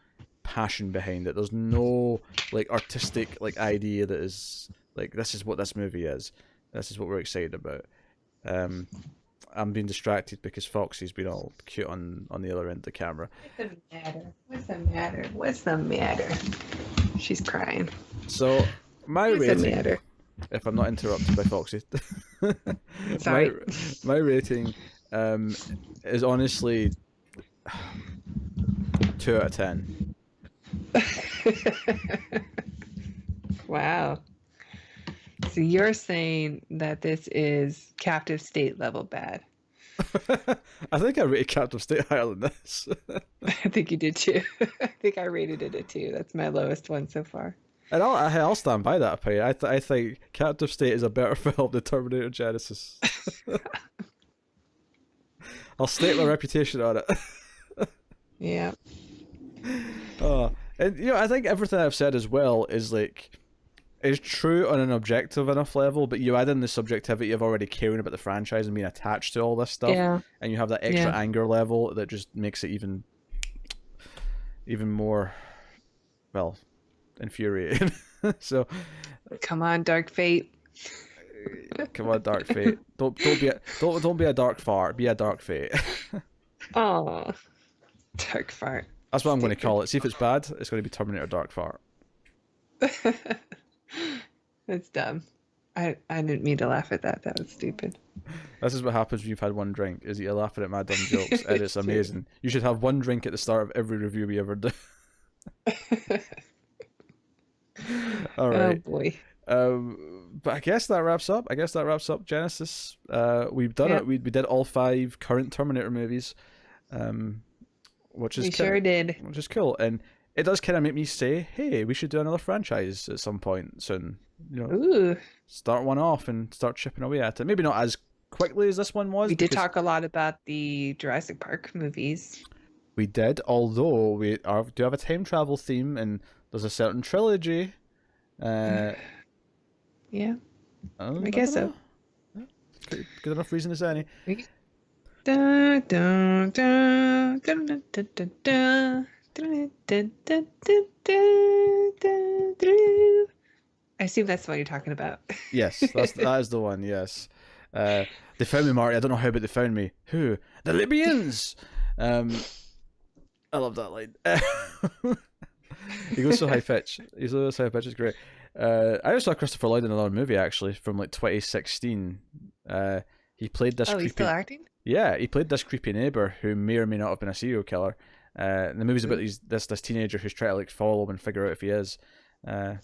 passion behind it. There's no like artistic like idea that is like, this is what this movie is. This is what we're excited about. I'm being distracted because Foxy's been all cute on the other end of the camera. What's the matter? She's crying. So my What's rating, the matter? if I'm not interrupted by Foxy, Sorry. my rating is honestly 2 out of 10. Wow. So you're saying that this is Captive State level bad? I think I rated Captive State higher than this. I think you did too. I think I rated it a 2. That's my lowest one so far. And I'll stand by that opinion. I think Captive State is a better film than Terminator Genisys. I'll stake my reputation on it. Yeah. And you know, I think everything I've said as well is like is true on an objective enough level, but you add in the subjectivity of already caring about the franchise and being attached to all this stuff, and you have that extra anger level that just makes it even more, well, infuriating. So, come on, Dark Fate. Come on, Dark Fate. Don't be a dark fart. Be a Dark Fate. Oh, Dark Fart. That's what I'm going to call it. See if it's bad. It's going to be Terminator Dark Fart. That's dumb. I didn't mean to laugh at that. That was stupid. This is what happens when you've had one drink, is you're laughing at my dumb jokes, and it's amazing. You should have one drink at the start of every review we ever do. All right. Oh boy. But I guess that wraps up. Genisys. We've done it. We did all 5 current Terminator movies, which is sure did. Which is cool, and it does kind of make me say, hey, we should do another franchise at some point soon. You know, Ooh. Start one off and start chipping away at it. Maybe not as quickly as this one was. We did talk a lot about the Jurassic Park movies. We did, although we do have a time travel theme, and there's a certain trilogy. Yeah. I guess so. Good enough reason as any. Dun, dun, dun, dun, dun, dun, dun, dun. I assume that's what you're talking about. Yes, that is the one. Yes, they found me, Marty. I don't know how, but they found me. Who? The Libyans. I love that line. He goes so high pitch. He's so high pitch. It's great. I just saw Christopher Lloyd in another movie actually from like 2016. He played this Oh, he's still creepy. acting? Yeah, he played this creepy neighbor who may or may not have been a serial killer. And the movie's about this teenager who's trying to like follow him and figure out if he is. It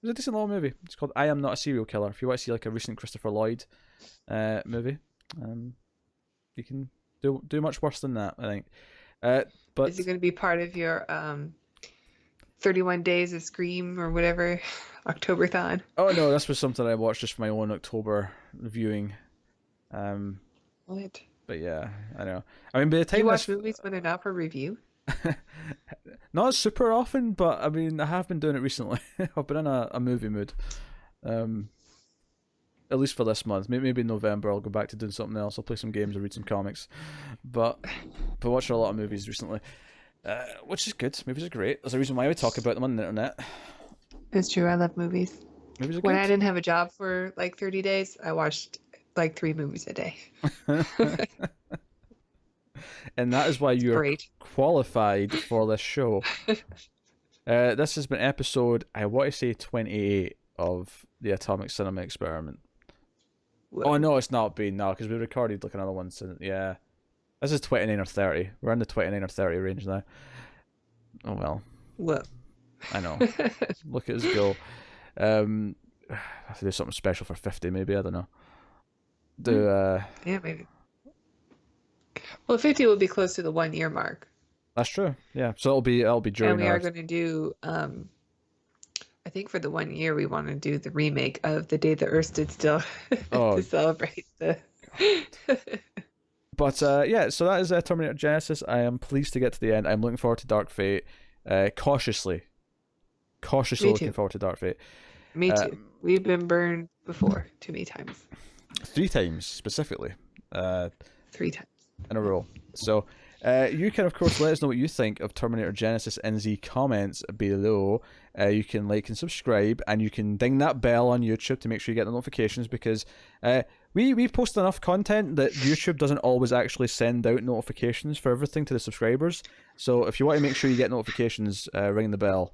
was a decent little movie. It's called I Am Not a Serial Killer. If you want to see like a recent Christopher Lloyd movie, you can do much worse than that, I think. But is it going to be part of your 31 Days of Scream or whatever Octoberthon? oh no, this was something I watched just for my own October viewing. What? But yeah, I know. I mean, by the time You watch movies when they're not for review? not super often, but I mean, I have been doing it recently. I've been in a movie mood. At least for this month. Maybe in November I'll go back to doing something else. I'll play some games or read some comics. But watching a lot of movies recently, which is good. Movies are great. There's a reason why we talk about them on the internet. It's true. I love movies. Movies are When good. I didn't have a job for like 30 days, I watched like 3 movies a day. And that is why you are Great. qualified for this show. This has been episode, I want to say 28 of the Atomic Cinema Experiment. Whoa. Oh no, it's not been now because we recorded like another one. So yeah, this is 29 or 30. We're in the 29 or 30 range now. Oh well. Whoa. I know. Look at us go. I have to do something special for 50, maybe. I don't know. Yeah, maybe. Well, 50 will be close to the 1 year mark. That's true. Yeah. So it'll be during. And we are going to do. I think for the 1 year we want to do the remake of The Day the Earth Stood Still to celebrate the. But yeah, so that is Terminator Genisys. I am pleased to get to the end. I'm looking forward to Dark Fate. Cautiously looking forward to Dark Fate. Me too. We've been burned before too many times. 3 times specifically. 3 times in a row. So you can of course let us know what you think of Terminator Genisys in the comments below. You can like and subscribe, and you can ding that bell on YouTube to make sure you get the notifications, because we post enough content that YouTube doesn't always actually send out notifications for everything to the subscribers. So if you want to make sure you get notifications, ring the bell.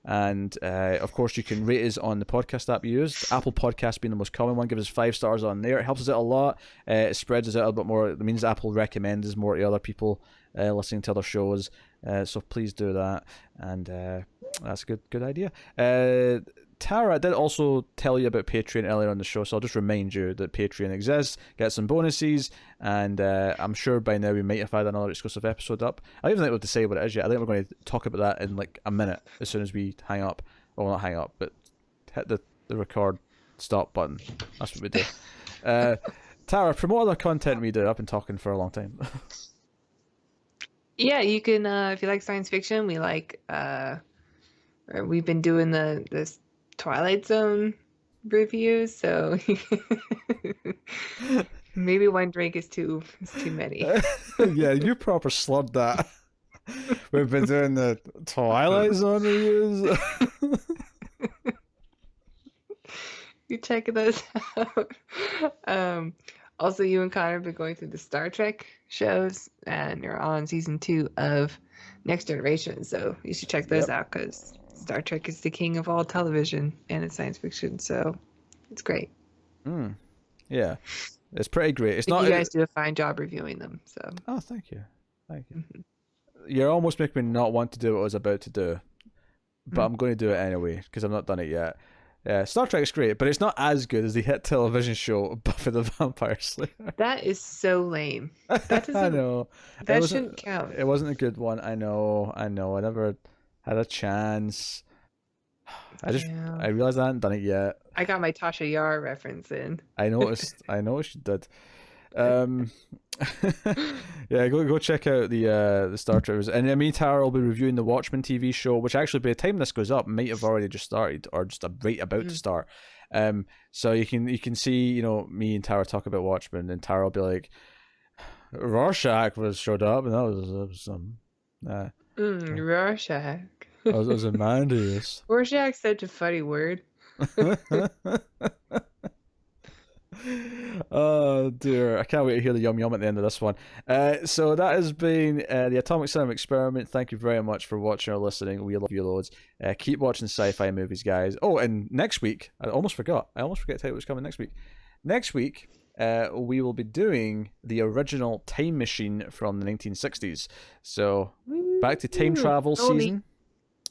And of course you can rate us on the podcast app you use. Apple Podcasts being the most common one. Give us 5 stars on there. It helps us out a lot. It spreads us out a bit more. It means Apple recommends us more to other people listening to other shows. So please do that. And that's a good idea. Tara did also tell you about Patreon earlier on the show, so I'll just remind you that Patreon exists, get some bonuses, and I'm sure by now we might have had another exclusive episode up. I don't even think we'll decide what it is yet. I think we're going to talk about that in like a minute as soon as we hang up. Well, not hang up, but hit the record stop button. That's what we do. Tara, promote other content we do. I've been talking for a long time. Yeah, you can if you like science fiction. We've been doing this Twilight Zone reviews, so maybe 1 drink is too many. Yeah, you proper slurred that. We've been doing the Twilight Zone reviews. You check those out. Also, you and Connor have been going through the Star Trek shows, and you're on season 2 of Next Generation, so you should check those out, because Star Trek is the king of all television, and it's science fiction, so it's great. Yeah, it's pretty great. It's I think not. You guys do a fine job reviewing them. So. Oh, thank you. You're almost making me not want to do what I was about to do, but I'm going to do it anyway because I've not done it yet. Yeah, Star Trek's great, but it's not as good as the hit television show Buffy the Vampire Slayer. That is so lame. That doesn't. I know. That shouldn't count. It wasn't a good one. I know. I never had a chance. I realized I hadn't done it yet. I got my Tasha Yar reference in. I noticed you did. Yeah, go check out the Star Trek. And me and Tara will be reviewing the Watchmen TV show, which actually by the time this goes up might have already just started or just right about to start. So you can see, me and Tara talk about Watchmen, and Tara will be like, Rorschach showed up, and that was some Rorschach. That was Amandius. Rorschach's such a funny word. Oh dear, I can't wait to hear the yum yum at the end of this one. So that has been the Atomic Cinema Experiment. Thank you very much for watching or listening. We love you loads. Keep watching sci-fi movies, guys. Oh, and next week, I almost forgot to tell you what's coming next week. Next week, we will be doing the original Time Machine from the 1960s. So back to time travel season.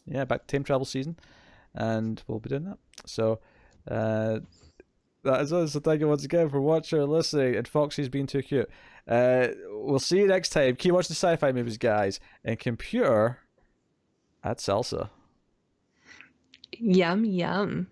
Yeah, back to time travel season. And we'll be doing that. So that is us. So thank you once again for watching or listening. And Foxy's being too cute. We'll see you next time. Keep watching the sci-fi movies, guys. And computer at salsa. Yum, yum.